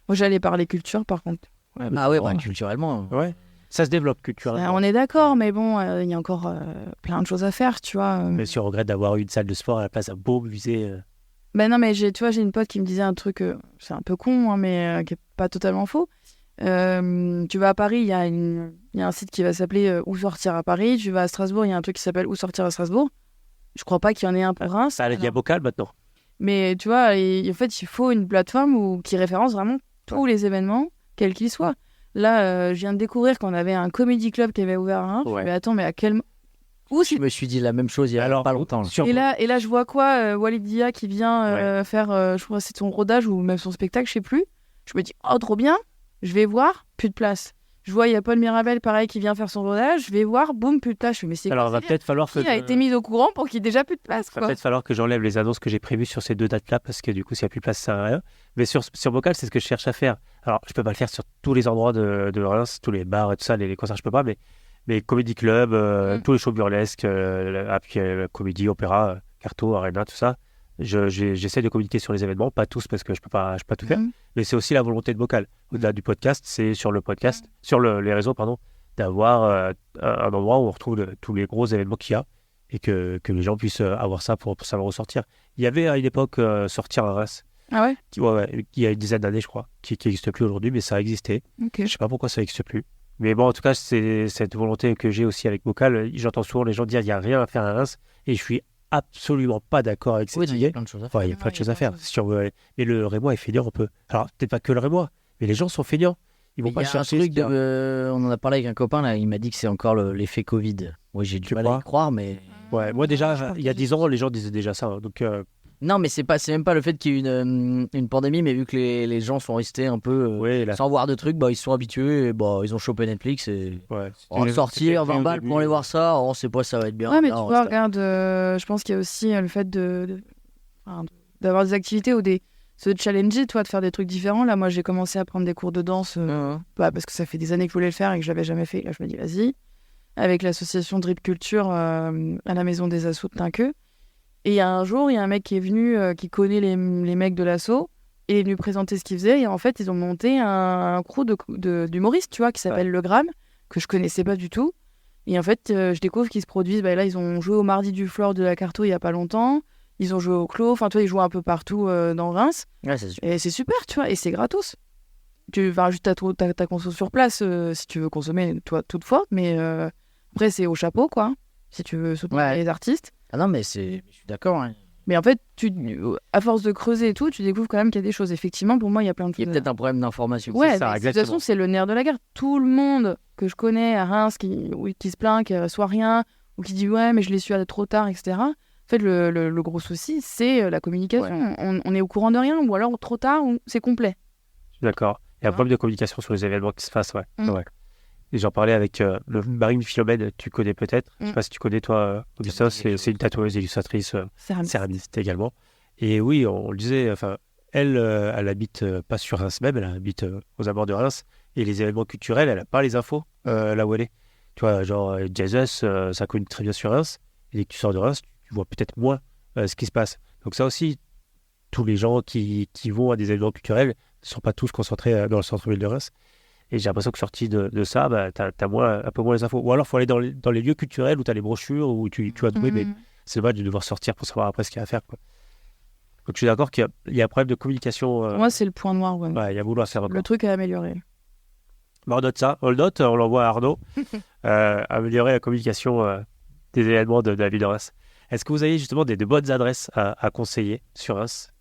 Moi, j'allais parler culture, par contre. Ah ouais, culturellement. Ouais. Ça se développe culturellement. On est d'accord, mais bon, il y a encore plein de choses à faire, tu vois. Mais si on regrette d'avoir eu une salle de sport à la place d'un beau musée. Ben non, mais tu vois, j'ai une pote qui me disait un truc, c'est un peu con, hein, mais qui est pas totalement faux. Tu vas à Paris, il y a un site qui va s'appeler Où sortir à Paris. Tu vas à Strasbourg, il y a un truc qui s'appelle Où sortir à Strasbourg. Je crois pas qu'il y en ait un pour Reims. Ça, il y a Bocal maintenant. Mais tu vois, en fait, il faut une plateforme qui référence vraiment tous les événements, quels qu'ils soient. Là, je viens de découvrir qu'on avait un comedy club qui avait ouvert à Reims. Ouais. Mais attends, mais à quel... Où Je me suis dit la même chose il y a Alors, pas longtemps. Là. sur- et là, je vois quoi Walid Dia qui vient faire, je crois que c'est son rodage ou même son spectacle, je sais plus. Je me dis, oh, trop bien, je vais voir, plus de place. Je vois, il y a Paul Mirabel, pareil, qui vient faire son rodage, je vais voir, boum, plus de place. Je fais, mais c'est Alors, il quoi va peut-être falloir qui a été mis au courant pour qu'il y ait déjà plus de place, va quoi. peut-être falloir que j'enlève les annonces que j'ai prévues sur ces 2 dates-là parce que du coup, s'il n'y a plus de place, ça sert à rien. Mais sur Bocal, c'est ce que je cherche à faire. Alors, je peux pas le faire sur tous les endroits de Reims, tous les bars et tout ça, les concerts, je peux pas, mais Comedy Club, tous les shows burlesques, puis comédie, opéra, carto, arena, tout ça. J'essaie de communiquer sur les événements, pas tous parce que je peux pas tout faire, mais c'est aussi la volonté de Bocal. Au-delà du podcast, c'est sur le podcast, sur les réseaux, pardon, d'avoir un endroit où on retrouve tous les gros événements qu'il y a et que les gens puissent avoir ça pour savoir ressortir. Il y avait à une époque Sortir à Reims, Ah ouais il y a une dizaine d'années, je crois, qui n'existe plus aujourd'hui, mais ça existait. Ok. Je sais pas pourquoi ça n'existe plus. Mais bon, en tout cas, c'est cette volonté que j'ai aussi avec Bocal. J'entends souvent les gens dire qu'il n'y a rien à faire à Reims et je suis absolument pas d'accord avec cette Oui, il y idée. a plein de choses à faire. Enfin, il y a plein de Ouais, choses il y a à faire. plein de Si on veut aller. Mais le Rémois est feignant un peu. Alors, peut-être pas que le Rémois, mais les gens sont feignants. Ils vont Il pas y a un chercher. truc on en a parlé avec un copain là, il m'a dit que c'est encore l'effet Covid. Oui, j'ai du Tu mal à crois y croire, mais Ouais, moi déjà, il y a 10 ans, les gens disaient déjà ça. Hein. Donc, non, mais c'est même pas le fait qu'il y ait une pandémie, mais vu que les gens sont restés un peu ouais, là, sans voir de trucs, bah ils se sont habitués, et, bah ils ont chopé Netflix et ouais. on va sortir 20 balles pour aller voir ça. On sait pas si ça va être bien. Ouais, mais Là, tu on vois, reste- regarde, je pense qu'il y a aussi le fait d'avoir des activités ou se challenger, toi, de faire des trucs différents. Là, moi, j'ai commencé à prendre des cours de danse parce que ça fait des années que je voulais le faire et que je l'avais jamais fait. Là, je me dis, vas-y. Avec l'association Drip Culture à la maison des assos de Tinqueux. Et il y a un jour, il y a un mec qui est venu, qui connaît les mecs de l'asso, et il est venu présenter ce qu'il faisait. Et en fait, ils ont monté un crew d'humoristes, tu vois, qui s'appelle Le Gramme, que je connaissais pas du tout. Et en fait, je découvre qu'ils se produisent. Bah, là, ils ont joué au Mardi du Flore de la Carto il y a pas longtemps. Ils ont joué au Clos. Enfin, toi, ils jouent un peu partout dans Reims. Ouais, c'est super. Et c'est super, tu vois. Et c'est gratos. Tu vas juste ta conso sur place si tu veux consommer, toi, toutefois. Mais après, c'est au chapeau, quoi. Si tu veux soutenir Ouais. les artistes. Ah non, mais je suis d'accord. Hein. Mais en fait, à force de creuser et tout, tu découvres quand même qu'il y a des choses. Effectivement, pour moi, il y a plein de Il y a choses. peut-être un problème d'information. Ouais, C'est ça, mais de toute exactement. façon, c'est le nerf de la guerre. Tout le monde que je connais à Reims qui se plaint, qui reçoit rien, ou qui dit ouais, mais je l'ai su trop tard, etc. En fait, le gros souci, c'est la communication. On est au courant de rien, ou alors trop tard, ou c'est complet. Je suis d'accord. Il y a un problème de communication sur les événements qui se passent, ouais. Mm. Ouais. Et j'en parlais avec Marine Philomène, tu connais peut-être. Je sais pas si tu connais, toi, Augustin, c'est une tatoueuse illustratrice, céramiste également. Et oui, on le disait, enfin, elle habite pas sur Reims même, elle habite aux abords de Reims. Et les événements culturels, elle n'a pas les infos là où elle est. Tu vois, genre, Jesus, ça connaît très bien sur Reims. Et dès que tu sors de Reims, tu vois peut-être moins ce qui se passe. Donc ça aussi, tous les gens qui vont à des événements culturels ne sont pas tous concentrés dans le centre-ville de Reims. Et j'ai l'impression que sorti de ça, bah, tu as un peu moins les infos. Ou alors, il faut aller dans les lieux culturels où tu as les brochures, où tu vas trouver, mais c'est dommage de devoir sortir pour savoir après ce qu'il y a à faire, quoi. Donc je suis d'accord qu'il y a un problème de communication. Moi, c'est le point noir. Ouais. Ouais, il y a vouloir faire Le truc à améliorer. Bah, on note ça, on l'envoie à Arnaud, améliorer la communication des événements de la ville de Reims. Est-ce que vous avez justement de bonnes adresses à conseiller sur Reims?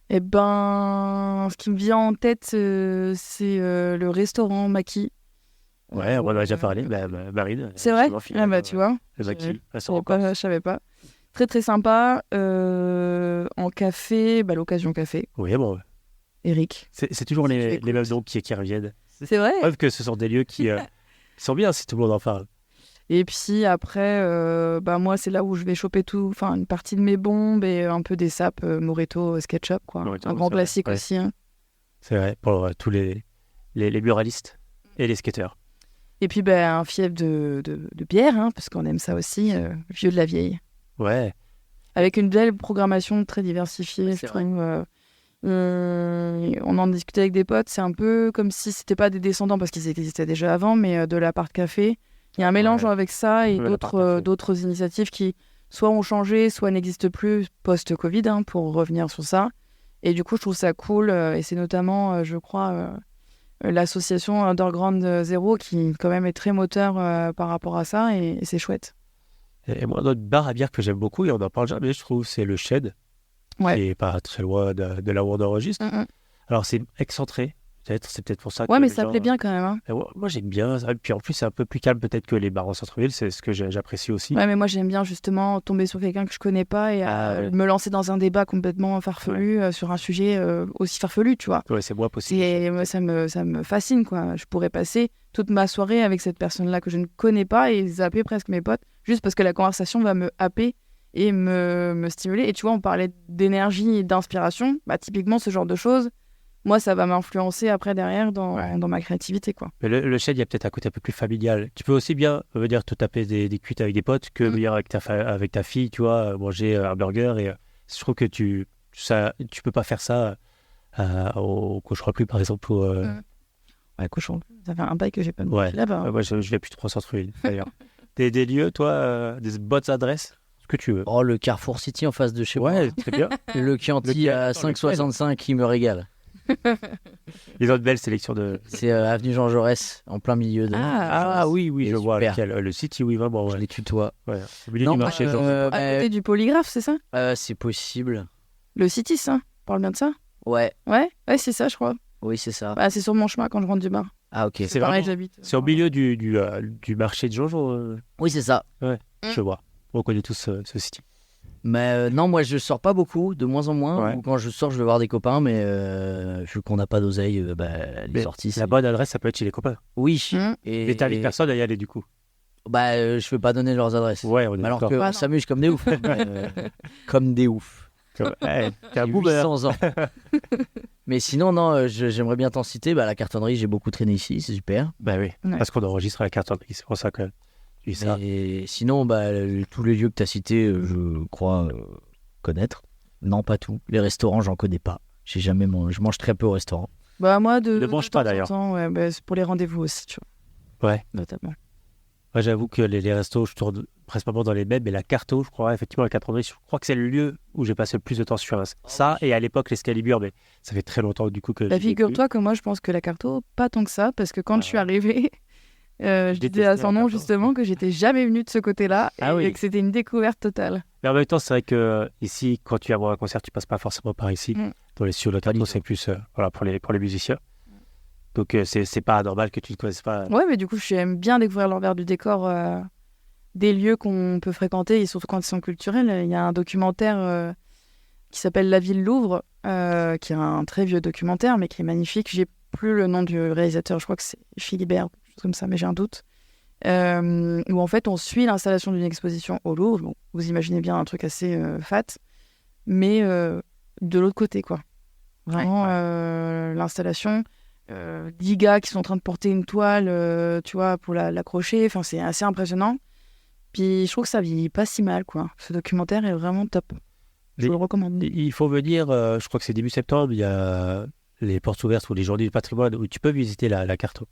Eh ben, ce qui me vient en tête, c'est le restaurant Maki. Ouais, on en a déjà parlé, Marine. C'est vrai? Fidèle, Bah, tu vois. le Maki, Je savais pas. Très, très sympa. En café, l'Occasion Café. Oui, bon. Eric. C'est toujours Si les mêmes noms qui reviennent. C'est vrai? Preuve que ce sont des lieux qui sont bien si tout le monde en parle. Et puis après, moi, c'est là où je vais choper une partie de mes bombes et un peu des sapes, Moreto, SketchUp, quoi. Moreto, Un grand c'est vrai, classique ouais. aussi. Hein. C'est vrai, pour tous les muralistes et les skateurs. Et puis, un fief de bière, hein, parce qu'on aime ça aussi, vieux de la vieille. Ouais, Avec une belle programmation très diversifiée, Ouais, je c'est trouve. On en discutait avec des potes, c'est un peu comme si c'était pas des descendants, parce qu'ils existaient déjà avant, mais de l'appart café. Il y a un mélange Ouais. avec ça et Ouais, l'appart café. d'autres initiatives qui soit ont changé, soit n'existent plus post-Covid, hein, pour revenir sur ça. Et du coup, je trouve ça cool. Et c'est notamment, je crois, l'association Underground Zero qui, quand même, est très moteur par rapport à ça. Et c'est chouette. Et moi, notre bar à bière que j'aime beaucoup, et on en parle jamais, je trouve, c'est le Shed, Ouais. qui est pas très loin de là où on enregistre. Mm, mm. Alors, c'est excentré, c'est peut-être pour ça que Ouais, mais les ça gens- plaît bien quand même. Hein. Et moi, j'aime bien ça. Et puis en plus, c'est un peu plus calme peut-être que les bars en centre-ville, c'est ce que j'apprécie aussi. Ouais, mais moi, j'aime bien justement tomber sur quelqu'un que je connais pas et Ouais. me lancer dans un débat complètement farfelu sur un sujet aussi farfelu, tu vois. Ouais, c'est moins possible. Moi, ça me fascine, quoi. Je pourrais passer toute ma soirée avec cette personne-là que je ne connais pas et zapper presque mes potes, juste parce que la conversation va me happer et me stimuler. Et tu vois, on parlait d'énergie et d'inspiration. Typiquement, ce genre de choses, moi, ça va m'influencer après, derrière, dans ma créativité, quoi. Mais le Shed, il y a peut-être un côté un peu plus familial. Tu peux aussi bien venir te taper des cuites avec des potes que venir avec ta fille, tu vois, manger un burger. Et je trouve que tu peux pas faire ça au Cochon Plus, par exemple. Ouais, cochon. Ça fait un bail que j'ai pas Ouais. mangé là-bas. Moi, je vais plus trop en centre-ville, d'ailleurs. des lieux, toi, des bonnes adresses, ce que tu veux. Oh, le Carrefour City en face de chez moi. Ouais, très bien. Le Chianti à 5,65 qui me régale. Ils ont une belle sélection de. C'est avenue Jean Jaurès, en plein milieu de. Ah oui, Et je vois super. lequel. Le City, oui, vraiment. Je Ouais. les tutoie. Ouais. Au milieu Non, du marché, genre. À côté du polygraphe, c'est ça? C'est possible. Le City, ça? On parle bien de ça? Ouais, Ouais, c'est ça, je crois. oui, c'est ça. C'est sur mon chemin quand je rentre du bar. Ah, ok. C'est pareil, vraiment- j'habite. C'est au milieu du marché de Jojo, Oui, c'est ça. je vois. On connaît tous ce City. Mais non, moi, je sors pas beaucoup, de moins en moins. Ouais. Ou quand je sors, je vais voir des copains, mais vu qu'on n'a pas d'oseille, les Mais sorties, c'est. La bonne adresse, ça peut être chez les copains. Oui. Mmh. Et Mais t'invites personne à y aller, du coup. je vais pas donner leurs adresses. Ouais, on est Mais alors d'accord. qu'on Bah, non. s'amuse comme des oufs. Comme des oufs. T'es un J'ai boomer. 800 ans. Mais sinon, non, j'aimerais bien t'en citer. La cartonnerie, j'ai beaucoup traîné ici, c'est super. Bah oui, Ouais. parce qu'on enregistre à la cartonnerie, c'est pour ça que tu dis ça. Et sinon, tous les lieux que tu as cités, je crois connaître. Non, pas tout. Les restaurants, j'en connais pas. Je mange très peu au restaurant. Moi, Ne mange pas, d'ailleurs. C'est pour les rendez-vous aussi, tu vois. Ouais. Notamment. Moi, j'avoue que les restos, je tourne principalement dans les mêmes, mais la Carto, je crois, effectivement, la cartonnerie, je crois que c'est le lieu où j'ai passé le plus de temps sur Reims. Ça, et à l'époque, l'Escalibur, mais ça fait très longtemps, du coup, que j'y vais plus. Figure-toi que moi, je pense que la carto, pas tant que ça, parce que quand je suis arrivée, je disais détestais à son la nom, carto. justement, que j'étais jamais venue de ce côté-là Ah et oui. que c'était une découverte totale. Mais en même temps, c'est vrai que ici, quand tu vas voir un concert, tu passes pas forcément par ici. Mm. Dans les studios de Pas du Carto, tout. c'est plus pour les musiciens. Donc, c'est pas anormal que tu ne connaisses pas. Ouais, mais du coup, j'aime bien découvrir l'envers du décor des lieux qu'on peut fréquenter, et surtout quand ils sont culturels. Il y a un documentaire qui s'appelle La Ville Louvre, qui est un très vieux documentaire, mais qui est magnifique. J'ai plus le nom du réalisateur, je crois que c'est Philibert, chose comme ça, mais j'ai un doute. Où en fait, on suit l'installation d'une exposition au Louvre. Bon, vous imaginez bien un truc assez fat, mais de l'autre côté, quoi. Vraiment, l'installation, 10 gars qui sont en train de porter une toile, tu vois, pour l'accrocher. Enfin, c'est assez impressionnant. Puis je trouve que ça vieillit pas si mal, quoi. Ce documentaire est vraiment top. Je vous le recommande. Il faut venir, je crois que c'est début septembre, il y a les portes ouvertes ou les journées du patrimoine où tu peux visiter la carte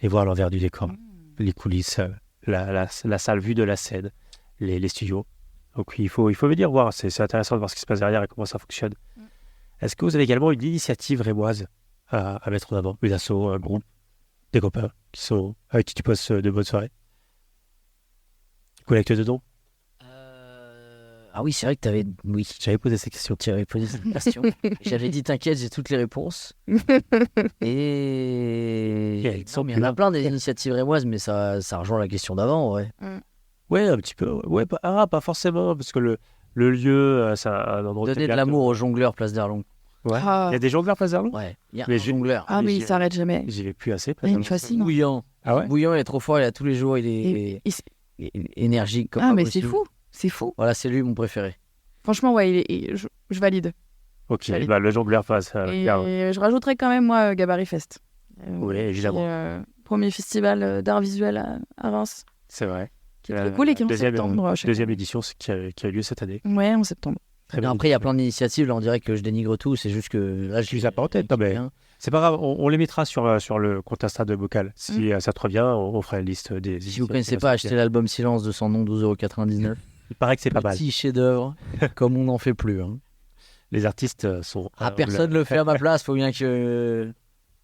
et voir l'envers du décor, les coulisses, la salle vue de la scène, les studios. Donc il faut venir voir, c'est intéressant de voir ce qui se passe derrière et comment ça fonctionne. Est-ce que vous avez également une initiative rémoise à mettre en avant, une asso, un groupe, des copains avec qui tu passes de bonnes soirées? Collecte de dons? Ah oui, c'est vrai que t'avais... Oui, J'avais posé ces questions. tu avais posé cette question. J'avais dit, t'inquiète, j'ai toutes les réponses. Et... elles sont Non, mais il y plus en a là. plein des initiatives rémoises, mais ça rejoint la question d'avant, ouais. Ouais, un petit peu. Ouais, pas forcément, parce que le lieu, c'est un endroit... Donner de l'amour aux jongleurs, place d'Arlon. Ouais. Ah. Il y a des jongleurs Place d'Arlon? Ouais, il y a Mais un j'ai- jongleur. Ah, mais j'y- il s'arrête jamais. J'y vais plus assez. Place Il d'Arlon. me fascine. Bouillant. Ah ouais? Bouillant, il est trop fort, il a tous les jours, il est énergique. Comme Ah, pas mais c'est possible. fou. C'est fou. Voilà, c'est lui mon préféré. Franchement, ouais, je valide. Ok, J'allais- bah, le jongleur passe. Et je rajouterais quand même, moi, Gabarit Fest. Oui, évidemment. Qui est, premier festival d'art visuel à Reims, C'est vrai. qui est très cool et qui est en Deuxième- septembre. chaque Deuxième année. édition qui a eu lieu cette année. Ouais, en septembre. Très Et bien. après, il y a plein d'initiatives, là on dirait que je dénigre tout, c'est juste que là Tu les as pas en tête, non, mais- C'est pas grave, on les mettra sur le compte Insta de Bocal. Si ça te revient, on fera une liste des... Si vous ne connaissez pas, achetez l'album Silence de son nom, 12,99 €. Il paraît que c'est pas mal. Petit chef-d'œuvre, comme on n'en fait plus. Hein. Les artistes sont... Personne ne le fait à ma place, faut bien que.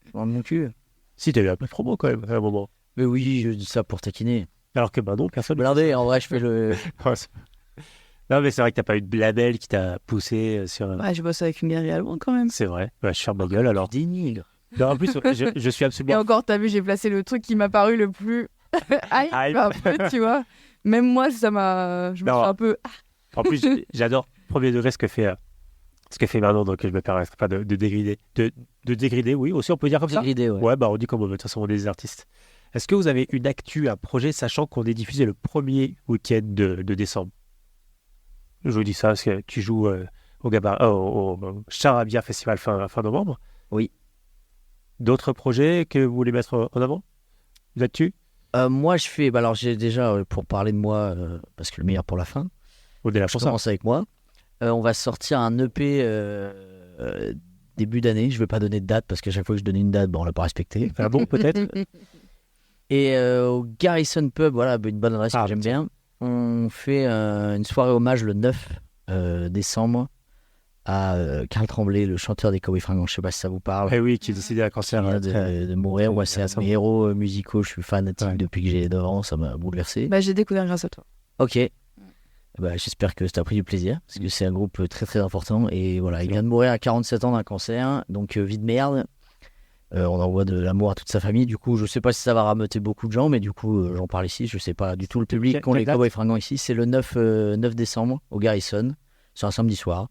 Je vende mon cul. Si, t'as eu un peu de promo quand même, à un moment. Mais oui, je dis ça pour taquiner. Alors que maintenant, personne... Blindé, en vrai, je fais le. Non, mais c'est vrai que t'as pas eu de label qui t'a poussé sur... Ouais, je bosse avec une galerie allemande quand même. C'est vrai. Bah, je ferme ma gueule alors. Dénigre. Non, en plus, je suis Et absolument... encore, t'as vu, j'ai placé le truc qui m'a paru le plus hype, Hype. un peu, tu vois. Même moi, ça m'a... Je me Non. suis un peu... En plus, j'adore premier degré ce que fait Manon, donc je me permettrai pas de dégrider. De dégrider, oui, aussi on peut dire comme ça. Dégridé, ouais. Ouais, bah on dit comme on veut, de toute façon on est des artistes. Est-ce que vous avez une actu, un projet, sachant qu'on est diffusé le premier week-end de décembre? Je vous dis ça parce que tu joues au Charabia Festival fin novembre. Oui. D'autres projets que vous voulez mettre en avant? Là-dessus? Moi, je fais. Bah, alors, j'ai déjà, pour parler de moi, parce que le meilleur pour la fin, On est là je pour ça. commence avec moi. On va sortir un EP début d'année. Je vais pas donner de date parce qu'à chaque fois que je donne une date, on l'a pas respectée. Un bon peut-être? Et au Garrison Pub, voilà, une bonne adresse Ah, que j'aime tiens. bien. On fait une soirée hommage le 9 décembre à Karl Tremblay, le chanteur des Cowboys Fringants. Je sais pas si ça vous parle. Eh oui, qui est décédé d'un cancer. Qui vient de mourir. Ouais, c'est un de mes héros musicaux. Je suis fanatique depuis que j'ai 9 ans. Ça m'a bouleversé. Bah, j'ai découvert grâce à toi. Ok. Bah, j'espère que ça a pris du plaisir parce que c'est un groupe très très important. Et voilà, il vient de mourir à 47 ans d'un cancer. Donc, vie de merde. On envoie de l'amour à toute sa famille. Du coup, je sais pas si ça va rameuter beaucoup de gens, mais du coup, j'en parle ici. Je sais pas du tout le public qu'ont les Cowboys Fringants ici. C'est le 9 décembre au Garrison. C'est un samedi soir.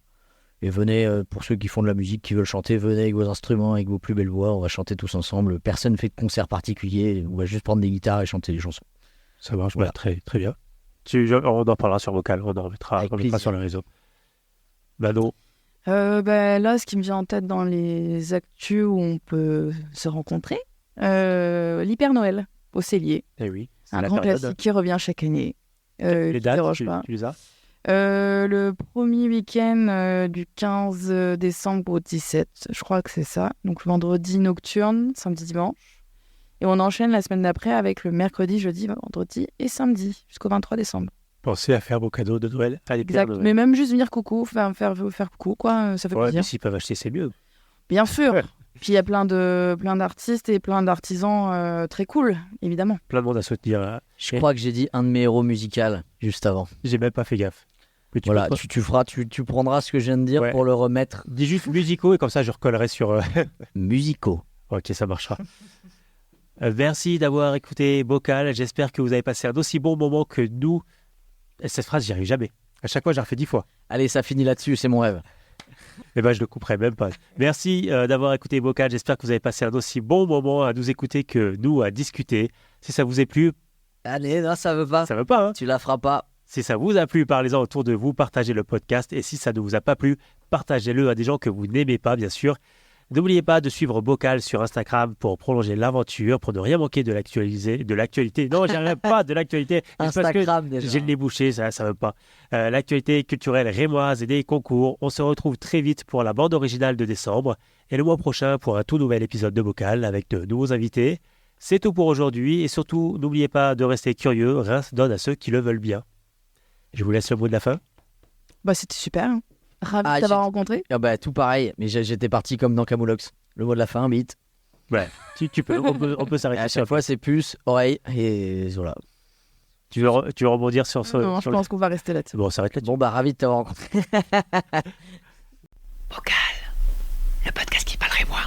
Et venez, pour ceux qui font de la musique, qui veulent chanter, venez avec vos instruments, avec vos plus belles voix. On va chanter tous ensemble. Personne ne fait de concert particulier. On va juste prendre des guitares et chanter des chansons. Ça marche, Voilà. bah, très, très bien. On en parlera sur Vocal, on en remettra, Avec on mettra plaisir. sur le réseau. Manon, Bah, là, ce qui me vient en tête dans les actus où on peut se rencontrer, l'Hyper Noël au Cellier. eh oui, c'est Un la grand période. classique qui revient chaque année. Les qui dates, déroge tu pas. les as? Le premier week-end du 15 décembre au 17, je crois que c'est ça. Donc vendredi nocturne, samedi, dimanche. Et on enchaîne la semaine d'après avec le mercredi, jeudi, vendredi et samedi jusqu'au 23 décembre. Pensez à faire vos cadeaux de Noël à l'Hyper Exact. Noël. Mais même juste venir coucou, faire coucou, quoi, ça fait Ouais, plaisir. puis s'ils peuvent acheter, c'est mieux. Bien sûr. Ouais. Puis il y a plein d'artistes et plein d'artisans très cool, évidemment. Plein de monde à soutenir. Hein. Je crois que j'ai dit un de mes héros musicaux juste avant. J'ai même pas fait gaffe. Mais tu Voilà, peux pas- tu prendras ce que je viens de dire Ouais. pour le remettre Dis juste musicaux et comme ça je recollerai sur... musicaux. Ok, ça marchera. Merci d'avoir écouté Bocal. J'espère que vous avez passé un aussi bon moment que nous. Et cette phrase, j'y arrive jamais. À chaque fois, je la refais 10 fois. Allez, ça finit là-dessus, c'est mon rêve. Eh ben, je le couperai même pas. Merci d'avoir écouté Bocal. J'espère que vous avez passé un aussi bon moment à nous écouter que nous à discuter. Si ça vous a plu, Allez, non, ça veut pas. ça veut pas, hein. Tu la feras pas. Si ça vous a plu, parlez-en autour de vous, partagez le podcast. Et si ça ne vous a pas plu, partagez-le à des gens que vous n'aimez pas, bien sûr. N'oubliez pas de suivre Bocal sur Instagram pour prolonger l'aventure, pour ne rien manquer de l'actualité. Non, j'arrive pas de l'actualité. Parce que Instagram déjà. j'ai le nez bouché, ça veut pas. L'actualité culturelle rémoise et des concours. On se retrouve très vite pour la bande originale de décembre et le mois prochain pour un tout nouvel épisode de Bocal avec de nouveaux invités. C'est tout pour aujourd'hui et surtout, n'oubliez pas de rester curieux. Rien se donne à ceux qui le veulent bien. Je vous laisse le mot de la fin. Bah, c'était super. Hein. Ravi Ah, de t'avoir j'ai- rencontré. Ah bah, tout pareil, mais j'étais parti comme dans Camoulox. Le mot de la fin, bite. Ouais, tu peux, on peut Et s'arrêter à sur la chaque fois, c'est puce, oreille, et voilà. Tu veux rebondir sur ce. Non, je sur pense qu'on va rester là-dessus. Bon, on s'arrête là-dessus. Bon, bah, ravi de t'avoir rencontré. Bocal, le podcast qui parlerait moi.